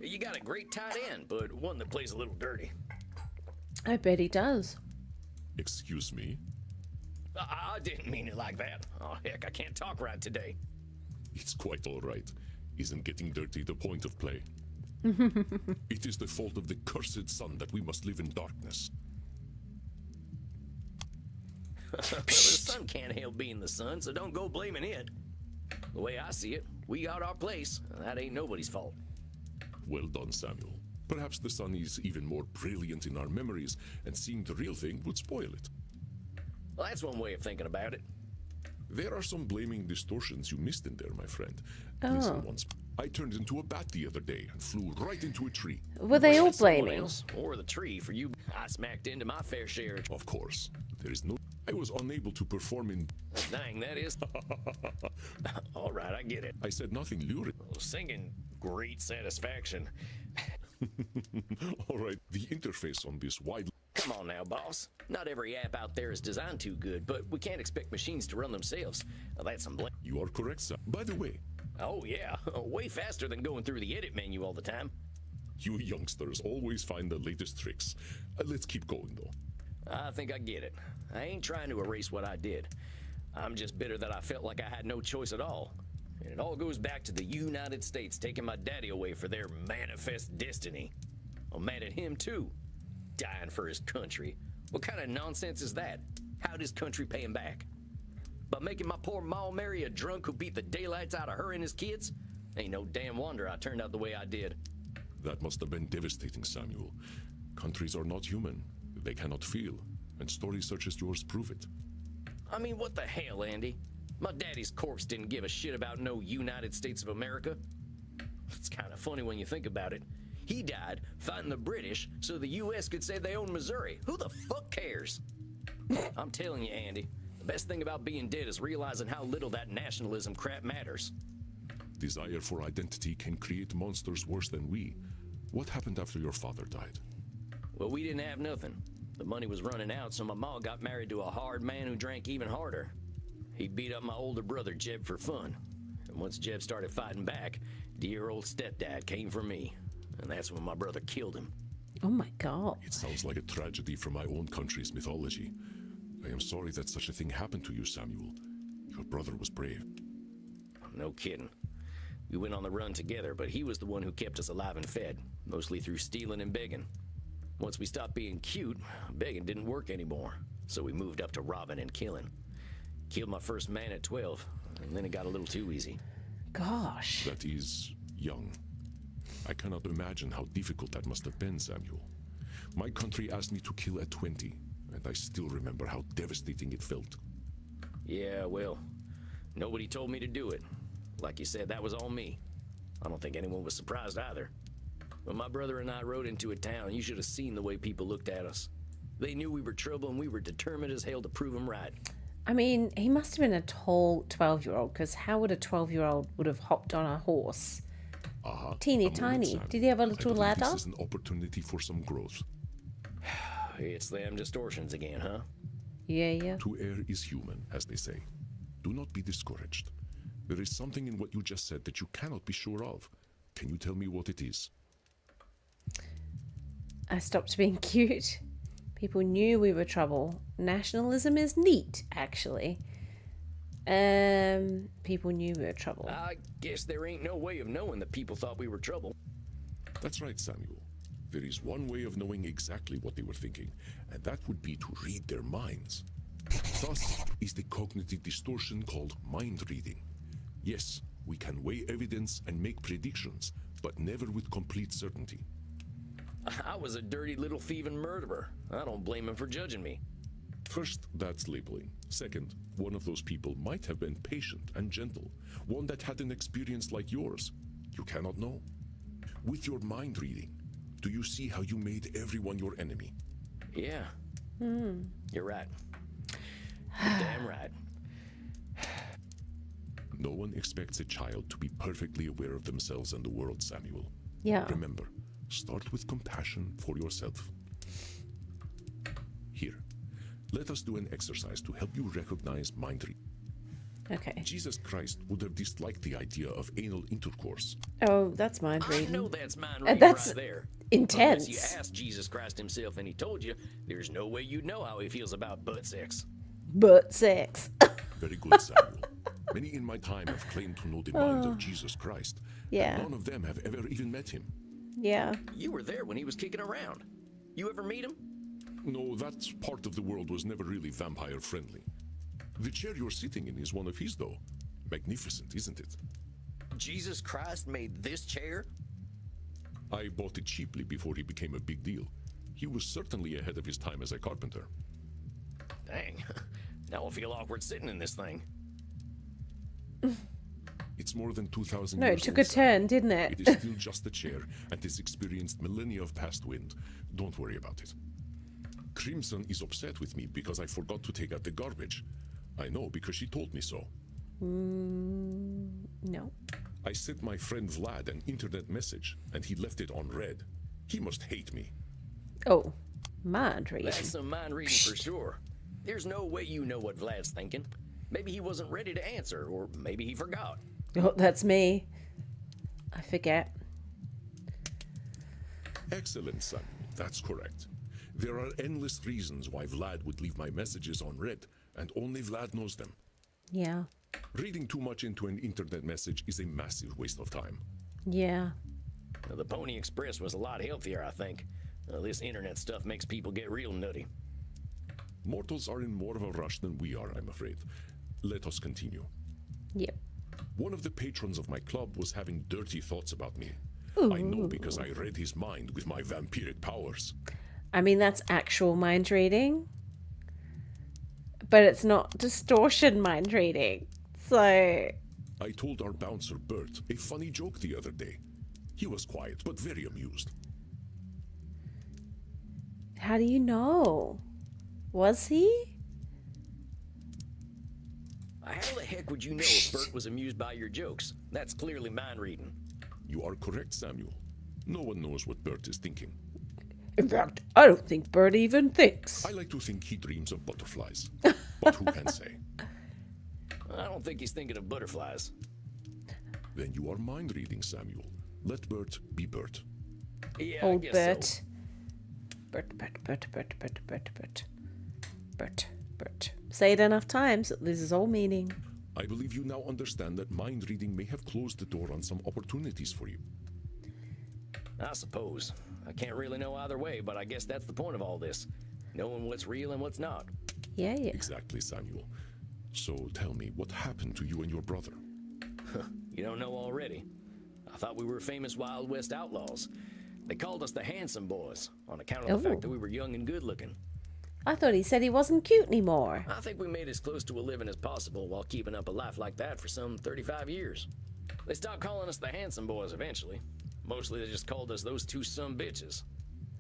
You got a great tight end, but one that plays a little dirty. I bet he does. Excuse me? I didn't mean it like that. Oh, heck, I can't talk right today. It's quite all right. Isn't getting dirty the point of play? It is the fault of the cursed sun that we must live in darkness. Well, the sun can't help being the sun, so don't go blaming it. The way I see it, we got our place. That ain't nobody's fault. Well done, Samuel. Perhaps the sun is even more brilliant in our memories, and seeing the real thing would spoil it. Well, that's one way of thinking about it. There are some blaming distortions you missed in there, my friend. Oh. Listen once. I turned into a bat the other day and flew right into a tree. Were they all Someone blaming? else, or the tree for you. I smacked into my fair share. Of course, there is no... I was unable to perform in... Dang, that is. All right, I get it. I said nothing lurid. Well, singing great satisfaction. All right, the interface on this wide... Come on now, boss. Not every app out there is designed too good, but we can't expect machines to run themselves. Well, that's some blame. You are correct, sir. By the way, Oh, yeah. Way faster than going through the edit menu all the time. you youngsters always find the latest tricks. Let's keep going, though. I think I get it. I ain't trying to erase what I did. I'm just bitter that I felt like I had no choice at all. And it all goes back to the United States taking my daddy away for their manifest destiny. I'm mad at him, too. Dying for his country. What kind of nonsense is that? How'd his country pay him back? By making my poor ma marry a drunk who beat the daylights out of her and his kids? Ain't no damn wonder I turned out the way I did. That must have been devastating, Samuel. Countries are not human. They cannot feel. And stories such as yours prove it. I mean, what the hell, Andy? My daddy's corpse didn't give a shit about no United States of America. It's kind of funny when you think about it. He died fighting the British so the U.S. could say they own Missouri. Who the fuck cares? I'm telling you, Andy, the best thing about being dead is realizing how little that nationalism crap matters. Desire for identity can create monsters worse than we. What happened after your father died? Well, we didn't have nothing. The money was running out, so my ma got married to a hard man who drank even harder. He beat up my older brother, Jeb, for fun. And once Jeb started fighting back, dear old stepdad came for me. And that's when my brother killed him. Oh my god. It sounds like a tragedy from my own country's mythology. I am sorry that such a thing happened to you, Samuel. Your brother was brave. No kidding. We went on the run together, but he was the one who kept us alive and fed, mostly through stealing and begging. Once we stopped being cute, begging didn't work anymore, so we moved up to robbing and killing. Killed my first man at 12, and then it got a little too easy. Gosh. That is young. I cannot imagine how difficult that must have been, Samuel. My country asked me to kill at 20, and I still remember how devastating it felt. Yeah, well, nobody told me to do it. Like you said, that was all me. I don't think anyone was surprised either. When my brother and I rode into a town, you should have seen the way people looked at us. They knew we were trouble, and we were determined as hell to prove them right. I mean, he must have been a tall 12-year-old, because how would a 12-year-old would have hopped on a horse? Teeny A moment, tiny. Sam. Did he have a I little believe ladder? This is an opportunity for some growth. It's them distortions again, huh? Yeah. To err is human, as they say. Do not be discouraged. There is something in what you just said that you cannot be sure of. Can you tell me what it is? I stopped being cute. People knew we were trouble. Nationalism is neat, actually. People knew we were trouble. I guess there ain't no way of knowing that people thought we were trouble. That's right, Samuel. There is one way of knowing exactly what they were thinking, and that would be to read their minds. Thus is the cognitive distortion called mind reading. Yes, we can weigh evidence and make predictions, but never with complete certainty. I was a dirty little thieving murderer. I don't blame him for judging me. First, that's labeling. Second, one of those people might have been patient and gentle, one that had an experience like yours. You cannot know. With your mind reading, do you see how you made everyone your enemy? Yeah. You're right. You're damn right. No one expects a child to be perfectly aware of themselves and the world, Samuel. Yeah. Remember, start with compassion for yourself. Here, let us do an exercise to help you recognize mind reading. Okay. Jesus Christ would have disliked the idea of anal intercourse. Oh, that's mind I reading. know that's mind reading That's right there. intense. Unless you asked Jesus Christ himself and he told you, there's no way you'd know how he feels about butt sex. Butt sex. Very good, Samuel. Many in my time have claimed to know the mind of Jesus Christ. Yeah. And none of them have ever even met him. Yeah. You were there when he was kicking around. You ever meet him? No, that part of the world was never really vampire friendly. The chair you're sitting in is one of his, though. Magnificent, isn't it? Jesus Christ made this chair? I bought it cheaply before he became a big deal. He was certainly ahead of his time as a carpenter. Dang. Now I feel awkward sitting in this thing. It's more than 2,000 No, years it took old, a Sam. turn, didn't it? It is still just a chair, and has experienced millennia of past wind. Don't worry about it. Crimson is upset with me because I forgot to take out the garbage. I know, because she told me so. No. I sent my friend Vlad an internet message, and he left it on read. He must hate me. Oh, mind reading. That's some mind reading for sure. There's no way you know what Vlad's thinking. Maybe he wasn't ready to answer, or maybe he forgot. Oh, that's me. I forget. Excellent, son. That's correct. There are endless reasons why Vlad would leave my messages on read, and only Vlad knows them. Yeah. Reading too much into an internet message is a massive waste of time. Yeah. Now, the Pony Express was a lot healthier, I think. This internet stuff makes people get real nutty. Mortals are in more of a rush than we are, I'm afraid. Let us continue. Yep. One of the patrons of my club was having dirty thoughts about me. Ooh. I know because I read his mind with my vampiric powers. I mean, that's actual mind reading. But it's not distortion mind reading. So, I told our bouncer, Bert, a funny joke the other day. He was quiet, but very amused. how do you know? Was he? How the heck would you know if Bert was amused by your jokes? That's clearly mind reading. You are correct, Samuel. No one knows what Bert is thinking. In fact, I don't think Bert even thinks. I like to think he dreams of butterflies. But who can say? I don't think he's thinking of butterflies. Then you are mind reading, Samuel. Let Bert be Bert. Yeah, Old I guess Bert. so. Bert. Say it enough times, it loses all meaning. I believe you now understand that mind reading may have closed the door on some opportunities for you. I suppose. I can't really know either way, but I guess that's the point of all this. Knowing what's real and what's not. Yeah. Exactly, Samuel. So tell me, what happened to you and your brother? You don't know already. I thought we were famous Wild West outlaws. They called us the Handsome Boys on account of the fact that we were young and good looking. I thought he said he wasn't cute anymore. I think we made as close to a living as possible while keeping up a life like that for some 35 years. They stopped calling us the Handsome Boys eventually. Mostly they just called us those two bitches.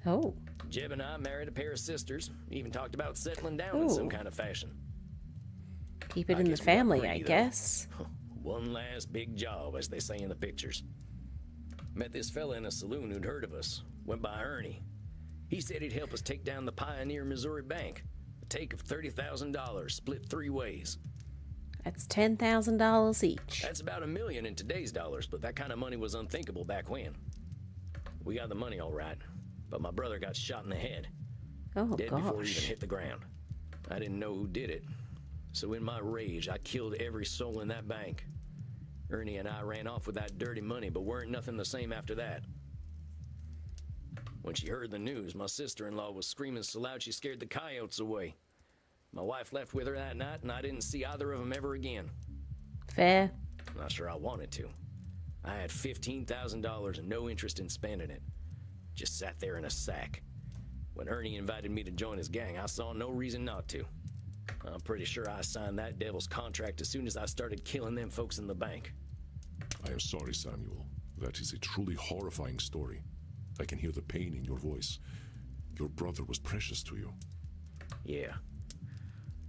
Oh. Jeb and I married a pair of sisters, even talked about settling down in some kind of fashion. Keep it I in the guess we got family, greedy, I though. guess. One last big job, as they say in the pictures. Met this fella in a saloon who'd heard of us. Went by Ernie. He said he'd help us take down the Pioneer Missouri Bank. A take of $30,000, split 3 ways. That's $10,000 each. That's about $1 million in today's dollars, but that kind of money was unthinkable back when. We got the money all right, but my brother got shot in the head. Oh, Dead before he even gosh. hit the ground. I didn't know who did it. So in my rage, I killed every soul in that bank. Ernie and I ran off with that dirty money, but weren't nothing the same after that. When she heard the news, my sister-in-law was screaming so loud she scared the coyotes away. My wife left with her that night, and I didn't see either of them ever again. Fair. Not sure I wanted to. I had $15,000 and no interest in spending it. Just sat there in a sack. When Ernie invited me to join his gang, I saw no reason not to. I'm pretty sure I signed that devil's contract as soon as I started killing them folks in the bank. I am sorry, Samuel. That is a truly horrifying story. I can hear the pain in your voice. Your brother was precious to you. Yeah.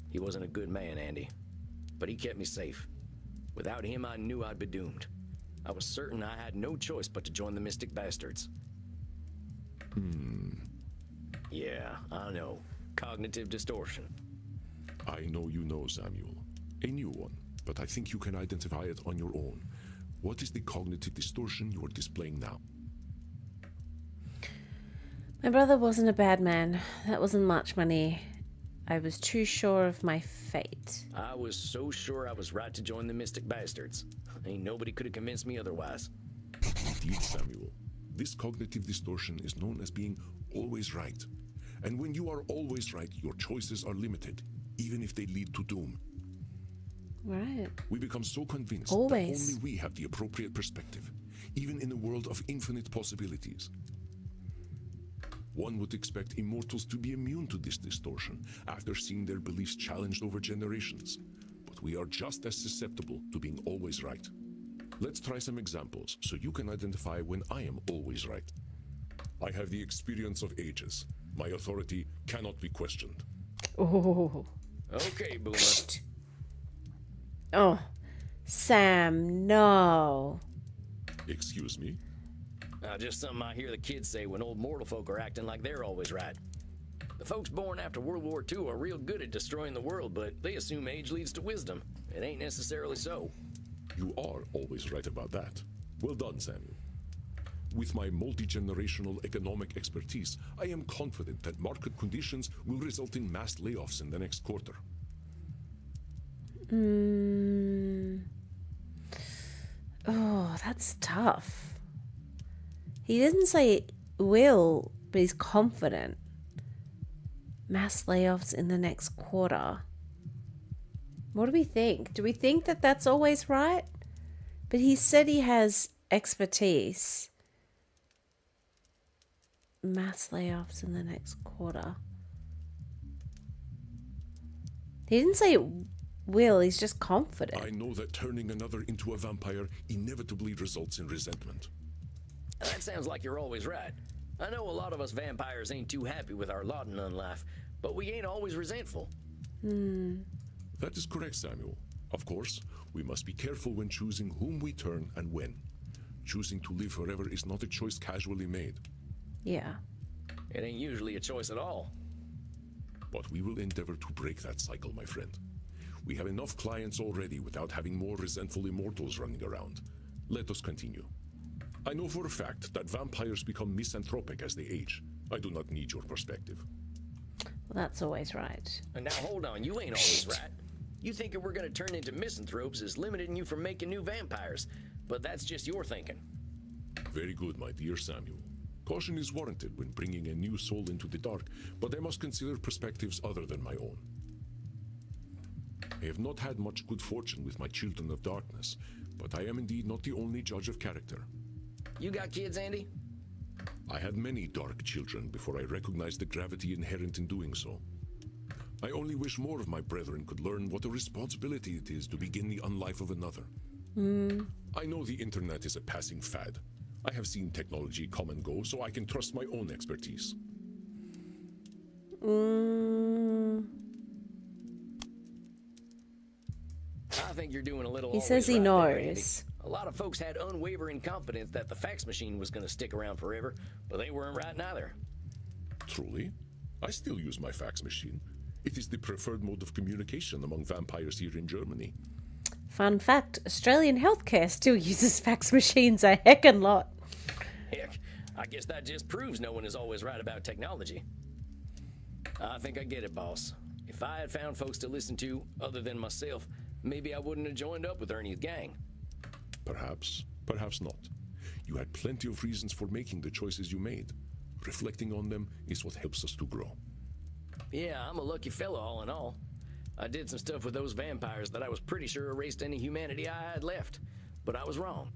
He wasn't a good man, Andy. But he kept me safe. Without him, I knew I'd be doomed. I was certain I had no choice but to join the Mystic Bastards. Yeah, I know. Cognitive distortion. I know you know, Samuel. A new one, but I think you can identify it on your own. What is the cognitive distortion you are displaying now? My brother wasn't a bad man. That wasn't much money. I was too sure of my fate. I was so sure I was right to join the Mystic Bastards. Ain't nobody could have convinced me otherwise. Indeed, Samuel. This cognitive distortion is known as being always right. And when you are always right, your choices are limited, even if they lead to doom. Right. We become so convinced Always. that only we have the appropriate perspective, even in a world of infinite possibilities. One would expect immortals to be immune to this distortion after seeing their beliefs challenged over generations. But we are just as susceptible to being always right. Let's try some examples so you can identify when I am always right. I have the experience of ages. My authority cannot be questioned. Oh. Okay, Boomer. Oh. Sam, no. Excuse me? Just something I hear the kids say when old mortal folk are acting like they're always right. The folks born after World War II are real good at destroying the world, but they assume age leads to wisdom. It ain't necessarily so. You are always right about that. Well done, Samuel. With my multi-generational economic expertise, I am confident that market conditions will result in mass layoffs in the next quarter. Oh, that's tough. He didn't say will, but he's confident. Mass layoffs in the next quarter. What do we think? Do we think that that's always right? But he said he has expertise. Mass layoffs in the next quarter. He didn't say will, he's just confident. I know that turning another into a vampire inevitably results in resentment. That sounds like you're always right. I know a lot of us vampires ain't too happy with our lot in life, but we ain't always resentful. That is correct, Samuel. Of course, we must be careful when choosing whom we turn and when. Choosing to live forever is not a choice casually made. Yeah. It ain't usually a choice at all. But we will endeavor to break that cycle, my friend. We have enough clients already without having more resentful immortals running around. Let us continue. I know for a fact that vampires become misanthropic as they age. I do not need your perspective. Well, that's always right. And now hold on, you ain't always right. You thinking we're gonna turn into misanthropes is limiting you from making new vampires, but that's just your thinking. Very good, my dear Samuel. Caution is warranted when bringing a new soul into the dark, but I must consider perspectives other than my own. I have not had much good fortune with my children of darkness, but I am indeed not the only judge of character. You got kids, Andy? I had many dark children before I recognized the gravity inherent in doing so. I only wish more of my brethren could learn what a responsibility it is to begin the unlife of another. I know the internet is a passing fad. I have seen technology come and go, so I can trust my own expertise. I think you're doing a little. He always says he right there, Andy. knows. A lot of folks had unwavering confidence that the fax machine was going to stick around forever, but they weren't right neither. Truly? I still use my fax machine. It is the preferred mode of communication among vampires here in Germany. Fun fact, Australian healthcare still uses fax machines a heckin' lot. Heck, I guess that just proves no one is always right about technology. I think I get it, boss. If I had found folks to listen to other than myself, maybe I wouldn't have joined up with Ernie's gang. Perhaps, perhaps not. You had plenty of reasons for making the choices you made. Reflecting on them is what helps us to grow. Yeah, I'm a lucky fella all in all. I did some stuff with those vampires that I was pretty sure erased any humanity I had left, but I was wrong.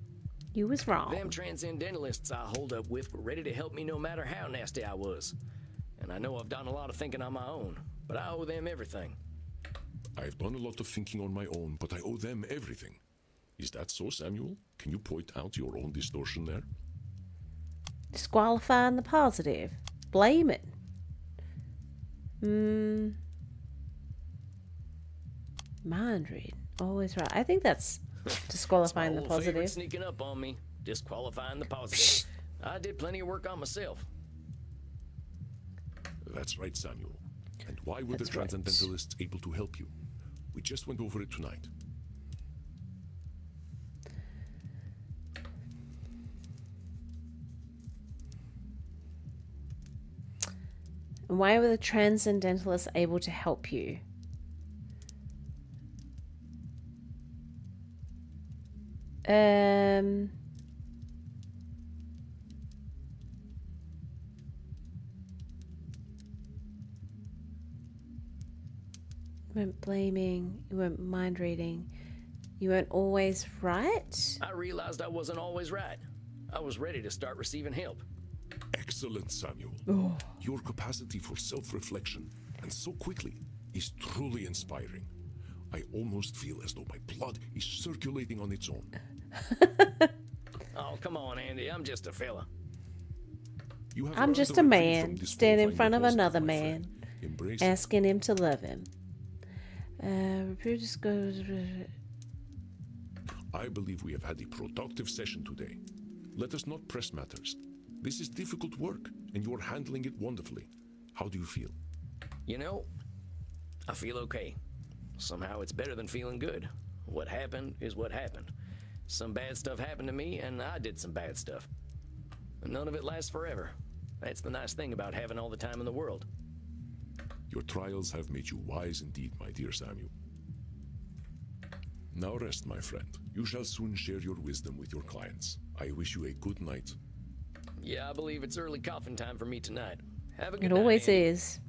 You was wrong. Them transcendentalists I hold up with were ready to help me no matter how nasty I was. And I know I've done a lot of thinking on my own, but I owe them everything. I've done a lot of thinking on my own, but I owe them everything. Is that so, Samuel? Can you point out your own distortion there? Disqualifying the positive. Blame it. Mind read. Always right. I think that's disqualifying the It's my old favorite positive. sneaking up on me, disqualifying the positive. I did plenty of work on myself. That's right, Samuel. And why were That's the right. Transcendentalists able to help you? We just went over it tonight. And why were the Transcendentalists able to help you? You weren't blaming, you weren't mind reading, you weren't always right. I realized I wasn't always right. I was ready to start receiving help. Excellent, Samuel. Oh. Your capacity for self-reflection, and so quickly, is truly inspiring. I almost feel as though my blood is circulating on its own. Oh, come on, Andy. I'm just a fella. You have I'm earned just the a reprieve from man standing in disqualifying front the of positive, another my man, friend. Embrace it. asking him to love him. I believe we have had a productive session today. Let us not press matters. This is difficult work, and you are handling it wonderfully. How do you feel? You know, I feel okay. Somehow it's better than feeling good. What happened is what happened. Some bad stuff happened to me, and I did some bad stuff. And none of it lasts forever. That's the nice thing about having all the time in the world. Your trials have made you wise indeed, my dear Samuel. Now rest, my friend. You shall soon share your wisdom with your clients. I wish you a good night. Yeah, I believe it's early coffin time for me tonight. Have a good It night, always Andy. is.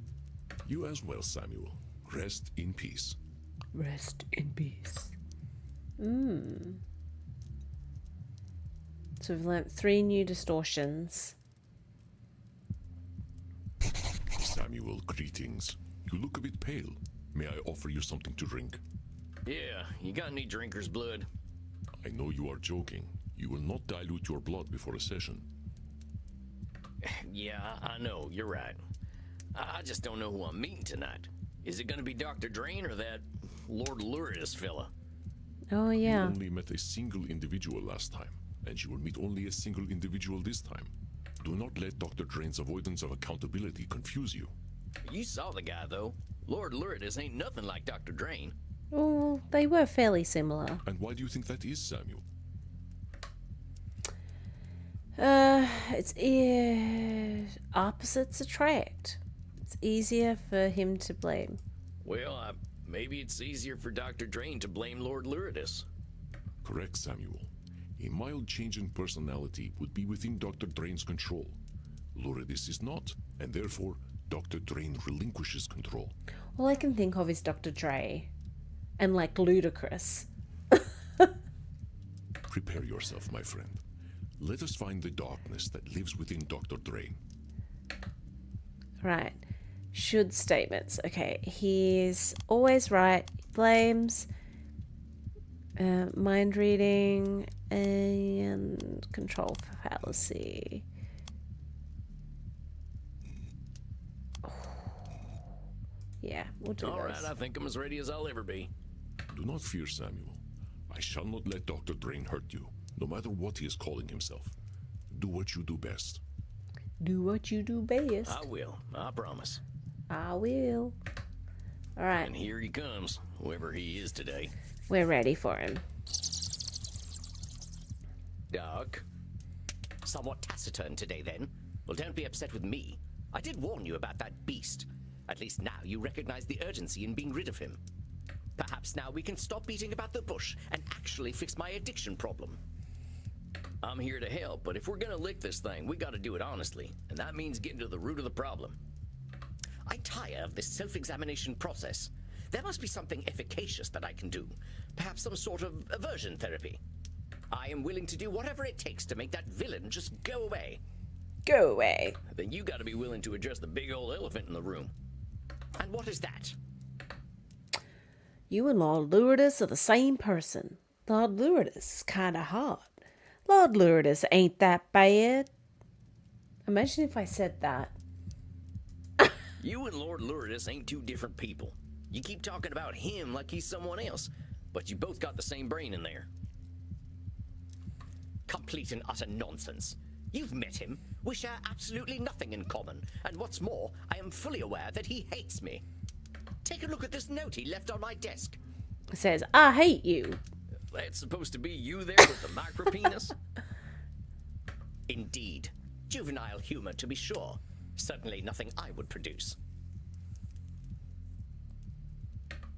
You as well, Samuel. Rest in peace. Rest in peace. So we've learnt 3 new distortions. Samuel, greetings. You look a bit pale. May I offer you something to drink? Yeah, you got any drinker's blood? I know you are joking. You will not dilute your blood before a session. Yeah, I know, you're right. I just don't know who I'm meeting tonight. Is it gonna be Dr. Drain or that Lord Luridus fella? Oh, yeah. You only met a single individual last time, and you will meet only a single individual this time. Do not let Dr. Drain's avoidance of accountability confuse you. You saw the guy, though. Lord Luridus ain't nothing like Dr. Drain. Oh, they were fairly similar. And why do you think that is, Samuel? Opposites attract. It's easier for him to blame. Well, maybe it's easier for Dr. Drain to blame Lord Luridus. Correct, Samuel. A mild change in personality would be within Dr. Drain's control. Luridus is not, and therefore, Dr. Drain relinquishes control. All I can think of is Dr. Dre. And like Ludacris. Prepare yourself, my friend. Let us find the darkness that lives within Dr. Drain. Right. Should statements. Okay, he's always right. Blames, mind reading, and control fallacy. Yeah, we'll do All those. right, I think I'm as ready as I'll ever be. Do not fear, Samuel. I shall not let Dr. Drain hurt you, no matter what he is calling himself. Do what you do best. Do what you do best. I will, I promise. I will. All right, And here he comes, whoever he is today. we're ready for him. Doc, Somewhat taciturn today, then. Well, don't be upset with me. I did warn you about that beast. At least now you recognize the urgency in being rid of him. Perhaps now we can stop beating about the bush and actually fix my addiction problem. I'm here to help, but if we're gonna lick this thing, we gotta do it honestly, and that means getting to the root of the problem. I tire of this self-examination process. There must be something efficacious that I can do. Perhaps some sort of aversion therapy. I am willing to do whatever it takes to make that villain just go away. Go away. Then you gotta be willing to address the big old elephant in the room. And what is that? You and Lord Lourdes are the same person. Lord Lourdes is kind of hot. Lord Lourdes ain't that bad. Imagine if I said that. You and Lord Lourdes ain't two different people. You keep talking about him like he's someone else, but you both got the same brain in there. Complete and utter nonsense. You've met him. We share absolutely nothing in common. And what's more, I am fully aware that he hates me. Take a look at this note he left on my desk. It says, I hate you. That's supposed to be you there with the micropenis? Indeed. Juvenile humor, to be sure. Certainly nothing I would produce.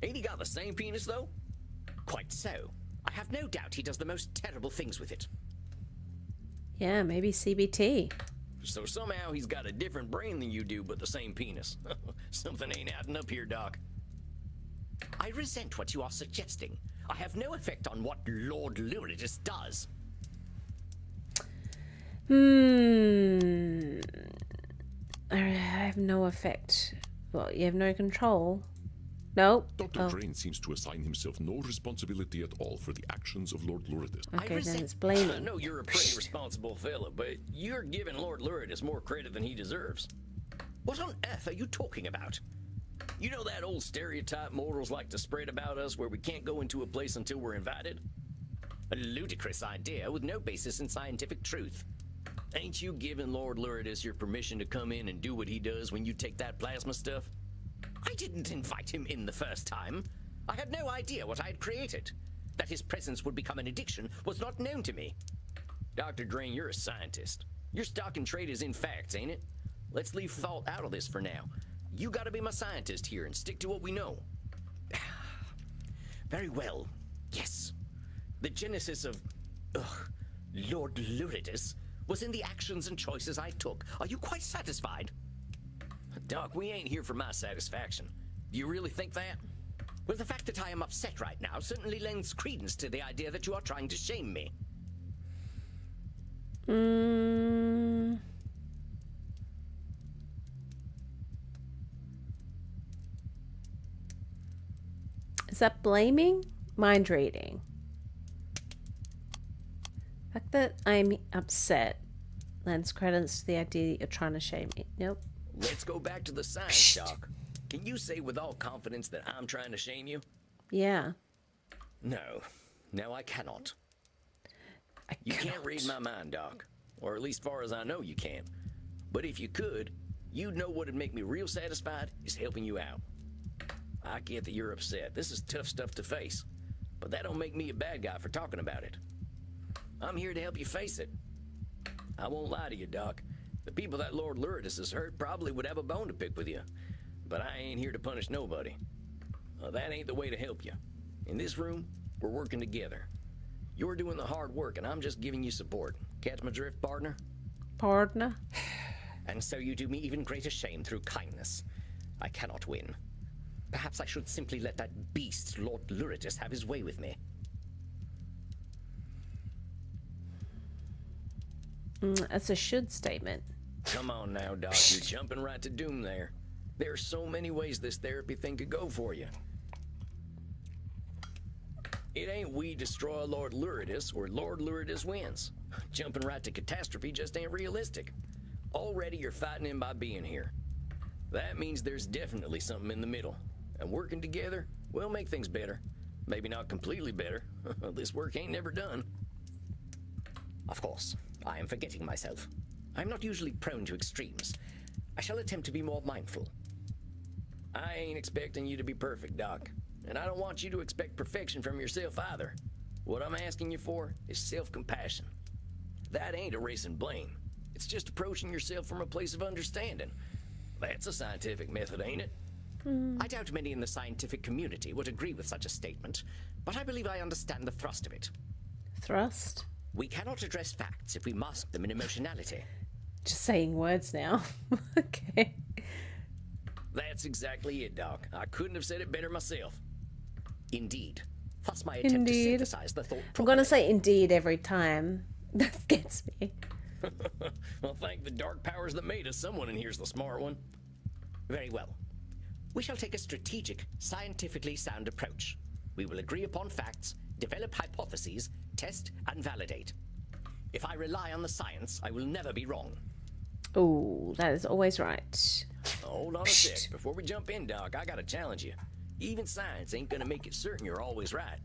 Ain't he got the same penis, though? Quite so. I have no doubt he does the most terrible things with it. Yeah, maybe CBT. So somehow he's got a different brain than you do, but the same penis. Something ain't adding up here, Doc. I resent what you are suggesting. I have no effect on what Lord Lourdes does. I have no effect. Well, you have no control. No. Dr. Crane seems to assign himself no responsibility at all for the actions of Lord Lourdes. Okay, then it's blaming. I know you're a pretty responsible fella, but you're giving Lord Lourdes more credit than he deserves. What on earth are you talking about? You know that old stereotype mortals like to spread about us where we can't go into a place until we're invited? A ludicrous idea with no basis in scientific truth. Ain't you giving Lord Lourdes your permission to come in and do what he does when you take that plasma stuff? I didn't invite him in the first time. I had no idea what I had created. That his presence would become an addiction was not known to me. Dr. Drain, you're a scientist. Your stock and trade is in facts, ain't it? Let's leave thought out of this for now. You gotta be my scientist here and stick to what we know. Very well. Yes. The genesis of Lord Lourdes was in the actions and choices I took. Are you quite satisfied? Doc, we ain't here for my satisfaction. Do you really think that? Well, the fact that I am upset right now certainly lends credence to the idea that you are trying to shame me. Is that blaming? Mind reading. The fact that I'm upset lends credence to the idea that you're trying to shame me. Nope. Let's go back to the science, Doc. Can you say with all confidence that I'm trying to shame you? Yeah. No. No, I cannot. You can't read my mind, Doc. Or at least far as I know you can't. But if you could, you'd know what'd make me real satisfied is helping you out. I get that you're upset. This is tough stuff to face. But that don't make me a bad guy for talking about it. I'm here to help you face it. I won't lie to you, Doc. The people that Lord Lourdes has hurt probably would have a bone to pick with you. But I ain't here to punish nobody. That ain't the way to help you. In this room, we're working together. You're doing the hard work, and I'm just giving you support. Catch my drift, partner? Partner? And so you do me even greater shame through kindness. I cannot win. Perhaps I should simply let that beast, Lord Lourdes, have his way with me. That's a should statement. Come on now, Doc. You're jumping right to doom there. There are so many ways this therapy thing could go for you. It ain't we destroy Lord Lourdes or Lord Lourdes wins. Jumping right to catastrophe just ain't realistic. Already you're fighting him by being here. That means there's definitely something in the middle. And working together, we'll make things better. Maybe not completely better. This work ain't never done. Of course, I am forgetting myself. I'm not usually prone to extremes. I shall attempt to be more mindful. I ain't expecting you to be perfect, Doc. And I don't want you to expect perfection from yourself either. What I'm asking you for is self-compassion. That ain't erasing blame. It's just approaching yourself from a place of understanding. That's a scientific method, ain't it? I doubt many in the scientific community would agree with such a statement, but I believe I understand the thrust of it. Thrust? We cannot address facts if we mask them in emotionality. Just saying words now. Okay. That's exactly it, Doc. I couldn't have said it better myself. Indeed. Thus my attempt to synthesize the thought I'm going to say indeed every time. That gets me. Well, thank the dark powers that made us. Someone in here's the smart one. Very well. We shall take a strategic, scientifically sound approach. We will agree upon facts, develop hypotheses, test and validate. If I rely on the science, I will never be wrong. Oh, that is always right. Hold on a sec. Before we jump in, Doc, I gotta challenge you. Even science ain't gonna make it certain you're always right.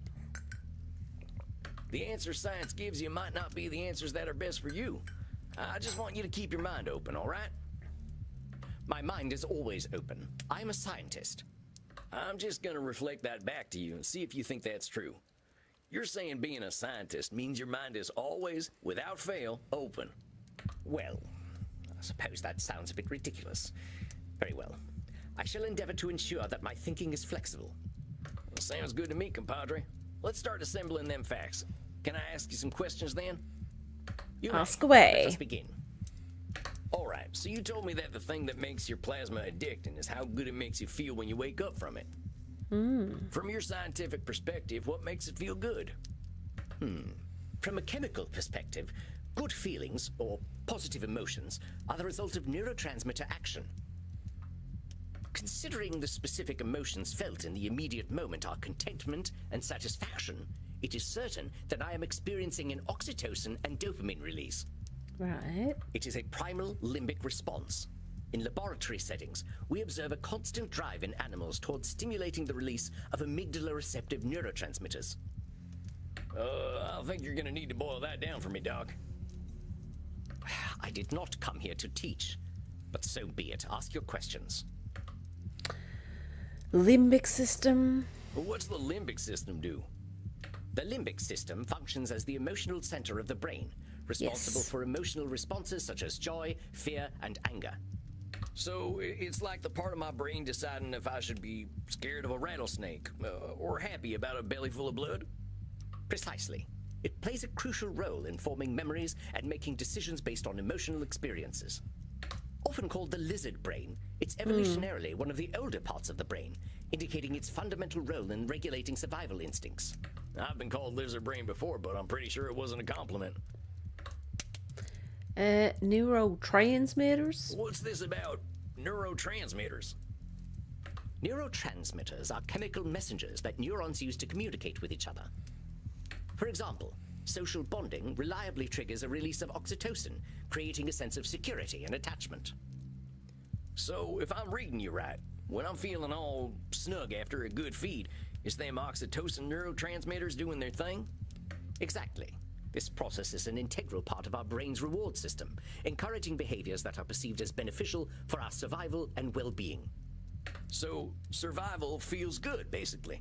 The answers science gives you might not be the answers that are best for you. I just want you to keep your mind open, all right? My mind is always open. I'm a scientist. I'm just gonna reflect that back to you and see if you think that's true. You're saying being a scientist means your mind is always, without fail, open. Well, I suppose that sounds a bit ridiculous. Very well. I shall endeavor to ensure that my thinking is flexible. Well, sounds good to me, compadre. Let's start assembling them facts. Can I ask you some questions then? You Ask may. away. Let us begin. All right, so you told me that the thing that makes your plasma addicting is how good it makes you feel when you wake up from it. From your scientific perspective, what makes it feel good? From a chemical perspective, good feelings, or positive emotions, are the result of neurotransmitter action. Considering the specific emotions felt in the immediate moment are contentment and satisfaction, it is certain that I am experiencing an oxytocin and dopamine release. Right. It is a primal limbic response. In laboratory settings, we observe a constant drive in animals towards stimulating the release of amygdala-receptive neurotransmitters. I think you're gonna need to boil that down for me, Doc. I did not come here to teach, but so be it. Ask your questions. Limbic system. Well, what's the limbic system do? The limbic system functions as the emotional center of the brain, responsible for emotional responses such as joy, fear, and anger. So it's like the part of my brain deciding if I should be scared of a rattlesnake or happy about a belly full of blood? Precisely. It plays a crucial role in forming memories and making decisions based on emotional experiences. Often called the lizard brain, it's evolutionarily one of the older parts of the brain, indicating its fundamental role in regulating survival instincts. I've been called lizard brain before, but I'm pretty sure it wasn't a compliment. Neurotransmitters. What's this about neurotransmitters? Neurotransmitters are chemical messengers that neurons use to communicate with each other. For example, social bonding reliably triggers a release of oxytocin, creating a sense of security and attachment. So if I'm reading you right, when I'm feeling all snug after a good feed, is them oxytocin neurotransmitters doing their thing? Exactly. This process is an integral part of our brain's reward system, encouraging behaviors that are perceived as beneficial for our survival and well-being. So survival feels good, basically.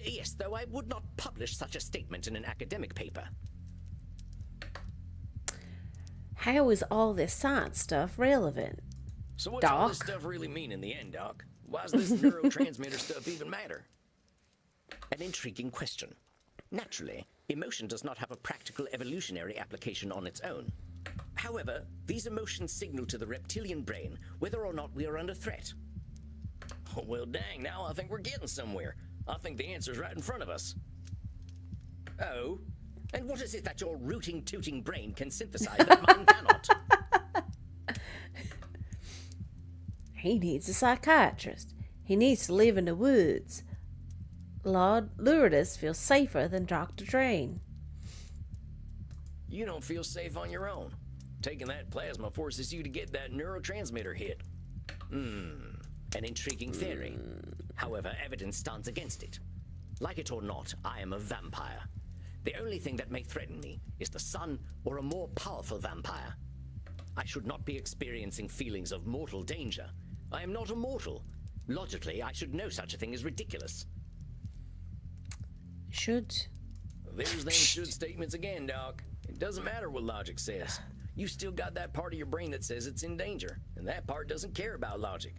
Yes, though I would not publish such a statement in an academic paper. How is all this science stuff relevant? So what's all this Doc? stuff really mean in the end, Doc? Why does this neurotransmitter stuff even matter? An intriguing question. Naturally, emotion does not have a practical evolutionary application on its own. However, these emotions signal to the reptilian brain whether or not we are under threat. Oh, well, dang, now I think we're getting somewhere. I think the answer's right in front of us. Oh? And what is it that your rooting, tooting brain can synthesize that mine cannot? He needs a psychiatrist. He needs to live in the woods. Lord Lourdes feels safer than Dr. Drain. You don't feel safe on your own. Taking that plasma forces you to get that neurotransmitter hit. An intriguing theory. However, evidence stands against it. Like it or not, I am a vampire. The only thing that may threaten me is the sun or a more powerful vampire. I should not be experiencing feelings of mortal danger. I am not immortal. Logically, I should know such a thing is ridiculous. Should. There's them should statements again, Doc. It doesn't matter what logic says. You still got that part of your brain that says it's in danger, and that part doesn't care about logic.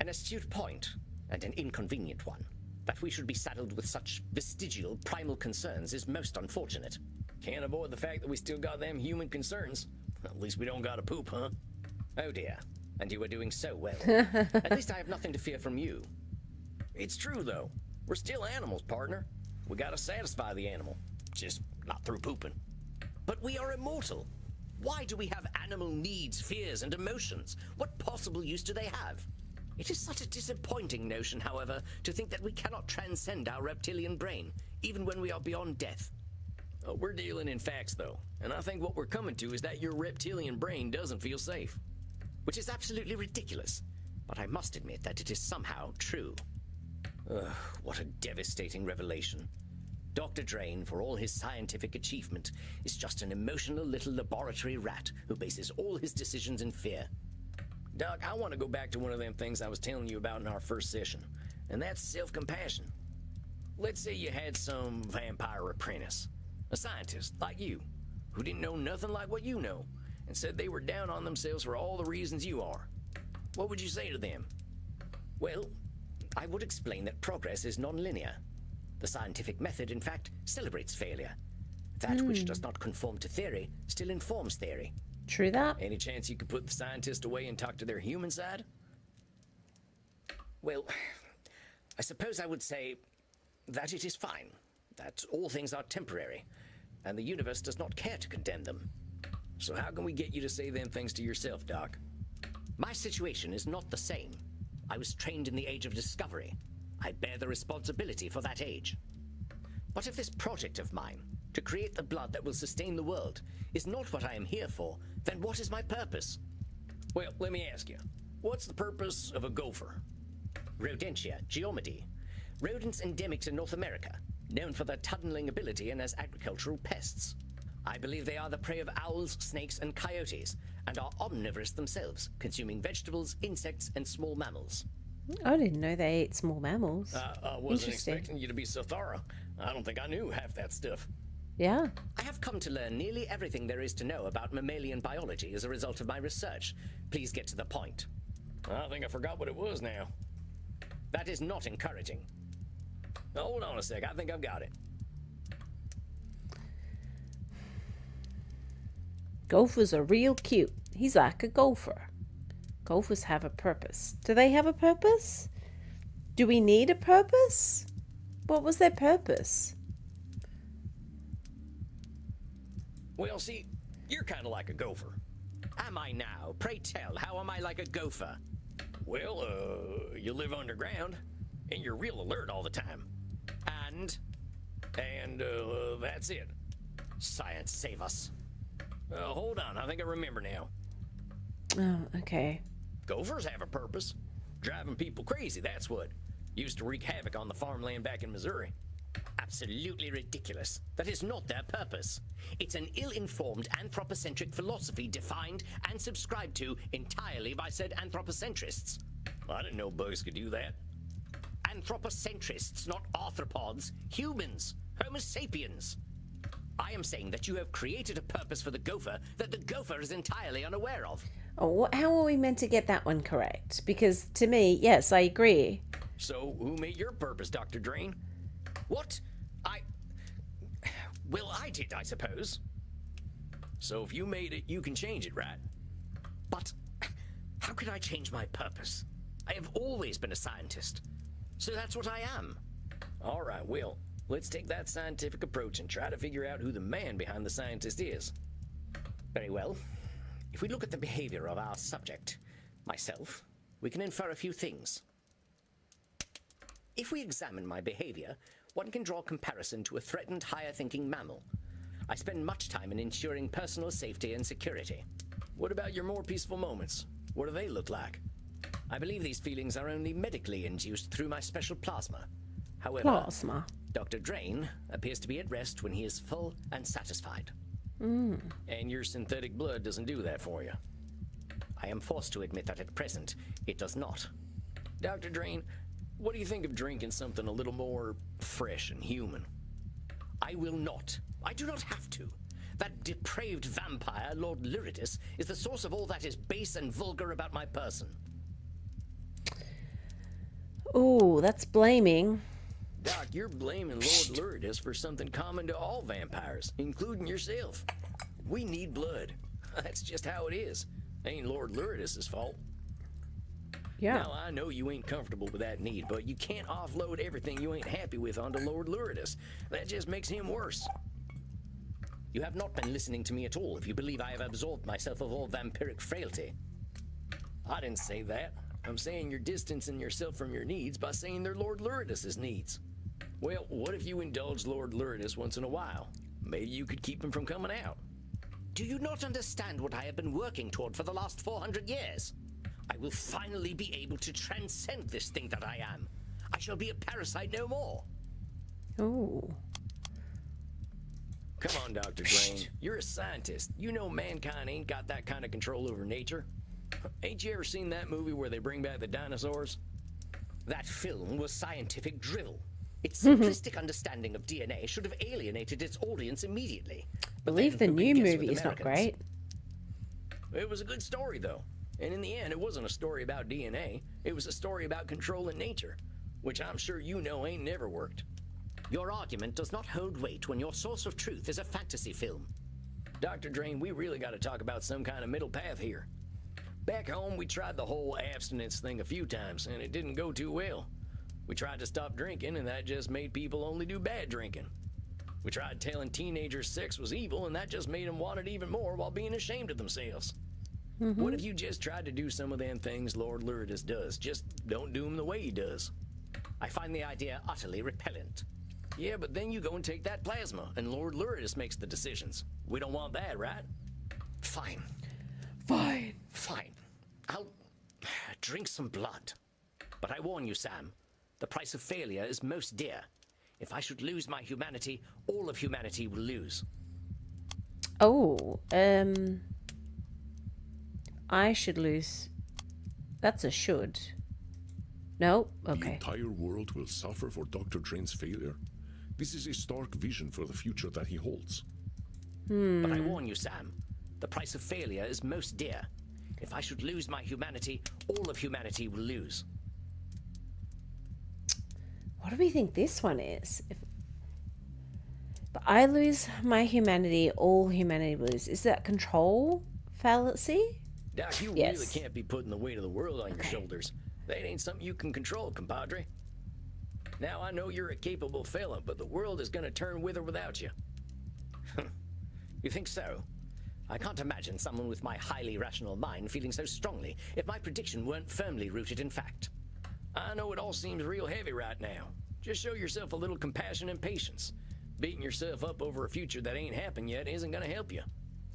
An astute point, and an inconvenient one. That we should be saddled with such vestigial, primal concerns is most unfortunate. Can't avoid the fact that we still got them human concerns. At least we don't gotta poop, huh? Oh dear, and you are doing so well. At least I have nothing to fear from you. It's true, though. We're still animals, partner. We gotta satisfy the animal. Just not through pooping. But we are immortal. Why do we have animal needs, fears, and emotions? What possible use do they have? It is such a disappointing notion, however, to think that we cannot transcend our reptilian brain, even when we are beyond death. We're dealing in facts, though, and I think what we're coming to is that your reptilian brain doesn't feel safe. Which is absolutely ridiculous, but I must admit that it is somehow true. What a devastating revelation. Dr. Drain, for all his scientific achievement, is just an emotional little laboratory rat who bases all his decisions in fear. Doc, I want to go back to one of them things I was telling you about in our first session, and that's self-compassion. Let's say you had some vampire apprentice, a scientist like you, who didn't know nothing like what you know, and said they were down on themselves for all the reasons you are. What would you say to them? Well, I would explain that progress is non-linear. The scientific method, in fact, celebrates failure. That which does not conform to theory still informs theory. True that. Any chance you could put the scientist away and talk to their human side? Well, I suppose I would say that it is fine, that all things are temporary, and the universe does not care to condemn them. So how can we get you to say them things to yourself, Doc? My situation is not the same. I was trained in the age of discovery. I bear the responsibility for that age. But if this project of mine, to create the blood that will sustain the world, is not what I am here for, then what is my purpose? Well, let me ask you, what's the purpose of a gopher? Rodentia geomedy. Rodents endemic to North America, known for their tunneling ability and as agricultural pests. I believe they are the prey of owls, snakes, and coyotes, and are omnivorous themselves, consuming vegetables, insects, and small mammals. I didn't know they ate small mammals. I wasn't expecting you to be so thorough. I don't think I knew half that stuff. Yeah. I have come to learn nearly everything there is to know about mammalian biology as a result of my research. Please get to the point. I think I forgot what it was now. That is not encouraging. Now, hold on a sec, I think I've got it. Gophers are real cute. He's like a gopher. Gophers have a purpose. Do they have a purpose? Do we need a purpose? What was their purpose? Well, see, you're kind of like a gopher. Am I now? Pray tell, how am I like a gopher? Well, you live underground, and you're real alert all the time. And that's it. Science save us. Hold on, I think I remember now. Oh, okay. Gophers have a purpose. Driving people crazy, that's what. Used to wreak havoc on the farmland back in Missouri. Absolutely ridiculous. That is not their purpose. It's an ill-informed anthropocentric philosophy defined and subscribed to entirely by said anthropocentrists. I didn't know bugs could do that. Anthropocentrists, not arthropods. Humans. Homo sapiens. I am saying that you have created a purpose for the gopher that the gopher is entirely unaware of. Oh, how are we meant to get that one correct? Because to me, yes, I agree. So, who made your purpose, Dr. Drain? What? Well, I did, I suppose. So if you made it, you can change it, right? But how could I change my purpose? I have always been a scientist. So that's what I am. All right, well, let's take that scientific approach and try to figure out who the man behind the scientist is. Very well. If we look at the behavior of our subject, myself, we can infer a few things. If we examine my behavior, one can draw comparison to a threatened higher-thinking mammal. I spend much time in ensuring personal safety and security. What about your more peaceful moments? What do they look like? I believe these feelings are only medically induced through my special plasma. However, Plasma. Dr. Drain appears to be at rest when he is full and satisfied. And your synthetic blood doesn't do that for you. I am forced to admit that at present, it does not. Dr. Drain, what do you think of drinking something a little more fresh and human? I will not. I do not have to. That depraved vampire, Lord Lyridus, is the source of all that is base and vulgar about my person. Ooh, that's blaming. Doc, you're blaming Lord Lyridus for something common to all vampires, including yourself. We need blood. That's just how it is. Ain't Lord Lyridus's fault. Yeah. Now, I know you ain't comfortable with that need, but you can't offload everything you ain't happy with onto Lord Lyridus. That just makes him worse. You have not been listening to me at all if you believe I have absolved myself of all vampiric frailty. I didn't say that. I'm saying you're distancing yourself from your needs by saying they're Lord Lyridus's needs. Well, what if you indulge Lord Lyridus once in a while? Maybe you could keep him from coming out. Do you not understand what I have been working toward for the last 400 years? I will finally be able to transcend this thing that I am. I shall be a parasite no more. Ooh. Come on, Dr. Drain. You're a scientist. You know mankind ain't got that kind of control over nature. Ain't you ever seen that movie where they bring back the dinosaurs? That film was scientific drivel. Its simplistic understanding of DNA should have alienated its audience immediately. I believe the who new can guess with movie is not Americans? great. It was a good story, though. And in the end, it wasn't a story about DNA. It was a story about controlling nature, which I'm sure you know ain't never worked. Your argument does not hold weight when your source of truth is a fantasy film. Dr. Drain, we really got to talk about some kind of middle path here. Back home, we tried the whole abstinence thing a few times, and it didn't go too well. We tried to stop drinking, and that just made people only do bad drinking. We tried telling teenagers sex was evil, and that just made them want it even more while being ashamed of themselves. What if you just tried to do some of them things Lord Lyridus does? Just don't do them the way he does. I find the idea utterly repellent. Yeah, but then you go and take that plasma, and Lord Lyridus makes the decisions. We don't want that, right? Fine. Fine. Fine. I'll drink some blood. But I warn you, Sam, the price of failure is most dear. If I should lose my humanity, all of humanity will lose. Oh, I should lose. That's a should. No? The Okay. entire world will suffer for Dr. Drain's failure. This is a stark vision for the future that he holds. But I warn you, Sam, the price of failure is most dear. If I should lose my humanity, all of humanity will lose. What do we think this one is? If I lose my humanity, all humanity will lose. Is that control fallacy? Doc, you Yes. really can't be putting the weight of the world on your shoulders. That ain't something you can control, compadre. Now, I know you're a capable fella, but the world is gonna turn with or without you. You think so? I can't imagine someone with my highly rational mind feeling so strongly if my prediction weren't firmly rooted in fact. I know it all seems real heavy right now. Just show yourself a little compassion and patience. Beating yourself up over a future that ain't happened yet isn't gonna help you.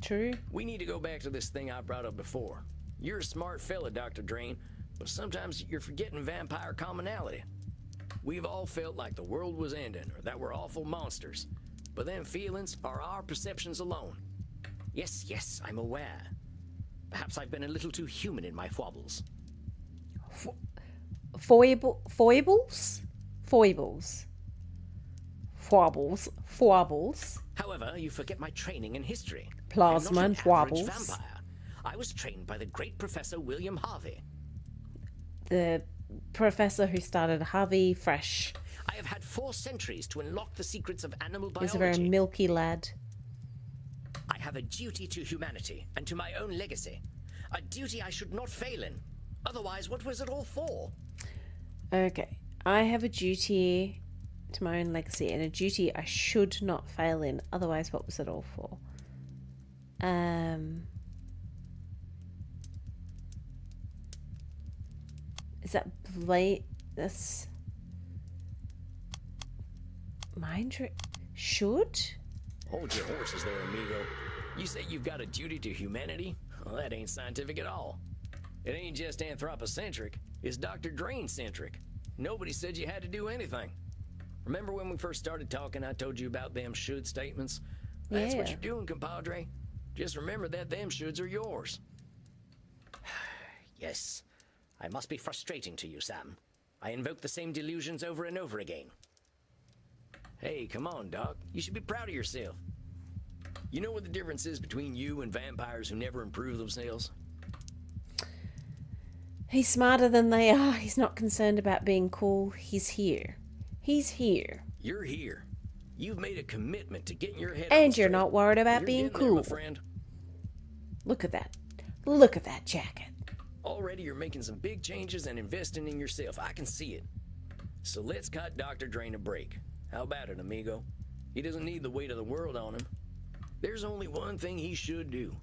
True. We need to go back to this thing I brought up before. You're a smart fella, Dr. Drain, but sometimes you're forgetting vampire commonality. We've all felt like the world was ending or that we're awful monsters. But them feelings are our perceptions alone. Yes, I'm aware. Perhaps I've been a little too human in my foibles. Foibles? However, you forget my training in history. Plasma I'm and not your average foibles. vampire. I was trained by the great Professor William Harvey. The professor who started Harvey Fresh. I have had 4 centuries to unlock the secrets of animal He's biology. a very milky lad. I have a duty to humanity and to my own legacy. A duty I should not fail in. Otherwise, what was it all for? Okay. I have a duty to my own legacy and a duty I should not fail in. Otherwise, what was it all for? Is that that's mind trick? Should? Hold your horses there, amigo. You say you've got a duty to humanity? Well, that ain't scientific at all. It ain't just anthropocentric, it's Dr. Drain-centric. Nobody said you had to do anything. Remember when we first started talking, I told you about them should statements? That's what Yeah. you're doing, compadre. Just remember that them shoulds are yours. Yes, I must be frustrating to you, Sam. I invoke the same delusions over and over again. Hey, come on, Doc. You should be proud of yourself. You know what the difference is between you and vampires who never improve themselves? He's smarter than they are. He's not concerned about being cool. He's here. He's here. You're here. You've made a commitment to getting your head And on you're straight. not worried about You're being getting there, my cool. friend. Look at that. Look at that jacket. Already you're making some big changes and investing in yourself. I can see it. So let's cut Dr. Drain a break. How about it, amigo? He doesn't need the weight of the world on him. There's only one thing he should do,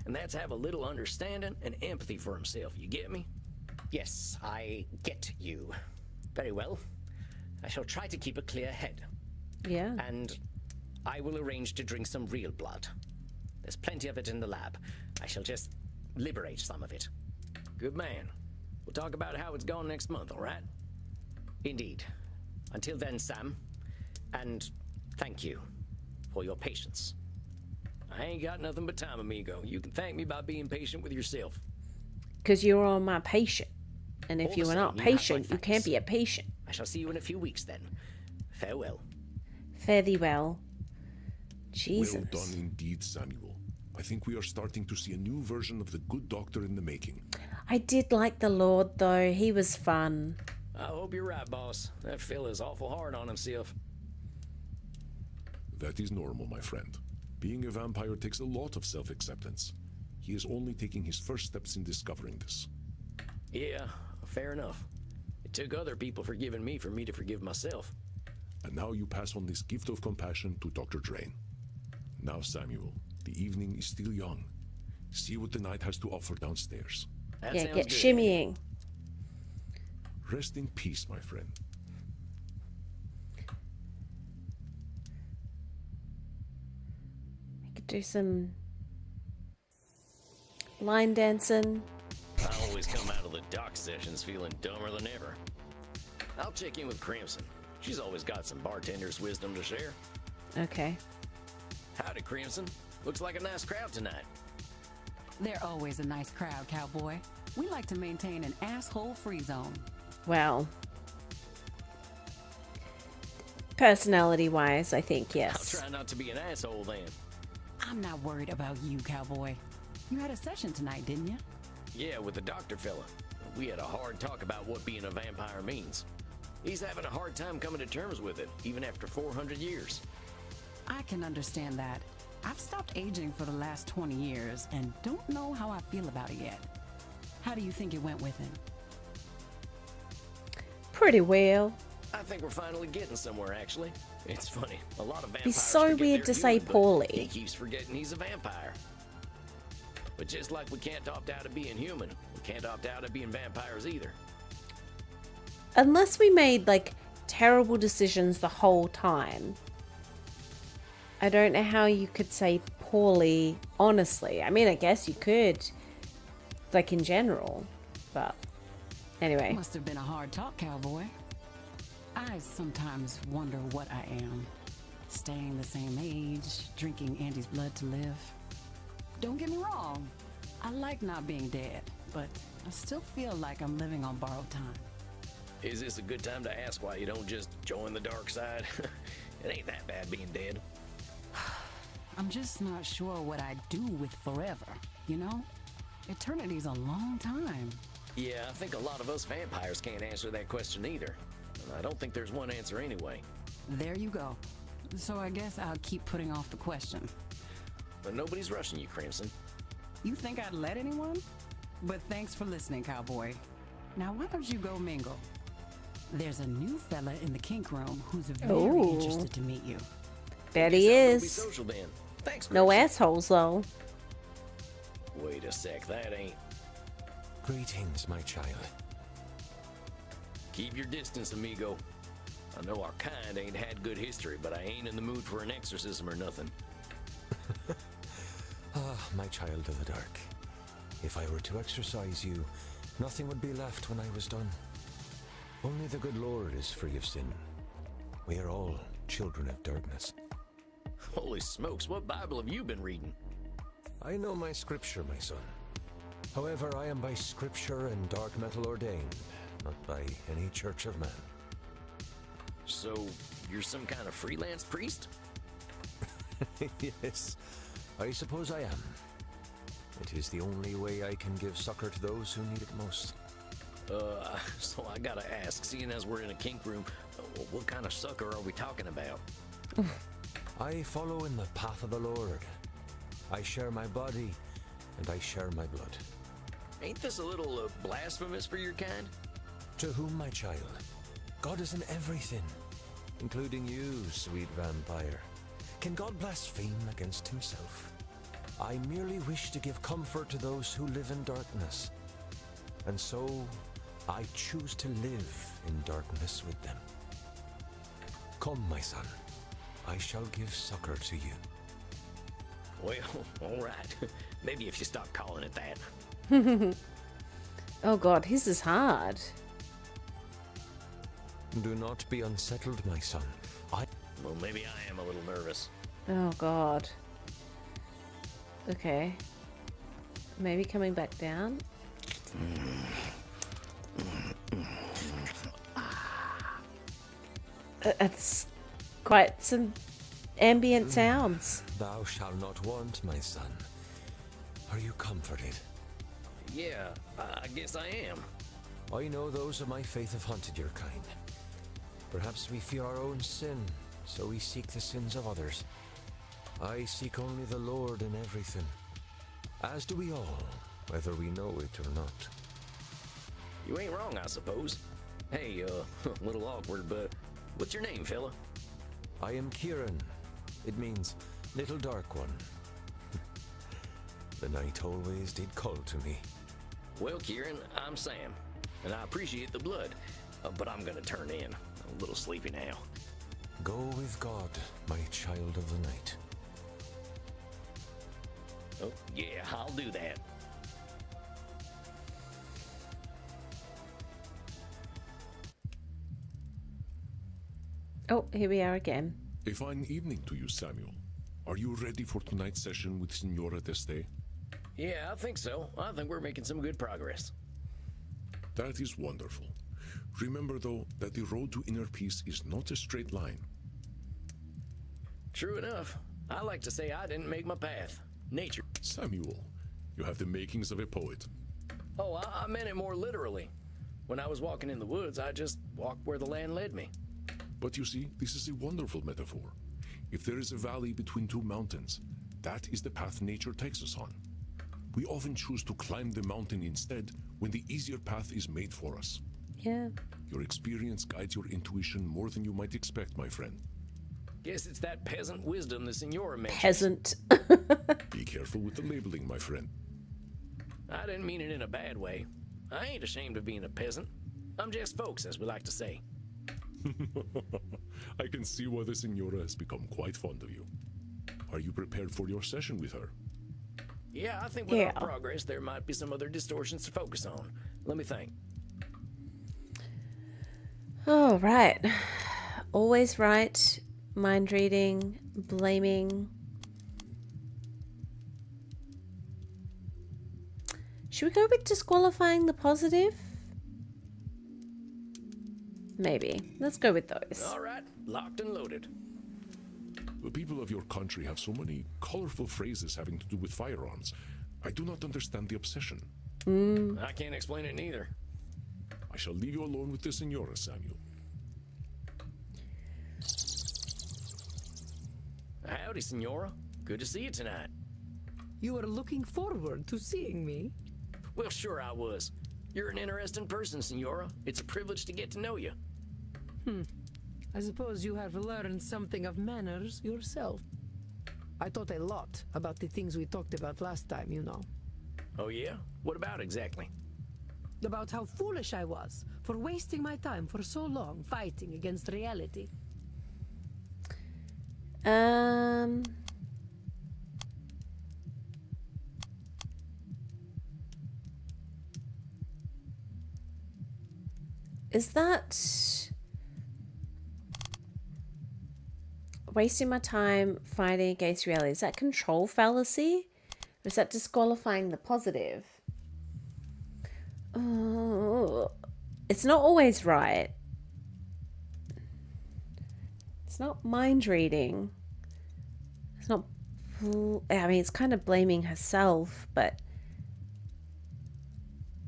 and that's have a little understanding and empathy for himself. You get me? Yes, I get you. Very well. I shall try to keep a clear head. Yeah. And I will arrange to drink some real blood. There's plenty of it in the lab. I shall just liberate some of it. Good man. We'll talk about how it's gone next month, all right? Indeed. Until then, Sam. And thank you for your patience. I ain't got nothing but time, amigo. You can thank me by being patient with yourself. Because you're on my patient. And if All you the are same, not you have my patient, you can't thanks. be a patient. I shall see you in a few weeks then. Farewell. Fare thee well. Jesus. Well done indeed, Samuel. I think we are starting to see a new version of the good doctor in the making. I did like the Lord, though. He was fun. I hope you're right, boss. That fella's awful hard on himself. That is normal, my friend. Being a vampire takes a lot of self-acceptance. He is only taking his first steps in discovering this. Yeah, fair enough. It took other people forgiving me for me to forgive myself. And now you pass on this gift of compassion to Dr. Drain. Now, Samuel, the evening is still young. See what the night has to offer downstairs. That Yeah, sounds get good. shimmying. Rest in peace, my friend. I could do some line dancing. I always come out of the doc sessions feeling dumber than ever. I'll check in with Crimson. She's always got some bartender's wisdom to share. Okay. Howdy, Crimson. Looks like a nice crowd tonight. They're always a nice crowd, cowboy. We like to maintain an asshole-free zone. Well, personality-wise, I think I'll yes. try not to be an asshole then. I'm not worried about you, cowboy. You had a session tonight, didn't you? Yeah, with the doctor fella. We had a hard talk about what being a vampire means. He's having a hard time coming to terms with it, even after 400 years. I can understand that. I've stopped aging for the last 20 years and don't know how I feel about it yet. How do you think it went with him? Pretty well. I think we're finally getting somewhere, actually. It's funny. A lot of vampires He's so forget weird they're to say human, but poorly. He keeps forgetting he's a vampire. But just like we can't opt out of being human, we can't opt out of being vampires either. Unless we made, like, terrible decisions the whole time. I don't know how you could say poorly, honestly. I mean, I guess you could, like, in general. But, anyway. Must have been a hard talk, cowboy. I sometimes wonder what I am. Staying the same age, drinking Andy's blood to live. Don't get me wrong. I like not being dead, but I still feel like I'm living on borrowed time. Is this a good time to ask why you don't just join the dark side? It ain't that bad being dead. I'm just not sure what I'd do with forever, you know? Eternity's a long time. Yeah, I think a lot of us vampires can't answer that question either. And I don't think there's one answer anyway. There you go. So I guess I'll keep putting off the question. But nobody's rushing you, Crimson. You think I'd let anyone? But thanks for listening, cowboy. Now why don't you go mingle? There's a new fella in the kink room who's very Ooh. interested to meet you. Bet he Guess I'll go be is. social then. Thanks, No Crimson. assholes, though. Wait a sec, that ain't. Greetings, my child. Keep your distance, amigo. I know our kind ain't had good history, but I ain't in the mood for an exorcism or nothing. Ah, my child of the dark. If I were to exorcise you, nothing would be left when I was done. Only the good Lord is free of sin. We are all children of darkness. Holy smokes, what Bible have you been reading? I know my scripture, my son. However, I am by scripture and dark metal ordained, not by any church of man. So, you're some kind of freelance priest? Yes, I suppose I am. It is the only way I can give succor to those who need it most. So I gotta ask, seeing as we're in a kink room, what kind of sucker are we talking about? I follow in the path of the Lord. I share my body, and I share my blood. Ain't this a little blasphemous for your kind? To whom, my child? God is in everything, including you, sweet vampire. Can God blaspheme against himself? I merely wish to give comfort to those who live in darkness. And so, I choose to live in darkness with them. Come, my son. I shall give succor to you. Well, all right. Maybe if you stop calling it that. Oh god, his is hard. Do not be unsettled, my son. Well, maybe I am a little nervous. Oh god. Okay. Maybe coming back down. That's quite some ambient sounds. Thou shalt not want, my son. Are you comforted? Yeah, I guess I am. I know those of my faith have hunted your kind. Perhaps we fear our own sin, so we seek the sins of others. I seek only the Lord in everything, as do we all, whether we know it or not. You ain't wrong, I suppose. Hey, a little awkward, but what's your name, fella? I am Kieran. It means little dark one. The night always did call to me. Well, Kieran, I'm Sam, and I appreciate the blood, but I'm gonna turn in. I'm a little sleepy now. Go with God, my child of the night. Oh, yeah, I'll do that. Oh, here we are again. A fine evening to you, Samuel. Are you ready for tonight's session with Signora Deste? Yeah, I think so. I think we're making some good progress. That is wonderful. Remember, though, that the road to inner peace is not a straight line. True enough. I like to say I didn't make my path. Nature. Samuel, you have the makings of a poet. Oh, I meant it more literally. When I was walking in the woods, I just walked where the land led me. But you see, this is a wonderful metaphor. If there is a valley between two mountains, that is the path nature takes us on. We often choose to climb the mountain instead when the easier path is made for us. Yeah. Your experience guides your intuition more than you might expect, my friend. Guess it's that peasant wisdom the Signora mentions. Peasant. Be careful with the labeling, my friend. I didn't mean it in a bad way. I ain't ashamed of being a peasant. I'm just folks, as we like to say. I can see why the Signora has become quite fond of you. Are you prepared for your session with her? Yeah, I think with our progress, there might be some other distortions to focus on. Let me think. Oh, right. Always right. Mind reading. Blaming. Should we go with disqualifying the positive? Maybe. Let's go with those. All right, locked and loaded. The people of your country have so many colorful phrases having to do with firearms. I do not understand the obsession. I can't explain it neither. I shall leave you alone with the Signora, Samuel. Howdy, Signora. Good to see you tonight. You are looking forward to seeing me? Well, sure I was. You're an interesting person, Signora. It's a privilege to get to know you. I suppose you have learned something of manners yourself. I thought a lot about the things we talked about last time, you know. Oh, yeah? What about exactly? About how foolish I was for wasting my time for so long fighting against reality. Is that wasting my time fighting against reality? Is that control fallacy? Or is that disqualifying the positive? Oh, it's not always right. It's not mind reading. It's not. I mean, it's kind of blaming herself, but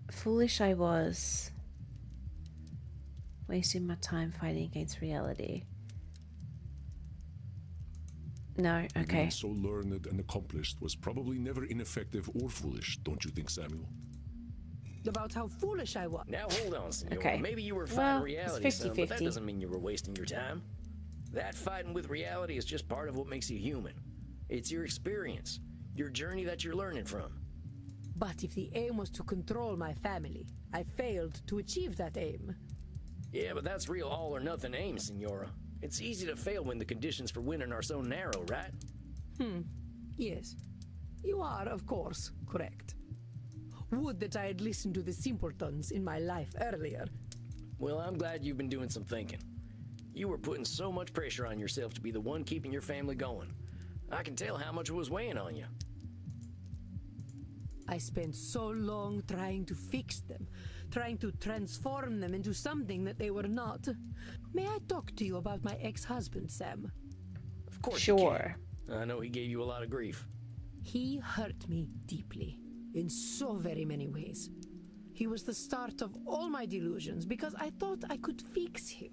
foolish I was. Wasting my time fighting against reality. No, A okay. woman so learned and accomplished was probably never ineffective or foolish, don't you think, Samuel? About how foolish I was. Now hold on, Senora. Okay. Maybe you were Well, fighting it's reality, son, but that 50-50. doesn't mean you were wasting your time. That fighting with reality is just part of what makes you human. It's your experience, your journey that you're learning from. But if the aim was to control my family, I failed to achieve that aim. Yeah, but that's real all-or-nothing aim, Senora. It's easy to fail when the conditions for winning are so narrow, right? Yes. You are, of course, correct. Would that I had listened to the simpletons in my life earlier. Well, I'm glad you've been doing some thinking. You were putting so much pressure on yourself to be the one keeping your family going. I can tell how much it was weighing on you. I spent so long trying to fix them, trying to transform them into something that they were not. May I talk to you about my ex-husband, Sam? Of course you Sure. can. I know he gave you a lot of grief. He hurt me deeply, in so very many ways. He was the start of all my delusions because I thought I could fix him.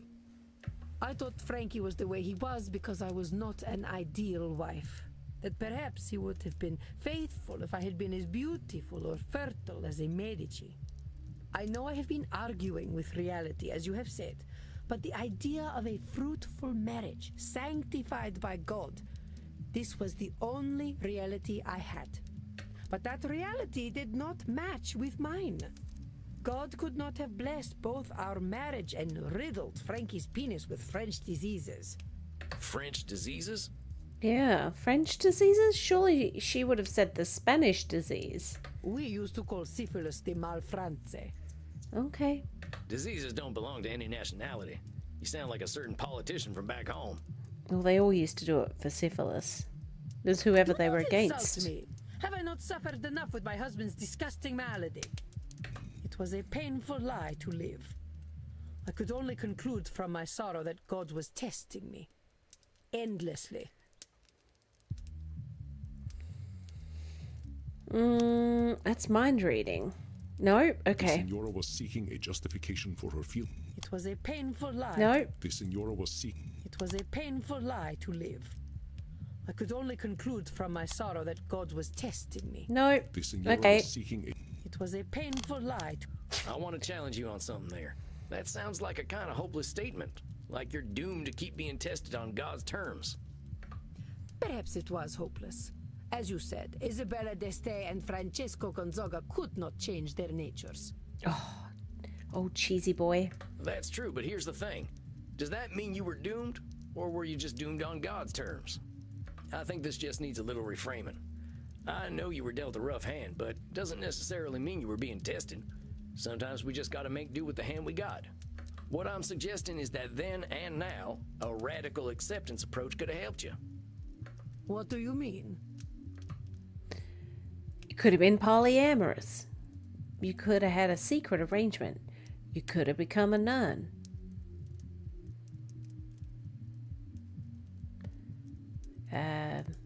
I thought Frankie was the way he was because I was not an ideal wife. That perhaps he would have been faithful if I had been as beautiful or fertile as a Medici. I know I have been arguing with reality, as you have said, but the idea of a fruitful marriage, sanctified by God, this was the only reality I had. But that reality did not match with mine. God could not have blessed both our marriage and riddled Frankie's penis with French diseases. French diseases? Yeah, French diseases? Surely she would have said the Spanish disease. We used to call syphilis the malfrance. Okay. Diseases don't belong to any nationality. You sound like a certain politician from back home. Well, they all used to do it for syphilis. It was whoever they were Don't against. insult me. Have I not suffered enough with my husband's disgusting malady? It was a painful lie to live. I could only conclude from my sorrow that God was testing me. Endlessly. That's mind reading. No? The Okay. Senora was seeking a justification for her feelings. It was a painful lie. No? The Senora was seeking. It was a painful lie to live. I could only conclude from my sorrow that God was testing me. No? The Senora Okay. was seeking a. It was a painful lie to... I want to challenge you on something there. That sounds like a kind of hopeless statement. Like you're doomed to keep being tested on God's terms. Perhaps it was hopeless. As you said, Isabella d'Este and Francesco Gonzaga could not change their natures. Oh, cheesy boy. That's true, but here's the thing. Does that mean you were doomed, or were you just doomed on God's terms? I think this just needs a little reframing. I know you were dealt a rough hand, but doesn't necessarily mean you were being tested. Sometimes we just gotta make do with the hand we got. What I'm suggesting is that then and now, a radical acceptance approach could have helped you. What do you mean? You could have been polyamorous. You could have had a secret arrangement. You could have become a nun.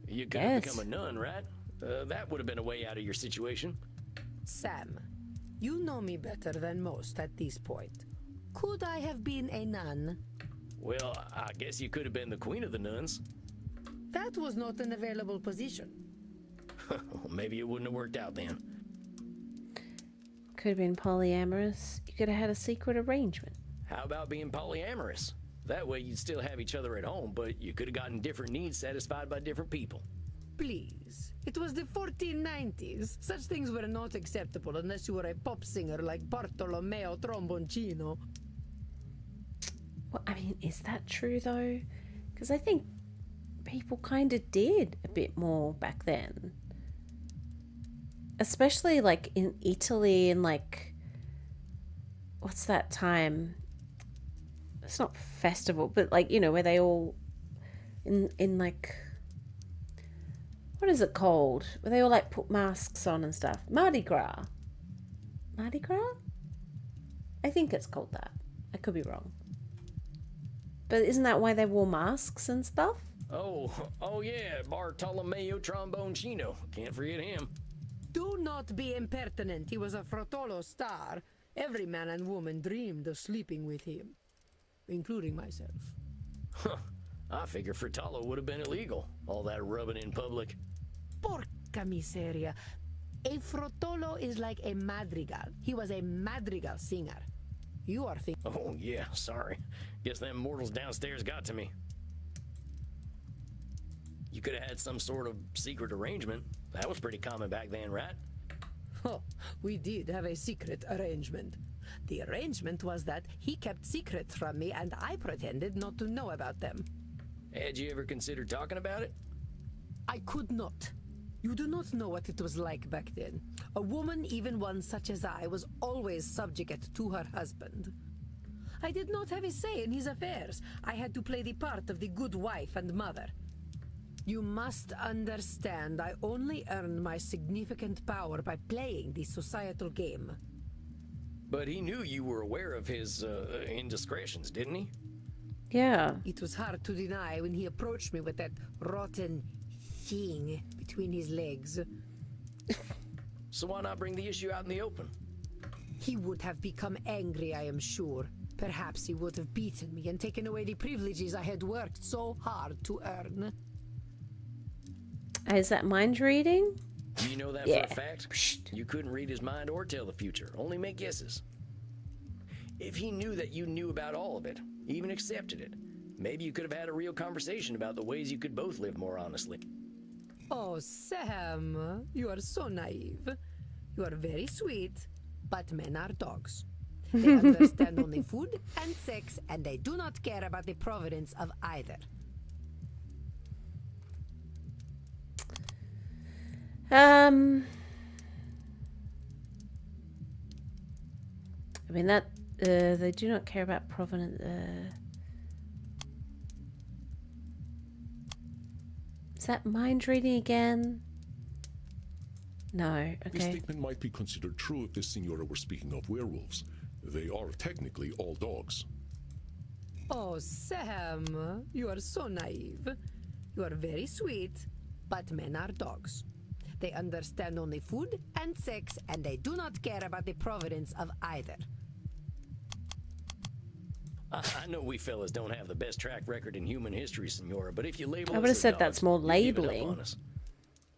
You could have Yes. become a nun, right? That would have been a way out of your situation. Sam, you know me better than most at this point. Could I have been a nun? Well, I guess you could have been the queen of the nuns. That was not an available position. Maybe it wouldn't have worked out then. Could have been polyamorous. You could have had a secret arrangement. How about being polyamorous? That way you'd still have each other at home, but you could have gotten different needs satisfied by different people. Please. It was the 1490s. Such things were not acceptable unless you were a pop singer like Bartolomeo Tromboncino. Well, I mean, is that true though? Because I think people kind of did a bit more back then. Especially like in Italy and like, what's that time? It's not festival, but like, you know, where they all in like, what is it called? Where they all like put masks on and stuff. Mardi Gras. Mardi Gras? I think it's called that. I could be wrong. But isn't that why they wore masks and stuff? Oh yeah, Bartolomeo Tromboncino. Can't forget him. Do not be impertinent. He was a Frotolo star. Every man and woman dreamed of sleeping with him, including myself. Huh. I figure Frutalo would have been illegal. All that rubbing in public. Porca miseria. A Frotolo is like a madrigal. He was a madrigal singer. You are thinking... Oh yeah, sorry. Guess them mortals downstairs got to me. You could have had some sort of secret arrangement. That was pretty common back then, right? Oh, we did have a secret arrangement. The arrangement was that he kept secrets from me and I pretended not to know about them. Had you ever considered talking about it? I could not. You do not know what it was like back then. A woman, even one such as I, was always subject to her husband. I did not have a say in his affairs. I had to play the part of the good wife and mother. You must understand, I only earned my significant power by playing the societal game. But he knew you were aware of his indiscretions, didn't he? Yeah. It was hard to deny when he approached me with that rotten thing between his legs. So why not bring the issue out in the open? He would have become angry, I am sure. Perhaps he would have beaten me and taken away the privileges I had worked so hard to earn. Is that mind reading? Do you know that Yeah. for a fact? You couldn't read his mind or tell the future, only make guesses. If he knew that you knew about all of it, even accepted it, maybe you could have had a real conversation about the ways you could both live more honestly. Oh, Sam, you are so naive. You are very sweet, but men are dogs. They understand only food and sex, and they do not care about the providence of either. I mean that they do not care about provenance. Is that mind reading again? No. This Okay. statement might be considered true if this Signora were speaking of werewolves. They are technically all dogs. Oh, Sam, you are so naive. You are very sweet, but men are dogs. They understand only food and sex, and they do not care about the providence of either. I know we fellas don't have the best track record in human history, Senora, but if you label I us would have as said dogs, that's more you give it up labeling. on us.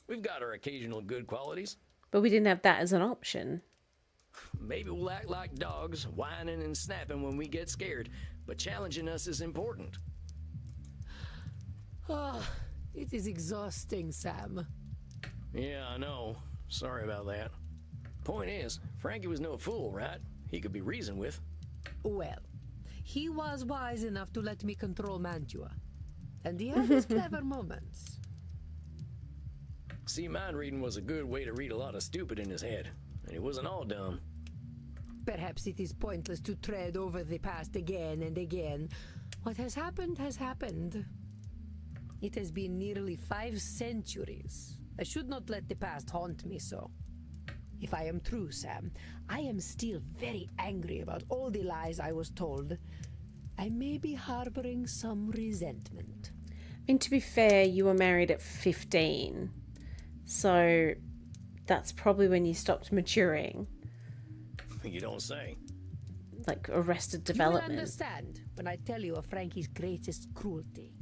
We've got our occasional good qualities. But we didn't have that as an option. Maybe we'll act like dogs, whining and snapping when we get scared, but challenging us is important. Oh, it is exhausting, Sam. Yeah, I know. Sorry about that. Point is, Frankie was no fool, right? He could be reasoned with. Well, he was wise enough to let me control Mantua. And he had his clever moments. See, mind reading was a good way to read a lot of stupid in his head, and he wasn't all dumb. Perhaps it is pointless to tread over the past again and again. What has happened has happened. It has been nearly 5 centuries. I should not let the past haunt me so. If I am true, Sam, I am still very angry about all the lies I was told. I may be harboring some resentment. I mean, to be fair, you were married at 15. So that's probably when you stopped maturing. You don't say. Like Arrested You will Development. understand when I tell you of Frankie's greatest cruelty.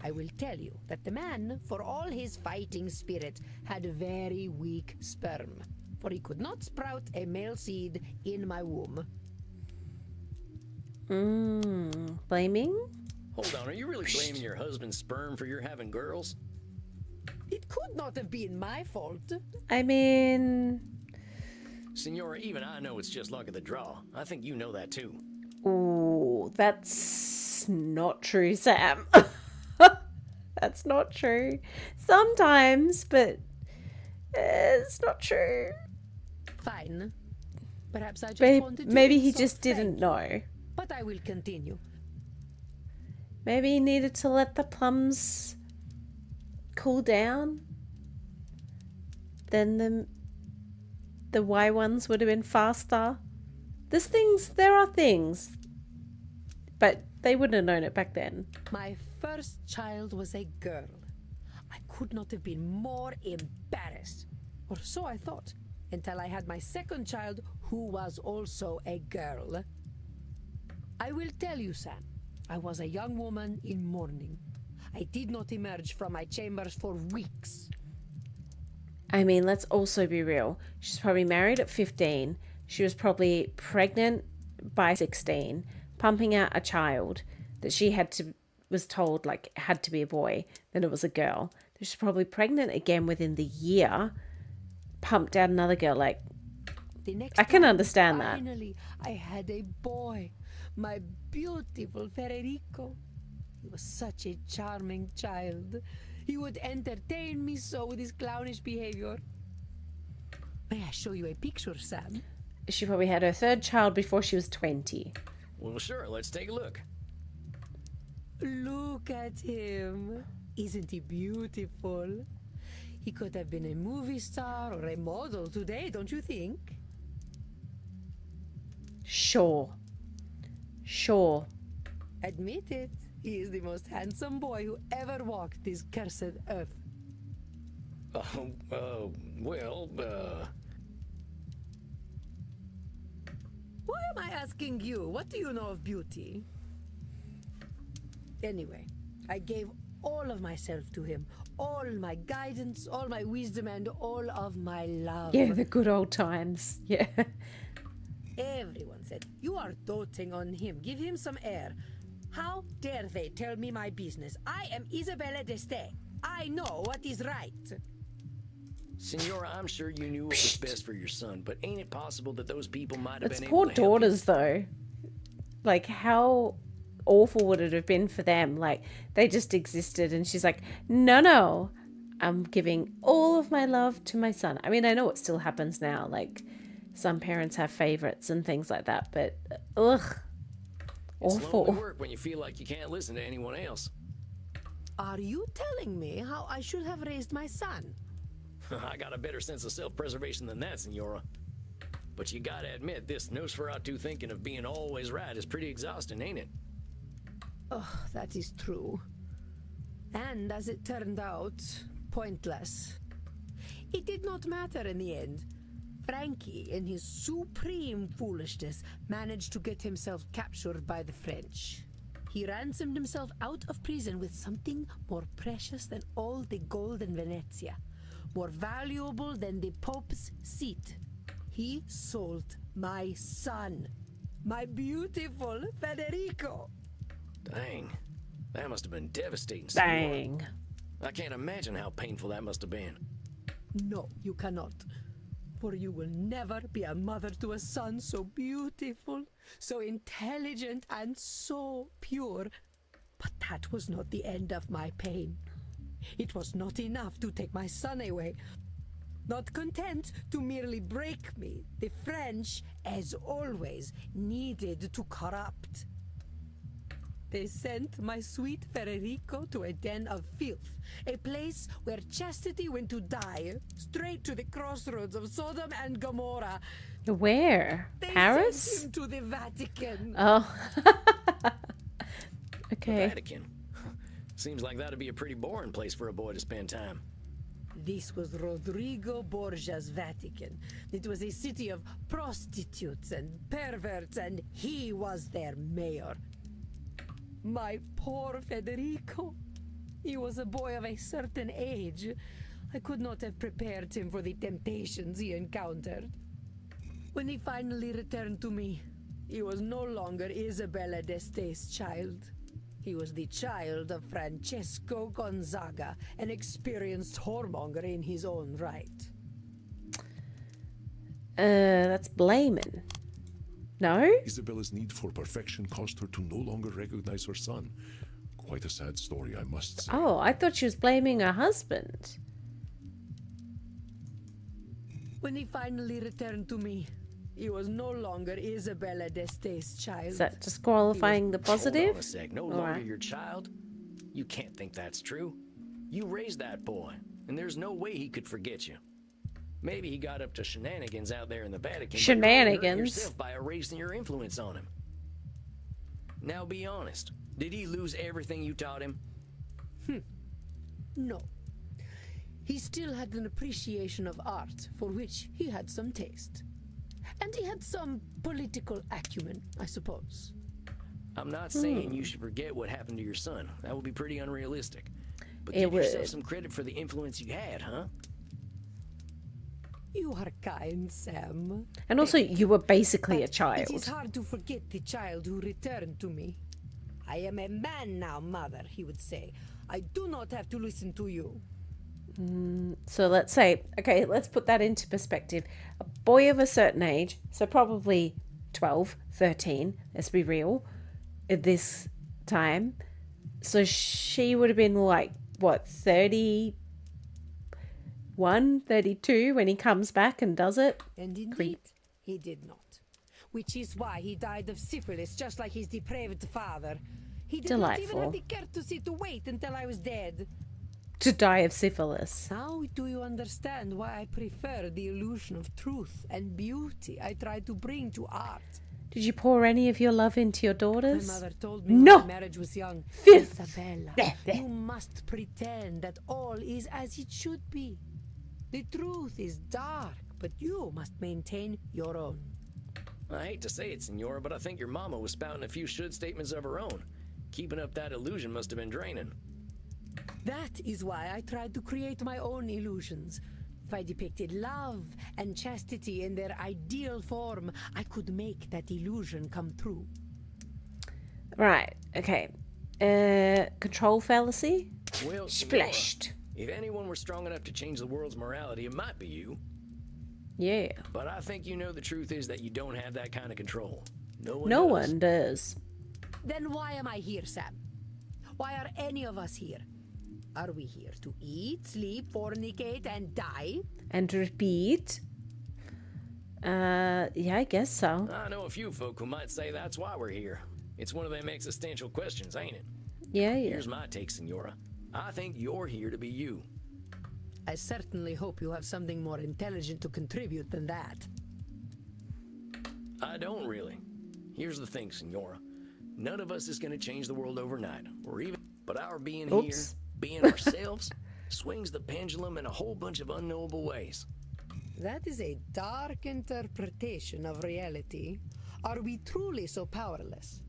I will tell you that the man, for all his fighting spirit, had very weak sperm, for he could not sprout a male seed in my womb. Blaming? Hold on, are you really blaming your husband's sperm for your having girls? It could not have been my fault. I mean... Senora, even I know it's just luck of the draw. I think you know that too. Ooh, that's not true, Sam. That's not true. Sometimes, but it's not true. Fine. Perhaps I just wanted to Maybe he insult just didn't Frankie. know. But I will continue. Maybe he needed to let the plums cool down. Then the Y ones would have been faster. There are things. But They wouldn't have known it back then. My first child was a girl. I could not have been more embarrassed. Or so I thought, until I had my second child, who was also a girl. I will tell you, Sam, I was a young woman in mourning. I did not emerge from my chambers for weeks. I mean, let's also be real. She's probably married at 15. She was probably pregnant by 16, pumping out a child that she was told like had to be a boy, then it was a girl. She's probably pregnant again within the year, pumped out another girl. Like, I can understand that. Finally, I had a boy, my beautiful Federico. He was such a charming child. He would entertain me so with his clownish behavior. May I show you a picture, Sam? She probably had her third child before she was 20. Well, sure, let's take a look. Look at him. Isn't he beautiful? He could have been a movie star or a model today, don't you think? Sure. Admit it. He is the most handsome boy who ever walked this cursed earth. Well, Why am I asking you? What do you know of beauty? Anyway, I gave all of myself to him. All my guidance, all my wisdom, and all of my love. Yeah, the good old times. Yeah. Everyone said, you are doting on him. Give him some air. How dare they tell me my business? I am Isabella d'Este. I know what is right. Senora, I'm sure you knew what was best for your son, but ain't it possible that those people might have It's been poor able to help you? daughters, though. Like, how awful would it have been for them? Like, they just existed, and she's like, no, I'm giving all of my love to my son. I mean, I know it still happens now. Like, some parents have favorites and things like that, but ugh. It's Awful. lonely work when you feel like you can't listen to anyone else. Are you telling me how I should have raised my son? I got a better sense of self-preservation than that, Senora. But you gotta admit, this Nosferatu thinking of being always right is pretty exhausting, ain't it? Oh, that is true. And as it turned out, pointless. It did not matter in the end. Frankie, in his supreme foolishness, managed to get himself captured by the French. He ransomed himself out of prison with something more precious than all the gold in Venezia, more valuable than the Pope's seat. He sold my son, my beautiful Federico. Dang, that must have been devastating, Senora. Dang. I can't imagine how painful that must have been. No, you cannot. For you will never be a mother to a son so beautiful, so intelligent, and so pure. But that was not the end of my pain. It was not enough to take my son away. Not content to merely break me, the French, as always, needed to corrupt. They sent my sweet Federico to a den of filth, a place where chastity went to die, straight to the crossroads of Sodom and Gomorrah. Where? They Paris? sent him to the Vatican. Oh. The Okay. Vatican. Seems like that'd be a pretty boring place for a boy to spend time. This was Rodrigo Borgia's Vatican. It was a city of prostitutes and perverts, and he was their mayor. My poor Federico. He was a boy of a certain age. I could not have prepared him for the temptations he encountered. When he finally returned to me, he was no longer Isabella d'Este's child. He was the child of Francesco Gonzaga, an experienced whoremonger in his own right. That's blaming. No? Isabella's need for perfection caused her to no longer recognize her son. Quite a sad story, I must say. Oh, I thought she was blaming her husband. When he finally returned to me, he was no longer Isabella d'Este's child. Is that disqualifying the Hold positive? on a sec. No All longer right. your child? You can't think that's true. You raised that boy, and there's no way he could forget you. Maybe he got up to shenanigans out there in the Vatican. but you're only hurting Shenanigans? yourself by erasing your influence on him. Now be honest. Did he lose everything you taught him? No. He still had an appreciation of art, for which he had some taste. And he had some political acumen, I suppose. I'm not saying you should forget what happened to your son. That would be pretty unrealistic. But It give yourself would. some credit for the influence you had, huh? You are kind, Sam. And also, you were basically a But child. it is hard to forget the child who returned to me. I am a man now, mother, he would say. I do not have to listen to you. So let's say, okay, let's put that into perspective. A boy of a certain age, so probably 12, 13, let's be real, at this time. So she would have been like, what, 31, 32 when he comes back and does it? And indeed, he did not. Which is why he died of syphilis, just like his depraved father. He did not even have the courtesy to wait until I was dead. To die of syphilis. Now do you understand why I prefer the illusion of truth and beauty I try to bring to art? Did you pour any of your love into your daughters? My mother told me No. when my marriage was young, Filth. Isabella, you must pretend that all is as it should be. The truth is dark, but you must maintain your own. I hate to say it, Senora, but I think your mama was spouting a few should statements of her own. Keeping up that illusion must have been draining. That is why I tried to create my own illusions. If I depicted love and chastity in their ideal form, I could make that illusion come true. Right, okay. Control fallacy? Well, Senora, Splashed. if anyone were strong enough to change the world's morality, it might be you. Yeah. But I think you know the truth is that you don't have that kind of control. No No does. one does. Then why am I here, Sam? Why are any of us here? Are we here to eat, sleep, fornicate, and die? And repeat. Yeah, I guess so. I know a few folk who might say that's why we're here. It's one of them existential questions, ain't it? Yeah. Here's my take, Senora. I think you're here to be you. I certainly hope you have something more intelligent to contribute than that. I don't really. Here's the thing, Senora. None of us is going to change the world overnight, or even. But our being here, Oops. being ourselves, swings the pendulum in a whole bunch of unknowable ways. That is a dark interpretation of reality. Are we truly so powerless?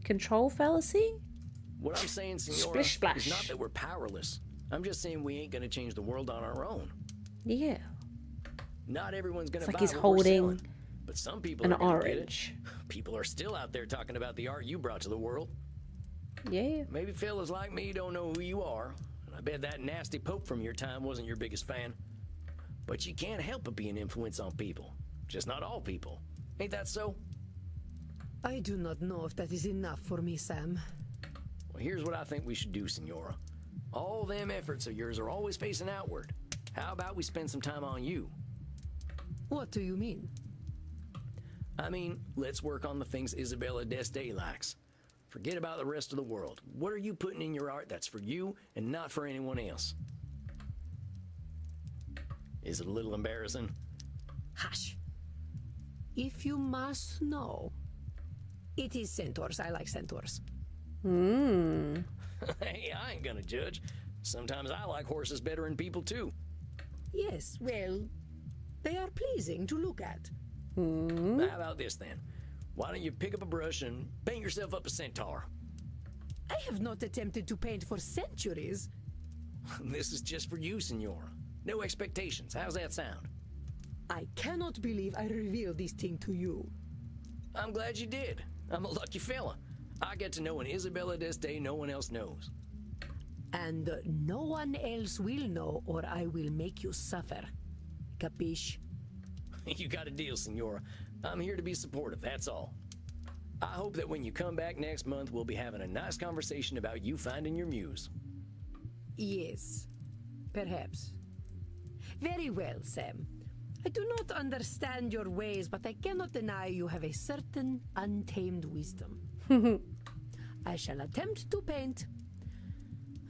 Control fallacy? What I'm saying, Senora, Splish splash. is not that we're powerless. I'm just saying we ain't going to change the world on our own. Yeah. Not everyone's going It's to like buy he's what we're holding selling, but some people an are going to get it. orange. People are still out there talking about the art you brought to the world. Yeah. Maybe fellas like me don't know who you are, and I bet that nasty pope from your time wasn't your biggest fan. But you can't help but be an influence on people. Just not all people. Ain't that so? I do not know if that is enough for me, Sam. Well, here's what I think we should do, Senora. All them efforts of yours are always facing outward. How about we spend some time on you? What do you mean? I mean, let's work on the things Isabella D'Este likes. Forget about the rest of the world. What are you putting in your art that's for you and not for anyone else? Is it a little embarrassing? Hush. If you must know, it is centaurs. I like centaurs. Hey, I ain't gonna judge. Sometimes I like horses better than people too. Yes, well, they are pleasing to look at. How about this then? Why don't you pick up a brush and paint yourself up a centaur? I have not attempted to paint for centuries. This is just for you, Senora. No expectations. How's that sound? I cannot believe I revealed this thing to you. I'm glad you did. I'm a lucky fella. I get to know an Isabella D'Este no one else knows. And no one else will know, or I will make you suffer. Capiche? You got a deal, Senora. I'm here to be supportive, that's all. I hope that when you come back next month, we'll be having a nice conversation about you finding your muse. Yes, perhaps. Very well, Sam. I do not understand your ways, but I cannot deny you have a certain untamed wisdom. I shall attempt to paint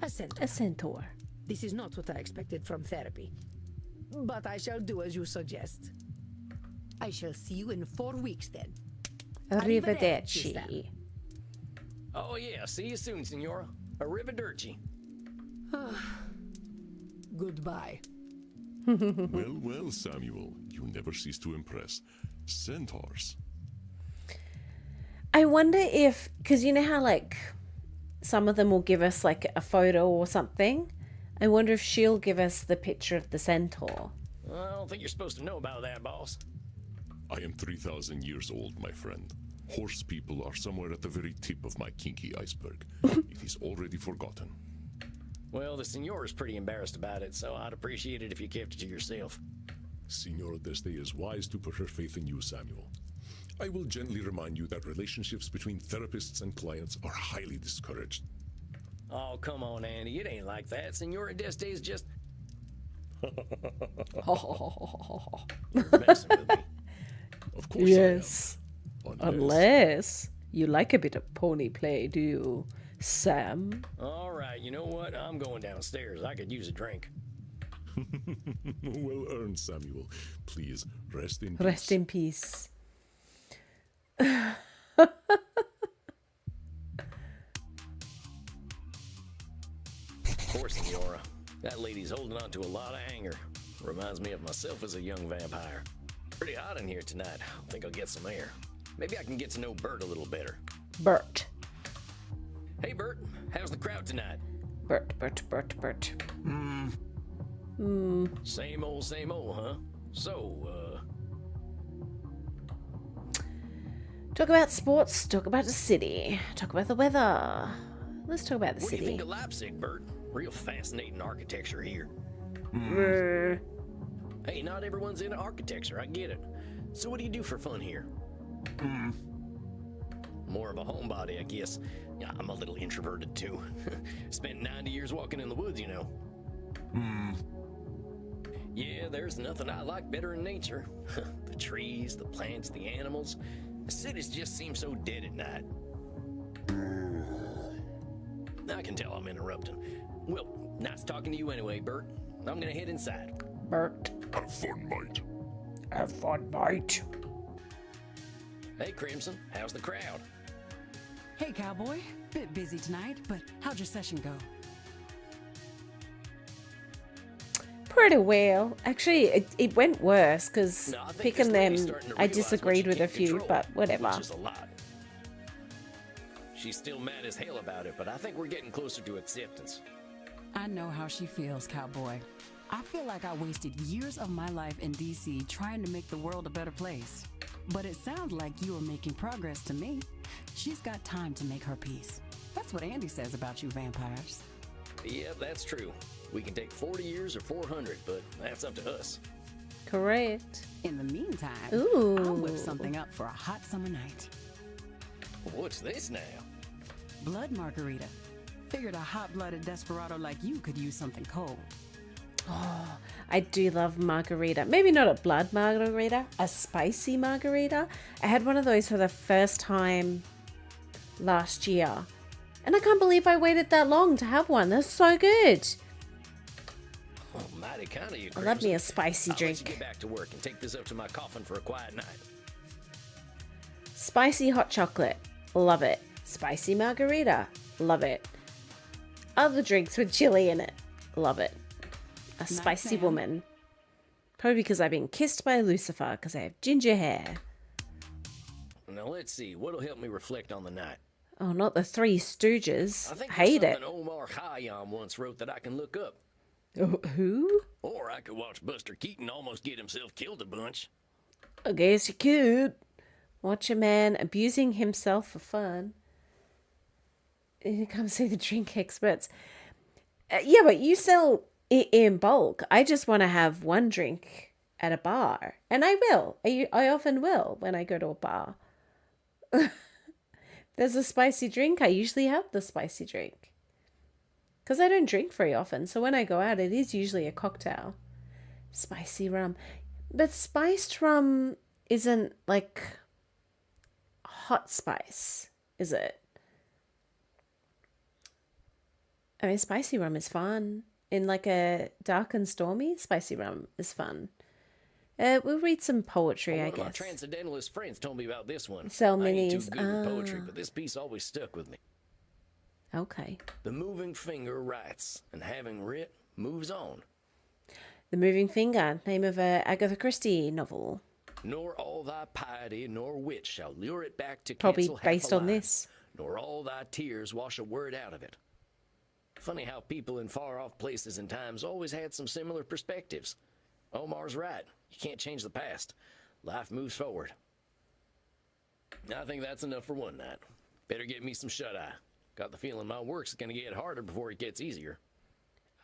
a centaur. A centaur. This is not what I expected from therapy, but I shall do as you suggest. I shall see you in 4 weeks then. Arrivederci. Oh, yeah. See you soon, Senora. Arrivederci. Goodbye. Well, well, Samuel, you never cease to impress. Centaurs. I wonder if, because you know how like some of them will give us like a photo or something. I wonder if she'll give us the picture of the centaur. I don't think you're supposed to know about that, boss. I am 3,000 years old, my friend. Horse people are somewhere at the very tip of my kinky iceberg. It is already forgotten. Well, the Senora's pretty embarrassed about it, so I'd appreciate it if you kept it to yourself. Senora Deste is wise to put her faith in you, Samuel. I will gently remind you that relationships between therapists and clients are highly discouraged. Oh, come on, Andy. It ain't like that. Senora Deste is just... You're messing with me. Of course Yes. I am. Unless you like a bit of pony play, do you, Sam? All right, you know what? I'm going downstairs. I could use a drink. Well earned, Samuel. Please, rest in peace. Rest in peace. Poor Senora. That lady's holding on to a lot of anger. Reminds me of myself as a young vampire. Pretty hot in here tonight. I think I'll get some air. Maybe I can get to know Bert a little better. Bert. Hey, Bert. How's the crowd tonight? Bert. Same old, huh? So, Talk about sports, talk about the city, talk about the weather. Let's talk about the what do you city. think of Leipzig, Bert? Real fascinating architecture here. Hey, not everyone's into architecture, I get it. So what do you do for fun here? More of a homebody, I guess. Yeah, I'm a little introverted too. Spent 90 years walking in the woods, you know. Yeah, there's nothing I like better in nature. The trees, the plants, the animals. The cities just seem so dead at night. I can tell I'm interrupting. Well, nice talking to you anyway, Bert. I'm gonna head inside. Bert. Have fun, mate. Have fun, mate. Hey, Crimson, how's the crowd? Hey, cowboy. Bit busy tonight, but how'd your session go? Pretty well. Actually, it went worse because No, I think picking this them, lady's starting to I realize what disagreed she with a can't few, control, but whatever. Which is a lot. She's still mad as hell about it, but I think we're getting closer to acceptance. I know how she feels, cowboy. I feel like I wasted years of my life in D.C. trying to make the world a better place. But it sounds like you are making progress to me. She's got time to make her peace. That's what Andy says about you vampires. Yeah, that's true. We can take 40 years or 400, but that's up to us. Correct. In the meantime, Ooh. I'll whip something up for a hot summer night. What's this now? Blood margarita. Figured a hot-blooded desperado like you could use something cold. I do love margarita. Maybe not a blood margarita, a spicy margarita. I had one of those for the first time last year. And I can't believe I waited that long to have one. That's so good. Oh, mighty kind of you, I love me Crimson. a spicy I'll let you drink. get back to work and take this up to my coffin for a quiet night. Spicy hot chocolate. Love it. Spicy margarita. Love it. Other drinks with chili in it. Love it. A spicy Sam. woman. Probably because I've been kissed by Lucifer because I have ginger hair. Now let's see, what'll help me reflect on the night? Oh, not the Three Stooges. I think Hate there's it. something Omar Khayyam once wrote that I can look up. Oh, who? Or I could watch Buster Keaton almost get himself killed a bunch. I guess you could. Watch a man abusing himself for fun. And come see the drink experts. Yeah, but you sell it in bulk. I just want to have one drink at a bar. And I will. I often will when I go to a bar. There's a spicy drink. I usually have the spicy drink. Because I don't drink very often. So when I go out, it is usually a cocktail. Spicy rum. But spiced rum isn't like hot spice, is it? I mean, spicy rum is fun. In like a dark and stormy, spicy rum is fun. We'll read some poetry, I One of my guess. transcendentalist friends told me about this one. Sell I ain't too minis. good with poetry, but this piece always stuck with me. Okay. The moving finger writes, and having writ, moves on. The Moving Finger, name of a Agatha Christie novel. Nor all thy piety nor wit shall lure it back to Probably cancel half based a on line, this. nor all thy tears wash a word out of it. Funny how people in far-off places and times always had some similar perspectives. Omar's right. You can't change the past. Life moves forward. I think that's enough for one night. Better get me some shut-eye. Got the feeling my work's gonna get harder before it gets easier.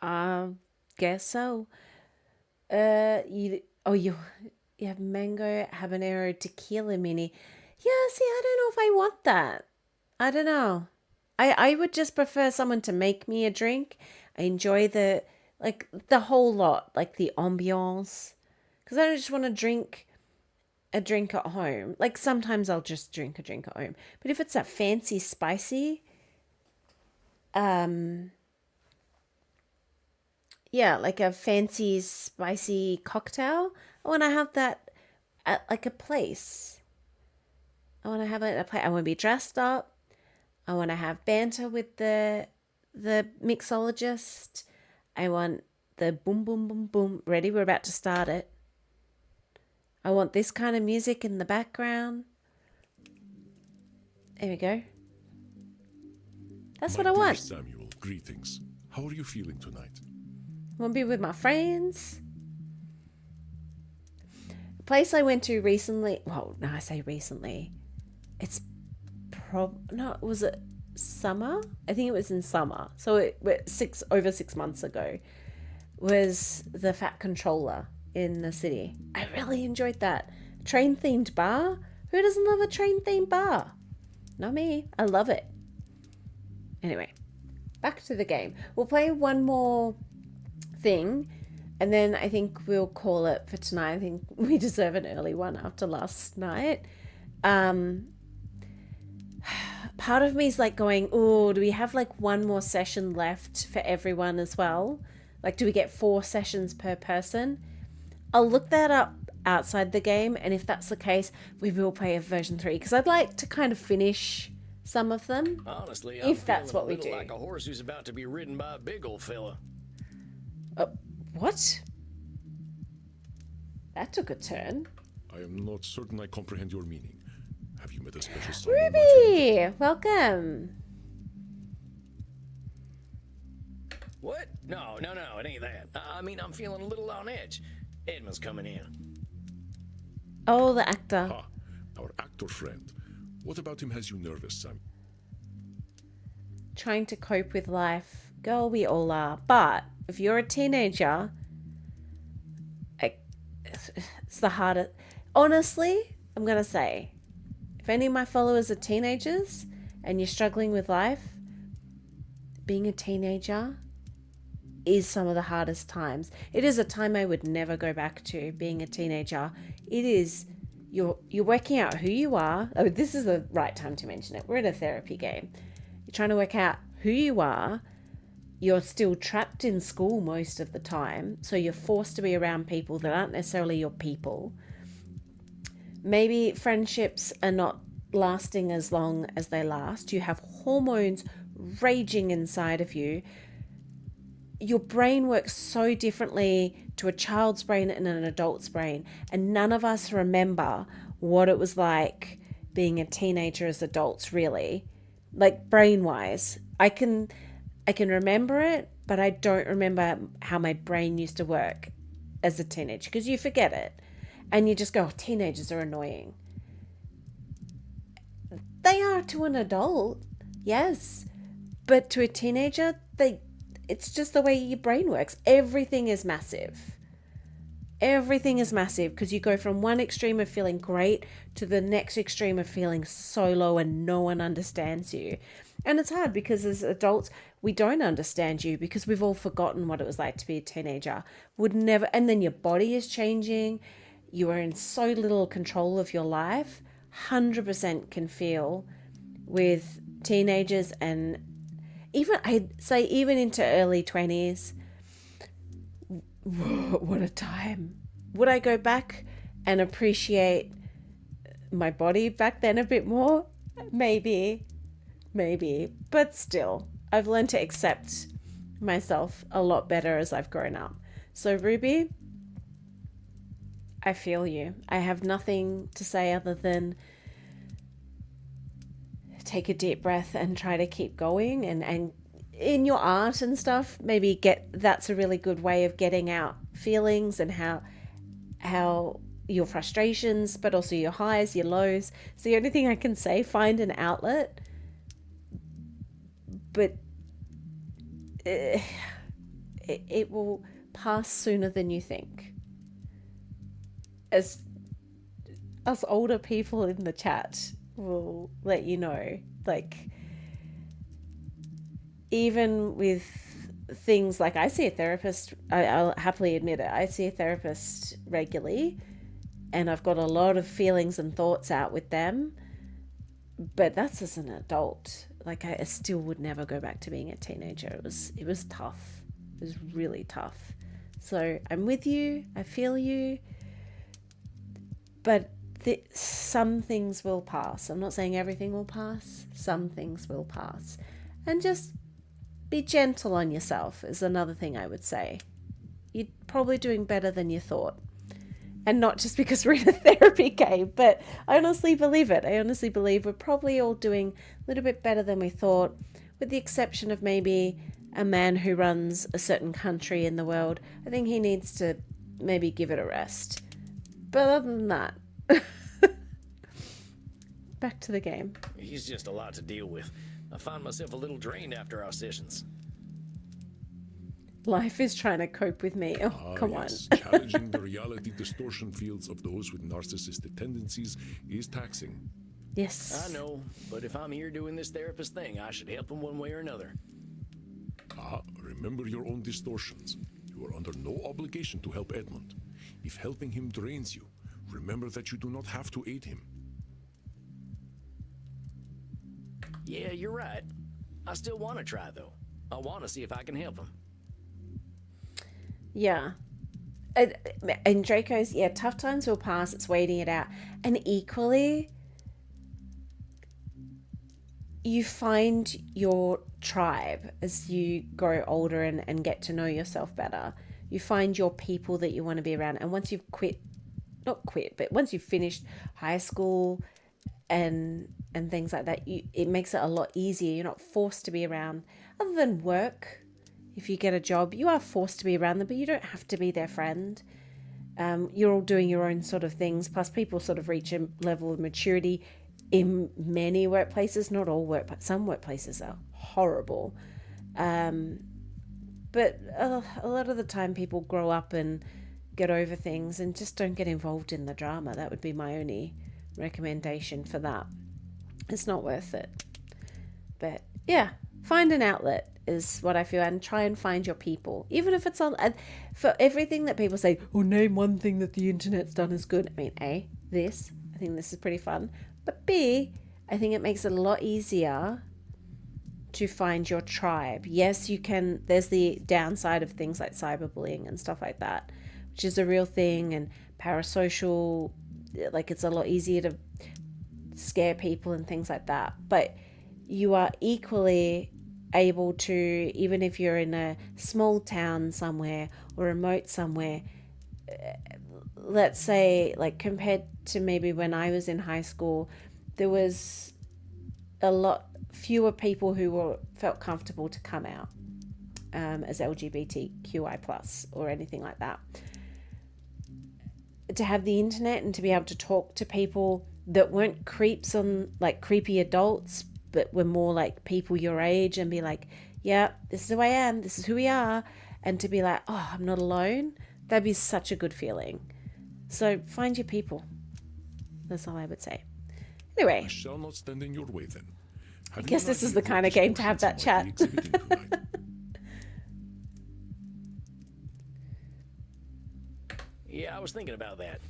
Guess so. You have mango habanero tequila mini. Yeah, see, I don't know if I want that. I don't know. I would just prefer someone to make me a drink. I enjoy the whole lot, like the ambiance. Because I don't just want to drink a drink at home. Like sometimes I'll just drink a drink at home. But if it's a fancy spicy, yeah, like a fancy spicy cocktail, I want to have that at like a place. I want to have it at a place. I want to be dressed up. I want to have banter with the mixologist. I want the boom, boom, boom, boom. Ready? We're about to start it. I want this kind of music in the background. There we go. That's what I want. Samuel, greetings. How are you feeling tonight? I want to be with my friends. A place I went to recently. Well, no, I say recently. It's was it summer? I think it was in summer. So over 6 months ago was the Fat Controller in the city. I really enjoyed that. Train themed bar. Who doesn't love a train themed bar? Not me. I love it. Anyway, back to the game. We'll play one more thing and then I think we'll call it for tonight. I think we deserve an early one after last night. Part of me is like going, oh, do we have like one more session left for everyone as well? Like, do we get 4 sessions per person? I'll look that up outside the game, and if that's the case, we will play a version 3 because I'd like to kind of finish some of them. Honestly, if that's what we do. Like a horse who's about to be ridden by a big old fella. What? That took a turn. I am not certain I comprehend your meaning. Have you met a special someone, my friend? Ruby, welcome. What? No, it ain't that. I mean, I'm feeling a little on edge. Edmund's coming in. Oh, the actor. Ah, our actor friend. What about him has you nervous, Sam? Trying to cope with life. Girl, we all are. But if you're a teenager, it's the hardest. Honestly, I'm going to say, if any of my followers are teenagers and you're struggling with life, being a teenager is some of the hardest times. It is a time I would never go back to, being a teenager. It is, you're working out who you are. Oh, this is the right time to mention it. We're in a therapy game. You're trying to work out who you are. You're still trapped in school most of the time. So you're forced to be around people that aren't necessarily your people. Maybe friendships are not lasting as long as they last. You have hormones raging inside of you. Your brain works so differently to a child's brain and an adult's brain. And none of us remember what it was like being a teenager as adults, really. Like brain-wise. I can remember it, but I don't remember how my brain used to work as a teenager because you forget it. And you just go, oh, teenagers are annoying. They are to an adult, yes. But to a teenager, it's just the way your brain works. Everything is massive. Everything is massive because you go from one extreme of feeling great to the next extreme of feeling so low and no one understands you. And it's hard because as adults, we don't understand you because we've all forgotten what it was like to be a teenager. And then your body is changing. You are in so little control of your life. 100% can feel with teenagers and I'd say even into early 20s. What a time. Would I go back and appreciate my body back then a bit more? Maybe. But still, I've learned to accept myself a lot better as I've grown up. So Ruby, I feel you. I have nothing to say other than take a deep breath and try to keep going, and in your art and stuff, maybe that's a really good way of getting out feelings and how your frustrations, but also your highs, your lows. It's the only thing I can say. Find an outlet, but it will pass sooner than you think. As us older people in the chat will let you know, like, even with things like, I see a therapist, I'll happily admit it, I see a therapist regularly, and I've got a lot of feelings and thoughts out with them, but that's as an adult. Like, I still would never go back to being a teenager. It was tough. It was really tough. So I'm with you, I feel you, but some things will pass. I'm not saying everything will pass. Some things will pass. And just be gentle on yourself is another thing I would say. You're probably doing better than you thought. And not just because we're in a therapy game, but I honestly believe it. I honestly believe we're probably all doing a little bit better than we thought, with the exception of maybe a man who runs a certain country in the world. I think he needs to maybe give it a rest. But other than that, back to the game. He's just a lot to deal with. I find myself a little drained after our sessions. Life is trying to cope with me. Oh, come yes. on. Challenging the reality distortion fields of those with narcissistic tendencies is taxing. Yes. I know, but if I'm here doing this therapist thing, I should help him one way or another. Remember your own distortions. You are under no obligation to help Edmund. If helping him drains you, remember that you do not have to aid him. Yeah, you're right. I still want to try, though. I want to see if I can help him. Yeah. And Draco's, yeah, tough times will pass. It's waiting it out. And equally, you find your tribe as you grow older and get to know yourself better. You find your people that you want to be around. And once you've but once you've finished high school and things like that, it makes it a lot easier. You're not forced to be around, other than work. If you get a job, you are forced to be around them, but you don't have to be their friend. You're all doing your own sort of things. Plus, people sort of reach a level of maturity in many workplaces. Not all but some workplaces are horrible. But a lot of the time, people grow up and get over things and just don't get involved in the drama. That would be my only recommendation for that. It's not worth it. But yeah, find an outlet is what I feel, and try and find your people, even if it's on for everything that people say, oh, name one thing that the internet's done is good. I mean, I think this is pretty fun, but B, I think it makes it a lot easier to find your tribe. Yes, you can, there's the downside of things like cyberbullying and stuff like that, which is a real thing, and parasocial, like, it's a lot easier to scare people and things like that, but you are equally able to, even if you're in a small town somewhere or remote somewhere, let's say, like, compared to maybe when I was in high school, there was a lot fewer people who felt comfortable to come out as LGBTQI+ or anything like that. To have the internet and to be able to talk to people that weren't creeps on, like, creepy adults, but were more like people your age, and be like, yeah, this is who I am, this is who we are, and to be like, oh, I'm not alone, that'd be such a good feeling. So find your people. That's all I would say. Anyway, I shall not stand in your way then. I guess this is the kind of game to have that chat. Yeah, I was thinking about that.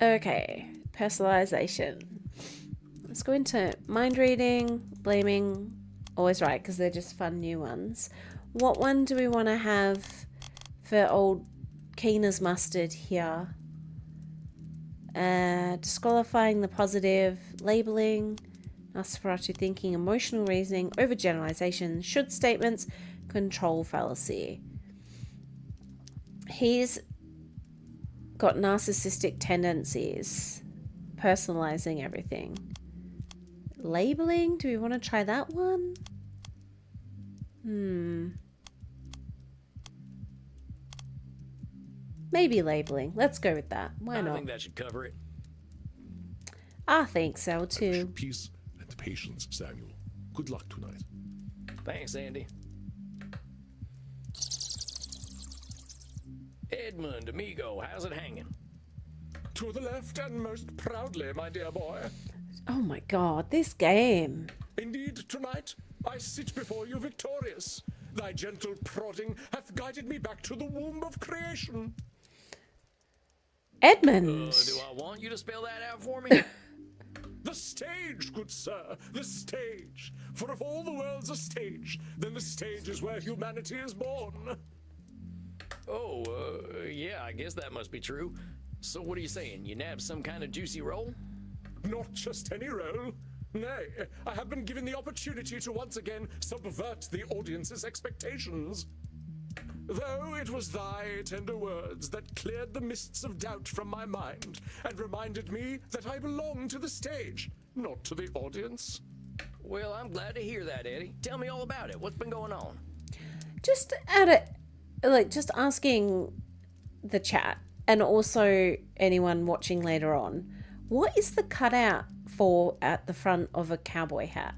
Okay, personalization. Let's go into mind reading, blaming, always right, because they're just fun new ones. What one do we want to have for old keen as mustard here. Disqualifying the positive, labeling, Nosferatu thinking, emotional reasoning, overgeneralization, should statements, control fallacy. He's got narcissistic tendencies, personalizing everything. Labeling, do we want to try that one? Maybe labeling. Let's go with that. Why not? I think that should cover it. I think so too. Peace and patience, Samuel. Good luck tonight. Thanks, Andy. Edmund, amigo, how's it hanging? To the left and most proudly, my dear boy. Oh my god, this game. Indeed, tonight I sit before you victorious. Thy gentle prodding hath guided me back to the womb of creation. Edmund. Do I want you to spell that out for me? The stage, good sir, the stage. For if all the world's a stage, then the stage is where humanity is born. Oh, yeah, I guess that must be true. So what are you saying? You nabbed some kind of juicy role? Not just any role. Nay, I have been given the opportunity to once again subvert the audience's expectations. Though it was thy tender words that cleared the mists of doubt from my mind and reminded me that I belong to the stage, not to the audience. Well, I'm glad to hear that, Eddie. Tell me all about it. What's been going on? Just just asking the chat and also anyone watching later on, what is the cutout for at the front of a cowboy hat?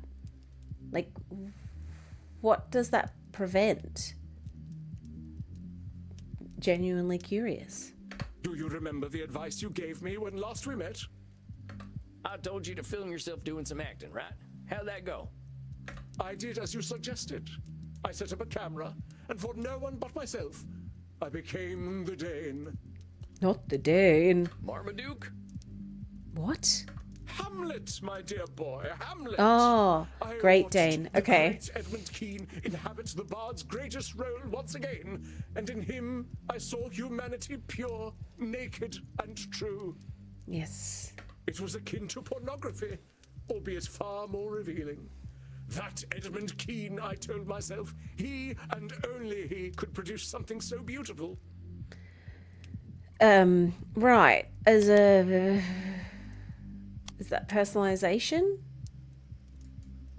Like, what does that prevent? Genuinely curious. Do you remember the advice you gave me when last we met? I told you to film yourself doing some acting, right? How'd that go? I did as you suggested. I set up a camera, and for no one but myself, I became the Dane. Not the Dane. Marmaduke? What? Hamlet, my dear boy, Hamlet. Oh, I Great watched Dane. the Okay. great Edmund Kean inhabits the bard's greatest role once again, and in him I saw humanity pure, naked, and true. Yes. It was akin to pornography, albeit far more revealing. That Edmund Kean, I told myself, he and only he could produce something so beautiful. Right. Is that personalization?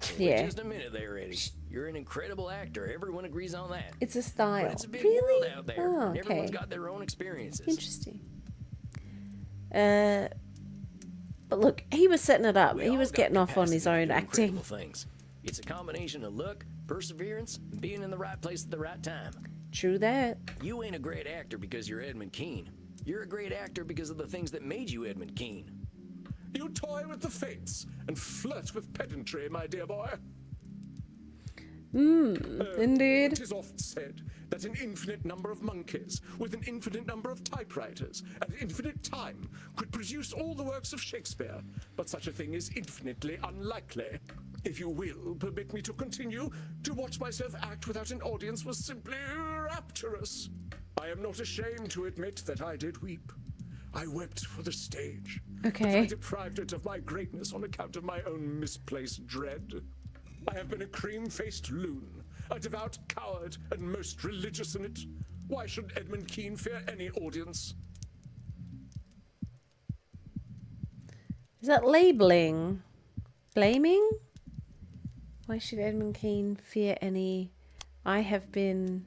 Wait Yeah. just a minute there, Eddie. You're an incredible actor. Everyone agrees on that. It's a style. But it's a big Really? world out there. Oh, and everyone's okay. got their own experiences. Interesting. But look, he was setting it up. We He all was got getting off on his capacity to own do acting. incredible things. It's a combination of luck, perseverance, and being in the right place at the right time. True that. You ain't a great actor because you're Edmund Kean. You're a great actor because of the things that made you Edmund Kean. You toy with the fates and flirt with pedantry, my dear boy. Indeed. It is oft said that an infinite number of monkeys with an infinite number of typewriters and infinite time could produce all the works of Shakespeare, but such a thing is infinitely unlikely. If you will permit me to continue, to watch myself act without an audience was simply rapturous. I am not ashamed to admit that I did weep. I wept for the stage. Okay. But I deprived it of my greatness on account of my own misplaced dread. I have been a cream-faced loon, a devout coward, and most religious in it. Why should Edmund Kean fear any audience? Is that labeling? Blaming? Why should Edmund Kean fear any? I have been.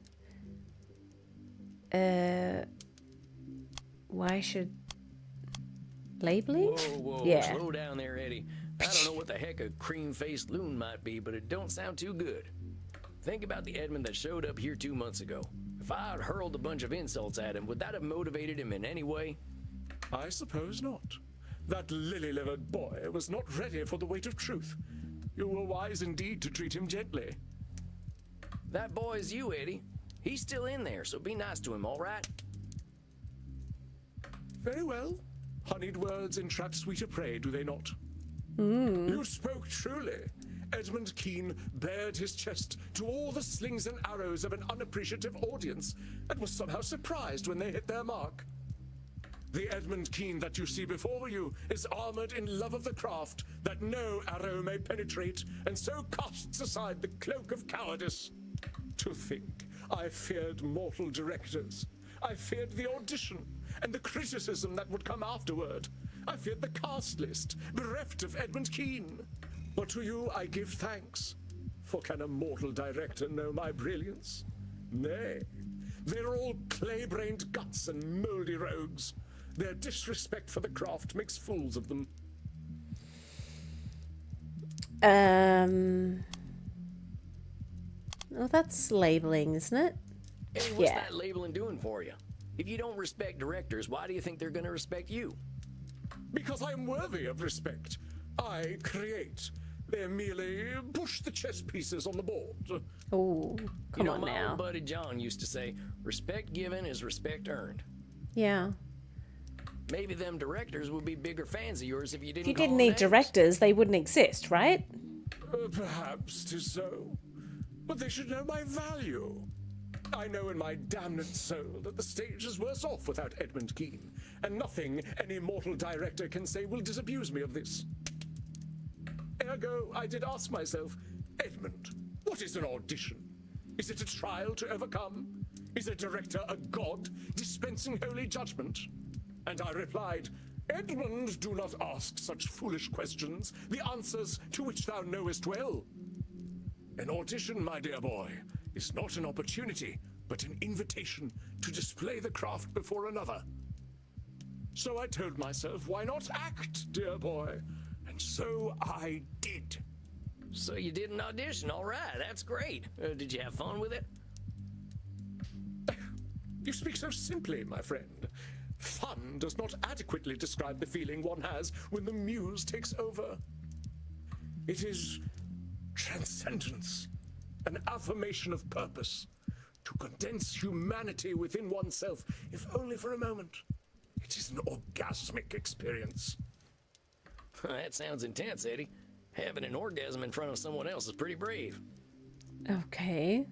Why should. Labeling? Whoa, Yeah. slow down there, Eddie. I don't know what the heck a cream-faced loon might be, but it don't sound too good. Think about the Edmund that showed up here 2 months ago. If I had hurled a bunch of insults at him, would that have motivated him in any way? I suppose not. That lily-livered boy was not ready for the weight of truth. You were wise indeed to treat him gently. That boy's you, Eddie. He's still in there, so be nice to him, all right? Very well. Honeyed words entrap sweeter prey, do they not? You spoke truly. Edmund Keene bared his chest to all the slings and arrows of an unappreciative audience and was somehow surprised when they hit their mark. The Edmund Keene that you see before you is armored in love of the craft that no arrow may penetrate, and so casts aside the cloak of cowardice. To think, I feared mortal directors. I feared the audition and the criticism that would come afterward. I feared the cast list, bereft of Edmund Keene. But to you I give thanks, for can a mortal director know my brilliance? Nay, they're all clay-brained guts and mouldy rogues. Their disrespect for the craft makes fools of them. Well, that's labeling, isn't it? Hey, what's that labeling doing for you? If you don't respect directors, why do you think they're going to respect you? Because I am worthy of respect. I create. They merely push the chess pieces on the board. Oh, come on my now. old buddy John used to say, respect given is respect earned. Yeah. Maybe them directors would be bigger fans of yours if you didn't If you call didn't them need names. directors, they wouldn't exist, right? Perhaps 'tis so. But they should know my value. I know in my damned soul that the stage is worse off without Edmund Keene, and nothing any mortal director can say will disabuse me of this. Ergo, I did ask myself, Edmund, what is an audition? Is it a trial to overcome? Is a director a god dispensing holy judgment? And I replied, Edmund, do not ask such foolish questions, the answers to which thou knowest well. An audition, my dear boy, is not an opportunity, but an invitation to display the craft before another. So I told myself, why not act, dear boy? And so I did. So you did an audition, all right, that's great. Did you have fun with it? You speak so simply, my friend. Fun does not adequately describe the feeling one has when the muse takes over. It is transcendence, an affirmation of purpose, to condense humanity within oneself, if only for a moment. It is an orgasmic experience. That sounds intense, Eddie. Having an orgasm in front of someone else is pretty brave. Okay.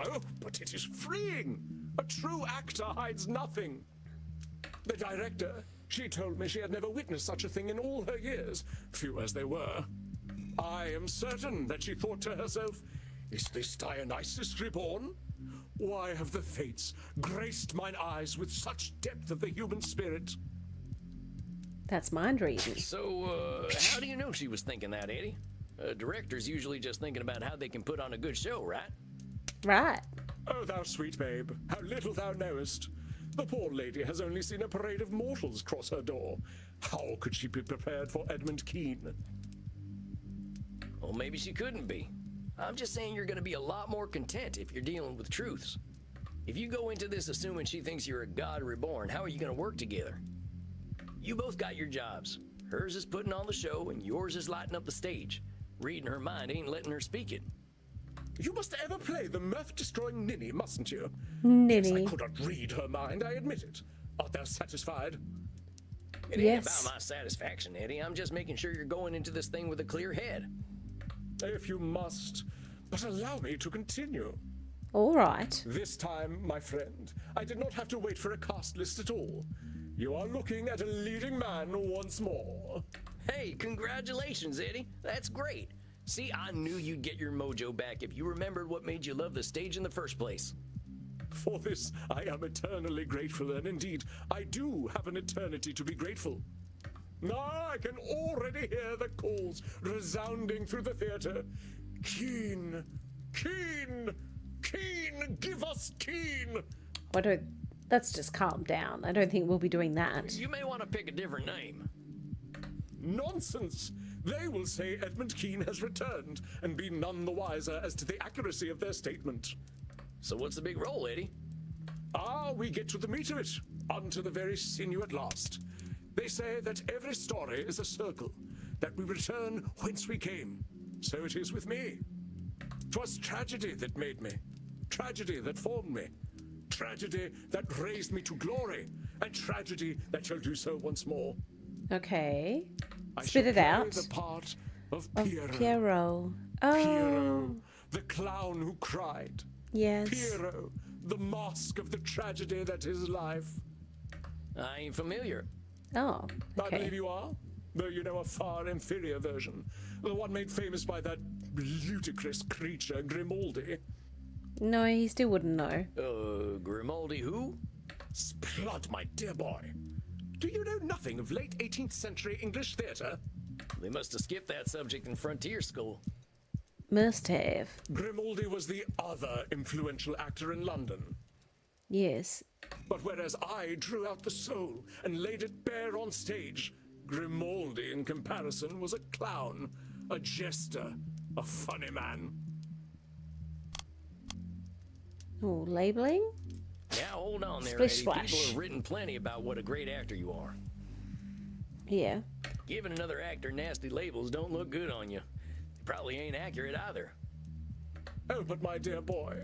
Oh, but it is freeing. A true actor hides nothing. The director, she told me she had never witnessed such a thing in all her years, few as they were. I am certain that she thought to herself, is this Dionysus reborn? Why have the fates graced mine eyes with such depth of the human spirit? That's mind reading. So, how do you know she was thinking that, Eddie? Director's usually just thinking about how they can put on a good show, right? Right. Oh, thou sweet babe, how little thou knowest. The poor lady has only seen a parade of mortals cross her door. How could she be prepared for Edmund Keene? Well, maybe she couldn't be. I'm just saying you're going to be a lot more content if you're dealing with truths. If you go into this assuming she thinks you're a god reborn, how are you going to work together? You both got your jobs. Hers is putting on the show, and yours is lighting up the stage. Reading her mind ain't letting her speak it. You must ever play the mirth-destroying ninny, mustn't you? Ninny. Yes, I could not read her mind, I admit it. Art thou satisfied? It ain't Yes. about my satisfaction, Eddie. I'm just making sure you're going into this thing with a clear head. If you must, but allow me to continue. All right. This time, my friend, I did not have to wait for a cast list at all. You are looking at a leading man once more. Hey, congratulations, Eddie. That's great. See, I knew you'd get your mojo back if you remembered what made you love the stage in the first place. For this, I am eternally grateful, and indeed, I do have an eternity to be grateful. Now I can already hear the calls resounding through the theater. Keene, Keene, Keene, give us Keene. Let's just calm down. I don't think we'll be doing that. You may want to pick a different name. Nonsense! They will say Edmund Keene has returned and be none the wiser as to the accuracy of their statement. So what's the big role, Eddie? We get to the meat of it, unto the very sinew at last. They say that every story is a circle, that we return whence we came. So it is with me. 'Twas tragedy that made me, tragedy that formed me, tragedy that raised me to glory, and tragedy that shall do so once more. Okay. I Spit shall it play out. the part Of Of Piero. Piero. Oh. Piero, the clown who cried. Yes. Piero, the mask of the tragedy that is life. I ain't familiar. Oh, I believe okay. you are, though you know a far inferior version. The one made famous by that ludicrous creature, Grimaldi. No, he still wouldn't know. Grimaldi who? Splud, my dear boy. Do you know nothing of late 18th century English theatre? They must have skipped that subject in frontier school. Must have. Grimaldi was the other influential actor in London. Yes. But whereas I drew out the soul and laid it bare on stage, Grimaldi, in comparison, was a clown, a jester, a funny man. Oh, labeling? Now hold on there, Splish Eddie. splash. People have written plenty about what a great actor you are. Yeah. Giving another actor nasty labels don't look good on you. They probably ain't accurate either. Oh, but my dear boy,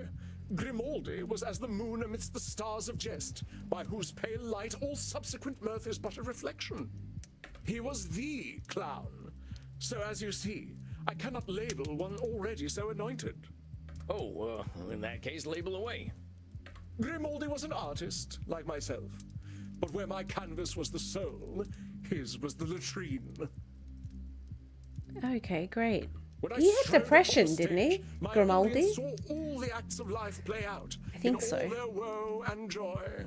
Grimaldi was as the moon amidst the stars of jest, by whose pale light all subsequent mirth is but a reflection. He was the clown. So as you see, I cannot label one already so anointed. Oh, in that case, label away. Grimaldi was an artist, like myself. But where my canvas was the soul, his was the latrine. Okay, great. When I He had strode depression, upon didn't he? stage, my Grimaldi? audience saw all the acts of life play out. I think in so. all their woe and joy.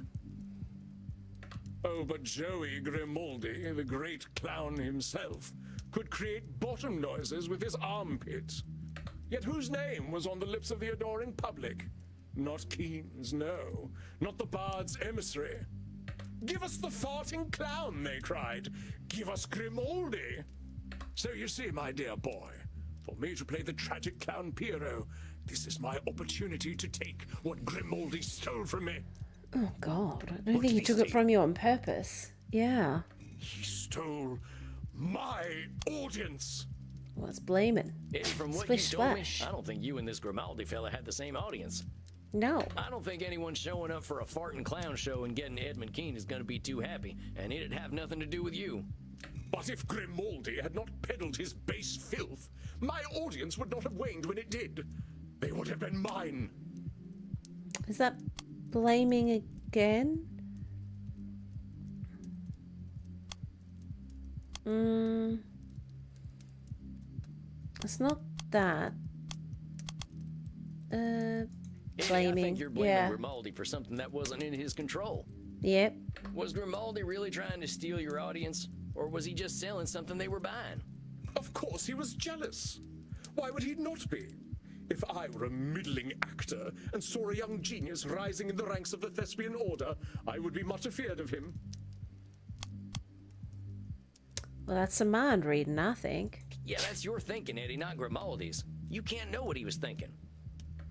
Oh, but Joey Grimaldi, the great clown himself, could create bottom noises with his armpit. Yet whose name was on the lips of the adoring public? Not Keane's, no. Not the bard's emissary. Give us the farting clown, they cried. Give us Grimaldi. So you see, my dear boy, for me to play the tragic clown Piero, this is my opportunity to take what Grimaldi stole from me. Oh, God. I don't What think did he he took say? it from you on purpose. Yeah. He stole my audience. Well, it's blaming. Eddie, from what Splish you told splash. me, I don't think you and this Grimaldi fella had the same audience. No. I don't think anyone showing up for a farting clown show and getting Edmund Keane is going to be too happy, and it'd have nothing to do with you. But if Grimaldi had not peddled his base filth, my audience would not have waned when it did. They would have been mine. Is that blaming again? It's not that. Eddie, I Blaming. think you're blaming Yeah. Grimaldi for something that wasn't in his control. Yep. Was Grimaldi really trying to steal your audience, or was he just selling something they were buying? Of course he was jealous. Why would he not be? If I were a middling actor and saw a young genius rising in the ranks of the thespian order, I would be much afeard of him. Well, that's some mind reading, I think. Yeah, that's your thinking, Eddie, not Grimaldi's. You can't know what he was thinking.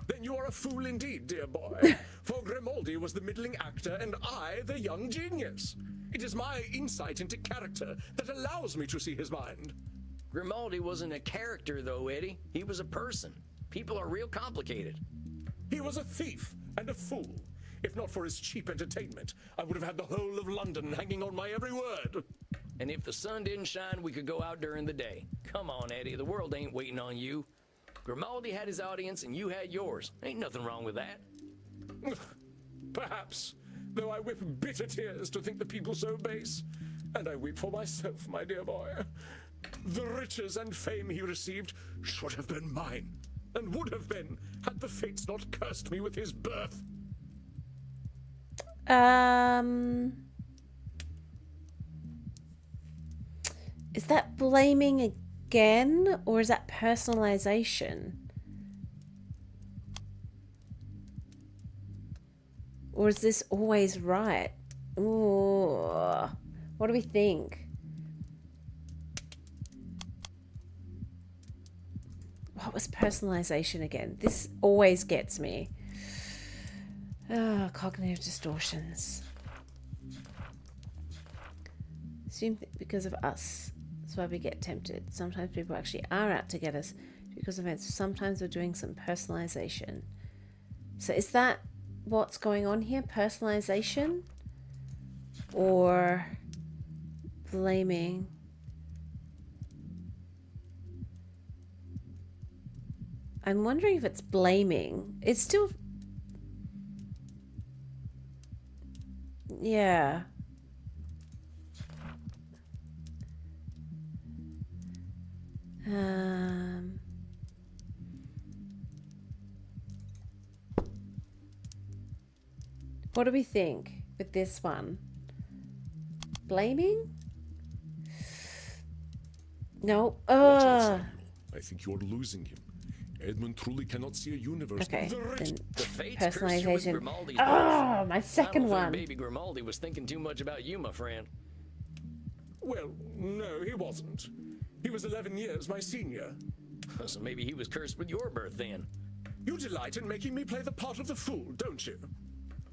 Then you are a fool indeed, dear boy. For Grimaldi was the middling actor and I the young genius. It is my insight into character that allows me to see his mind. Grimaldi wasn't a character, though, Eddie. He was a person. People are real complicated. He was a thief and a fool. If not for his cheap entertainment, I would have had the whole of London hanging on my every word. And if the sun didn't shine, we could go out during the day. Come on, Eddie, the world ain't waiting on you. Grimaldi had his audience and you had yours. Ain't nothing wrong with that. Perhaps, though I weep bitter tears to think the people so base. And I weep for myself, my dear boy. The riches and fame he received should have been mine, and would have been, had the fates not cursed me with his birth. Is that blaming again, or is that personalization? Or is this always right? Ooh. What do we think? What was personalization again? This always gets me. Cognitive distortions. Assume that because of us, that's why we get tempted. Sometimes people actually are out to get us because of it. Sometimes we're doing some personalization. So is that what's going on here? Personalization? Or blaming? I'm wondering if it's blaming. It's still... Yeah. What do we think with this one? Blaming? No. Watch out, Samuel. I think you're losing him. Edmund truly cannot see a universe. Okay. Then The fates cursed you with personalization. Grimaldi's Oh, my birth. second I don't one. think baby Grimaldi was thinking too much about you, my friend. Well, no, he wasn't. He was 11 years my senior. So maybe he was cursed with your birth then. You delight in making me play the part of the fool, don't you?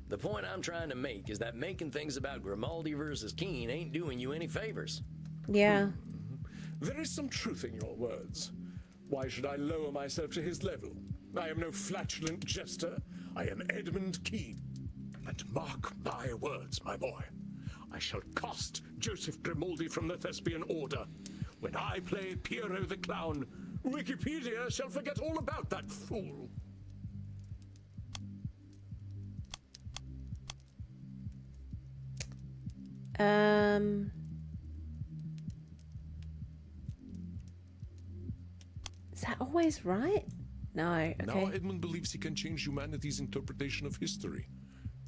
The point I'm trying to make is that making things about Grimaldi versus Keen ain't doing you any favors. Yeah. There is some truth in your words. Why should I lower myself to his level? I am no flatulent jester. I am Edmund Keen. And mark my words, my boy. I shall cast Joseph Grimaldi from the Thespian Order. When I play Piero the Clown, Wikipedia shall forget all about that fool. Is that always right? No. Okay. Now Edmund believes he can change humanity's interpretation of history.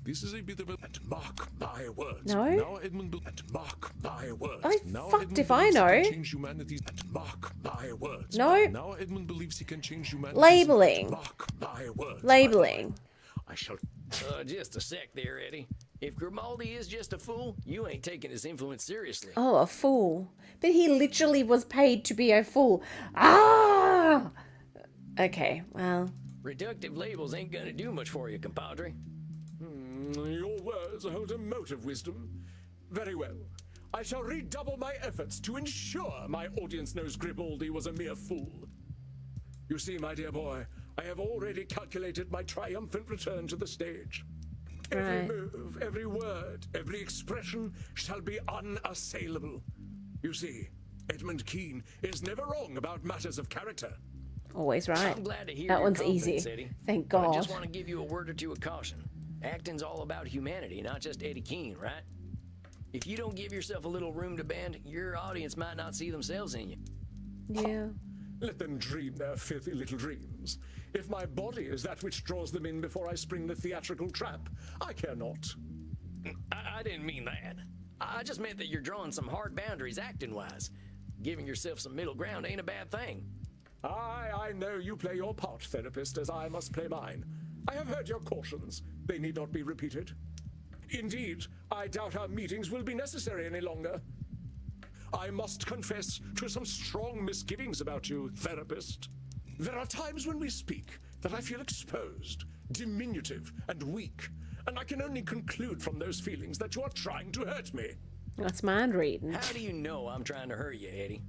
This is a bit of a... And mark my words. No. Now Edmund... And mark my words. Oh, Now fucked Edmund if I believes he know. can change humanity's... And mark my words. No. Now Edmund believes he can change humanity's... Labeling. Mark my words. Labeling. I shall... Just a sec there, Eddie. If Grimaldi is just a fool, you ain't taking his influence seriously. Oh, a fool. But he literally was paid to be a fool. Ah! Okay, well. Reductive labels ain't gonna do much for you, compadre. Your words hold a mote of wisdom. Very well. I shall redouble my efforts to ensure my audience knows Grimaldi was a mere fool. You see, my dear boy, I have already calculated my triumphant return to the stage. Every Right. move, every word, every expression shall be unassailable. You see, Edmund Keen is never wrong about matters of character. Always right. I'm glad to hear That your one's confidence, easy. Eddie. Thank But I God. just want to give you a word or two of caution. Acting's all about humanity, not just Eddie Keen, right? If you don't give yourself a little room to bend, your audience might not see themselves in you. Yeah. Let them dream their filthy little dreams. If my body is that which draws them in before I spring the theatrical trap, I care not. I didn't mean that. I just meant that you're drawing some hard boundaries acting-wise. Giving yourself some middle ground ain't a bad thing. I know you play your part, therapist, as I must play mine. I have heard your cautions. They need not be repeated. Indeed, I doubt our meetings will be necessary any longer. I must confess to some strong misgivings about you, therapist. There are times when we speak that I feel exposed, diminutive, and weak, and I can only conclude from those feelings that you are trying to hurt me. That's mind reading. How do you know I'm trying to hurt you, Eddie?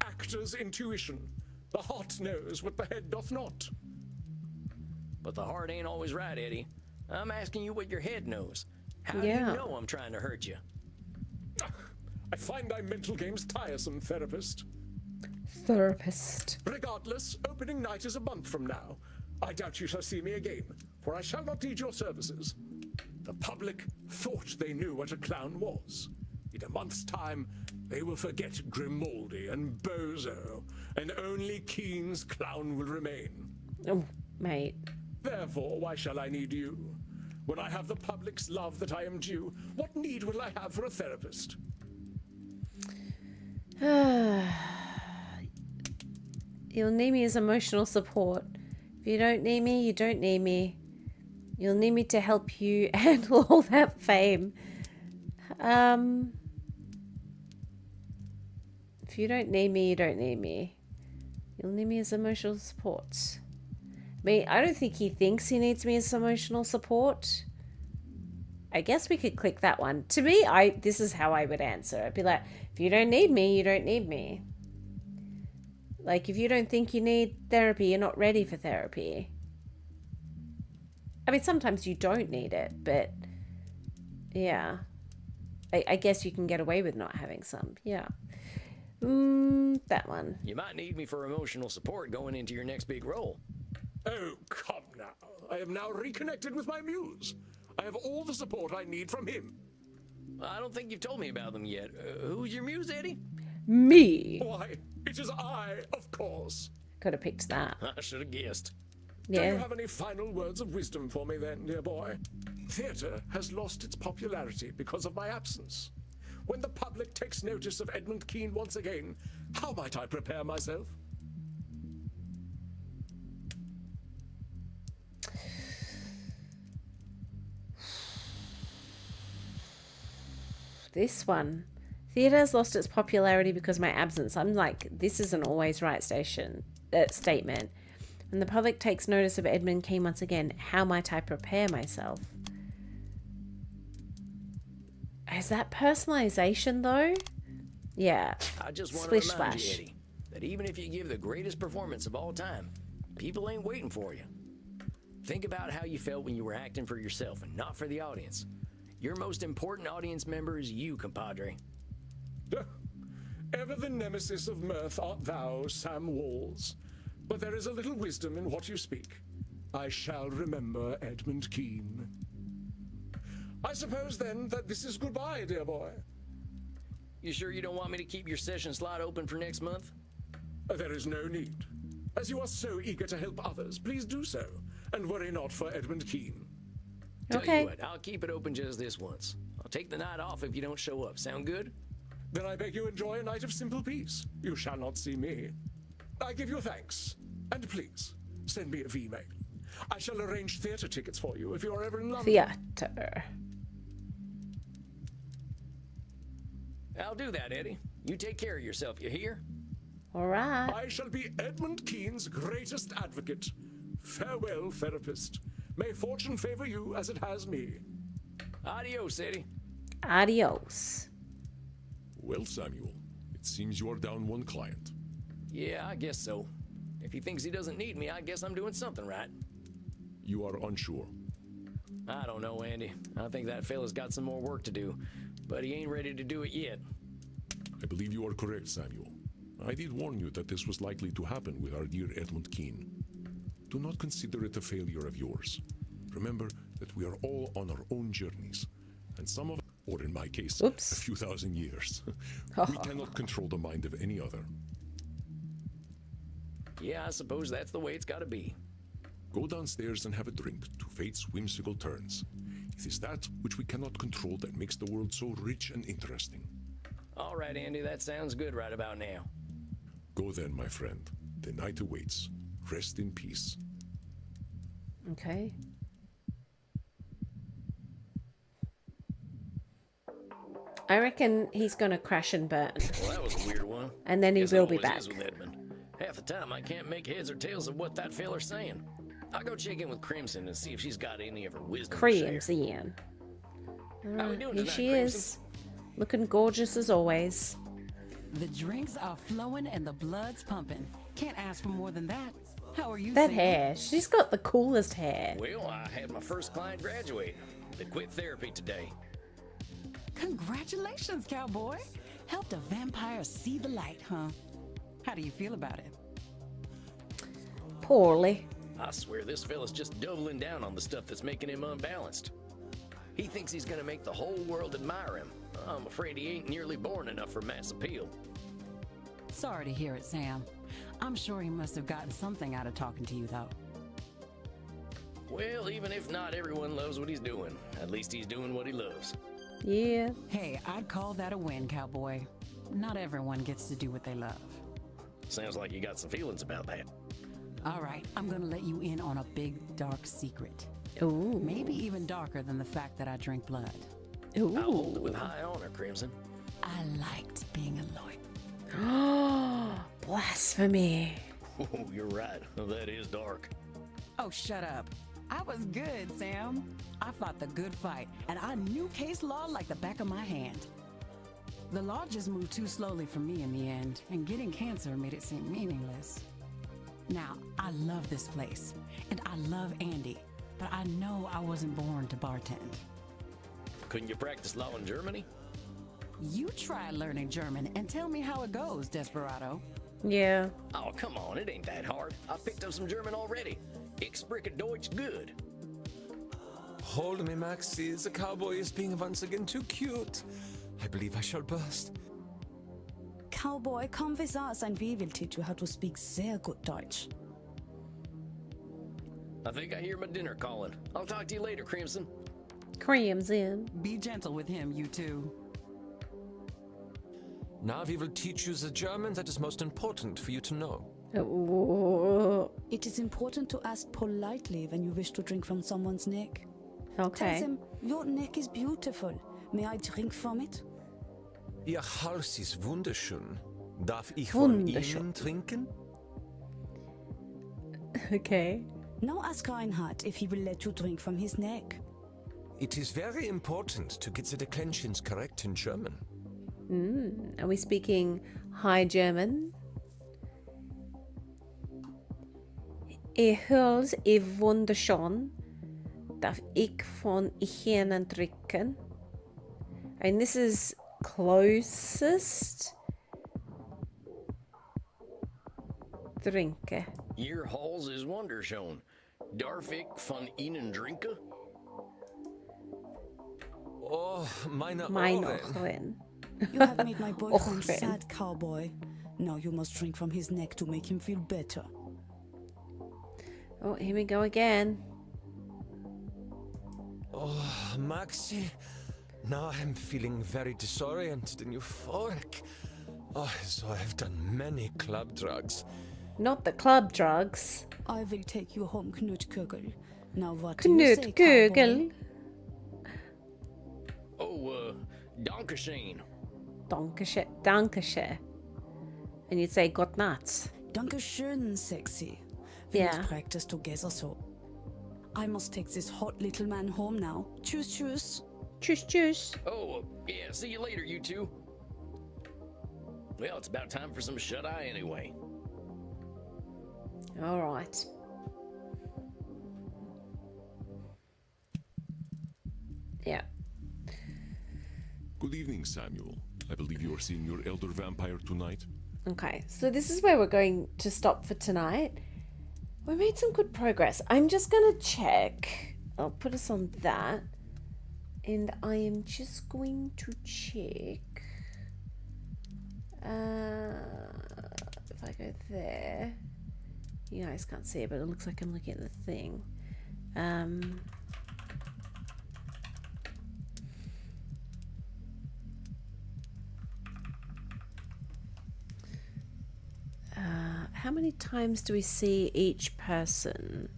Actor's intuition. The heart knows what the head doth not. But the heart ain't always right, Eddie. I'm asking you what your head knows. How do Yeah. you know I'm trying to hurt you? I find thy mental games tiresome, therapist. Therapist. Regardless, opening night is a month from now. I doubt you shall see me again, for I shall not need your services. The public thought they knew what a clown was. In a month's time, they will forget Grimaldi and Bozo, and only Keen's clown will remain. Oh, mate. Therefore, why shall I need you? When I have the public's love that I am due, what need will I have for a therapist? You'll need me as emotional support. If you don't need me, you don't need me. You'll need me to help you handle all that fame. If you don't need me, you don't need me. You'll need me as emotional support. I mean, I don't think he thinks he needs me as emotional support. I guess we could click that one. To me, this is how I would answer. I'd be like, if you don't need me, you don't need me. Like, if you don't think you need therapy, you're not ready for therapy. I mean, sometimes you don't need it, but yeah. I guess you can get away with not having some. Yeah. That one. You might need me for emotional support going into your next big role. Oh, come now. I am now reconnected with my muse. I have all the support I need from him. I don't think you've told me about them yet. Who's your muse, Eddie? Me. Why, it is I, of course. Could have picked that. I should have guessed. Do you Yeah. have any final words of wisdom for me then, dear boy? Theatre has lost its popularity because of my absence. When the public takes notice of Edmund Keane once again, how might I prepare myself? This one. Theatre has lost its popularity because of my absence. I'm like, this is an always right statement. When the public takes notice of Edmund Keane once again, how might I prepare myself? Is that personalization though? Yeah. I just want Splish to remind you, splash. Eddie, that even if you give the greatest performance of all time, people ain't waiting for you. Think about how you felt when you were acting for yourself and not for the audience. Your most important audience member is you, compadre. Ever the nemesis of mirth art thou, Sam Walls. But there is a little wisdom in what you speak. I shall remember Edmund Keane. I suppose then that this is goodbye, dear boy. You sure you don't want me to keep your session slot open for next month? There is no need. As you are so eager to help others, please do so, and worry not for Edmund Keane. Tell Okay. you what, I'll keep it open just this once. I'll take the night off if you don't show up. Sound good? Then I beg you enjoy a night of simple peace. You shall not see me. I give you thanks, and please, send me a V-mail. I shall arrange theatre tickets for you if you are ever in London. Theatre. I'll do that, Eddie. You take care of yourself, you hear? All right. I shall be Edmund Keane's greatest advocate. Farewell, therapist. May fortune favor you as it has me. Adios, Eddie. Adios. Well, Samuel, it seems you are down one client. Yeah, I guess so. If he thinks he doesn't need me, I guess I'm doing something right. You are unsure. I don't know, Andy. I think that fella's got some more work to do, but he ain't ready to do it yet. I believe you are correct, Samuel. I did warn you that this was likely to happen with our dear Edmund Keane. Do not consider it a failure of yours. Remember that we are all on our own journeys, and some of, or in my case, Oops. a few thousand years. We cannot control the mind of any other. Yeah, I suppose that's the way it's gotta be. Go downstairs and have a drink to fate's whimsical turns. It is that which we cannot control that makes the world so rich and interesting. All right, Andy, that sounds good right about now. Go then, my friend. The night awaits. Rest in peace. Okay. I reckon he's gonna crash and burn, Well, that was a weird one. and then he Guess it will be always back. is with Edmund. Half the time, I can't make heads or tails of what that feller's saying. I'll go check in with Crimson and see if she's got any of her wisdom to share. Crimson. How we Alright, doing here tonight, she Crimson? is, looking gorgeous as always. The drinks are flowing and the blood's pumping. Can't ask for more than that. How are you, That Sam? hair, she's got the coolest hair. Well, I had my first client graduate. They quit therapy today. Congratulations, cowboy. Helped a vampire see the light, huh? How do you feel about it? Poorly. I swear this fella's just doubling down on the stuff that's making him unbalanced. He thinks he's gonna make the whole world admire him. I'm afraid he ain't nearly born enough for mass appeal. Sorry to hear it, Sam. I'm sure he must have gotten something out of talking to you, though. Well, even if not everyone loves what he's doing, at least he's doing what he loves. Yeah. Hey, I'd call that a win, cowboy. Not everyone gets to do what they love. Sounds like you got some feelings about that. All right, I'm gonna let you in on a big, dark secret. Ooh. Maybe even darker than the fact that I drink blood. I'll hold it Ooh. with high honor, Crimson. I liked being a lawyer. Blasphemy. Oh, you're right. That is dark. Oh, shut up. I was good, Sam. I fought the good fight, and I knew case law like the back of my hand. The law just moved too slowly for me in the end, and getting cancer made it seem meaningless. Now, I love this place, and I love Andy, but I know I wasn't born to bartend. Couldn't you practice law in Germany? You try learning German and tell me how it goes, Desperado. Yeah. Oh, come on, it ain't that hard. I picked up some German already. Ich spreche Deutsch good. Hold me, Maxie. The cowboy is being once again too cute. I believe I shall burst. Cowboy, come with us and we will teach you how to speak sehr good Deutsch. I think I hear my dinner calling. I'll talk to you later, Crimson. Crimson. Be gentle with him, you two. Now we will teach you the German that is most important for you to know. Oh, It is important to ask politely when you wish to drink from someone's neck. Tell okay. them, your neck is beautiful. May I drink from it? Ihr Hals ist wunderschön. Darf ich von Wunderschön. Ihnen trinken? Okay. Now ask Reinhard if he will let you drink from his neck. It is very important to get the declensions correct in German. Are we speaking High German? Ihr Hals ist wunderschön. Darf ich von Ihnen trinken? And this is closest. Drinke. Your halls is wunderschön. Darf ich von Ihnen drinken? Oh, meine Mein Ohren. Ohren. You have made my boyfriend Ohren. sad, cowboy. Now you must drink from his neck to make him feel better. Oh, here we go again. Oh, Maxie. Now I'm feeling very disoriented and euphoric. Oh, so I've done many club drugs. Not the club drugs. I will take you home, Knutkugel. Now what do you say, Knutkugel. cowboy? Oh, Dankeschön. Dankeschön. And you'd say Gott Nacht. Dankeschön, sexy. We Yeah. must practice together so. I must take this hot little man home now. Tschüss, tschüss. Tschüss, tschüss. Oh, yeah, see you later, you two. Well, it's about time for some shut-eye anyway. All right. Yeah. Good evening, Samuel. I believe you are seeing your elder vampire tonight. Okay, so this is where we're going to stop for tonight. We made some good progress. I'm just going to check. I'll put us on that. And I am just going to check. If I go there. You guys can't see it, but it looks like I'm looking at the thing. How many times do we see each person?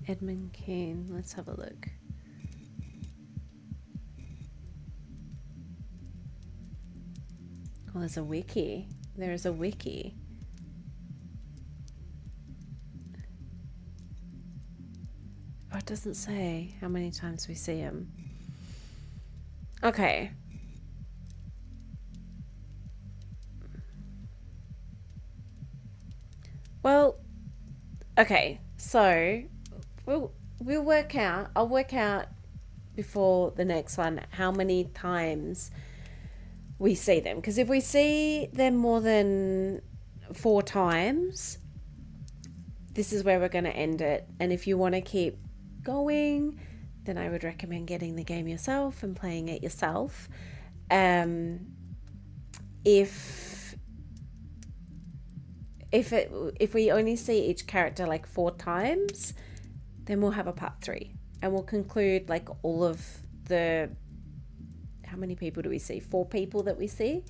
Edmund Kane, let's have a look. Oh, there's a wiki. There is a wiki. Oh, it doesn't say how many times we see him. Okay. Well, okay, so we'll work out. I'll work out before the next one how many times we see them, because if we see them more than 4 times, this is where we're going to end it. And if you want to keep going, then I would recommend getting the game yourself and playing it yourself. If we only see each character like 4 times, then we'll have a part 3 and we'll conclude like all of the, how many people do we see? 4 people that we see.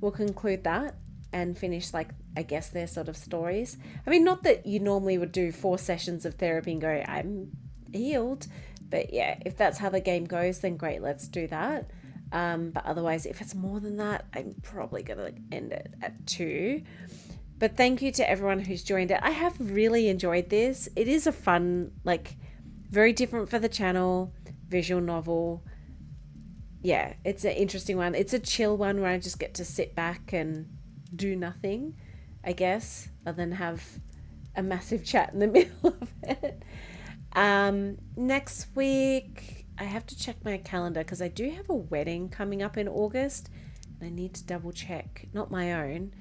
We'll conclude that and finish like, I guess, their sort of stories. I mean, not that you normally would do 4 sessions of therapy and go, I'm healed. But yeah, if that's how the game goes, then great, let's do that. But otherwise, if it's more than that, I'm probably going to end it at 2. But thank you to everyone who's joined it. I have really enjoyed this. It is a fun, like, very different for the channel, visual novel. yeah, it's an interesting one. It's a chill one where I just get to sit back and do nothing, I guess, other than have a massive chat in the middle of it. Next week, I have to check my calendar because I do have a wedding coming up in August. And I need to double check, not my own,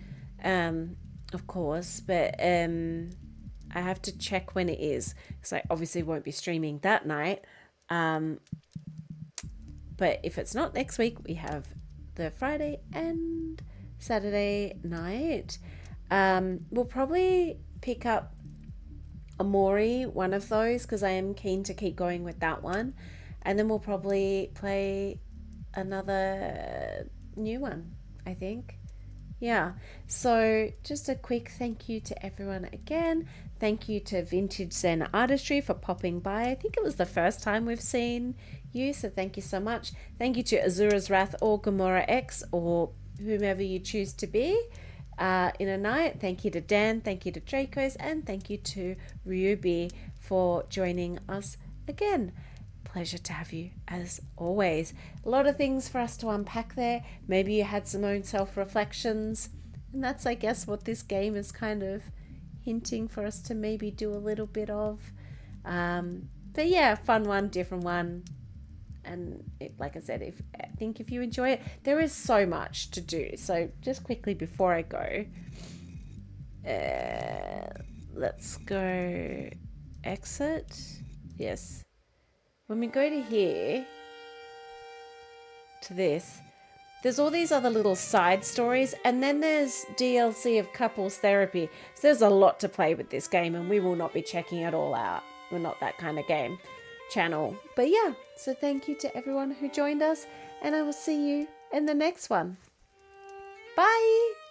of course, but I have to check when it is because I obviously won't be streaming that night. But if it's not next week, we have the Friday and Saturday night. We'll probably pick up Amori, one of those, because I am keen to keep going with that one. And then we'll probably play another new one, I think. Yeah, so just a quick thank you to everyone again. Thank you to Vintage Zen Artistry for popping by. I think it was the first time we've seen you, so thank you so much. Thank you to Azura's Wrath or Gamora X or whomever you choose to be in a night. Thank you to Dan, thank you to Dracos, and thank you to Ryubi for joining us again. Pleasure to have you as always. A lot of things for us to unpack there. Maybe you had some own self-reflections, and that's, I guess, what this game is kind of hinting for us to maybe do a little bit of. But yeah, fun one, different one. And like I said, I think if you enjoy it, there is so much to do. So just quickly before I go, let's go exit. Yes. When we go to here, to this, there's all these other little side stories, and then there's DLC of couples therapy. So there's a lot to play with this game, and we will not be checking it all out. We're not that kind of game channel. But yeah, so thank you to everyone who joined us, and I will see you in the next one. Bye!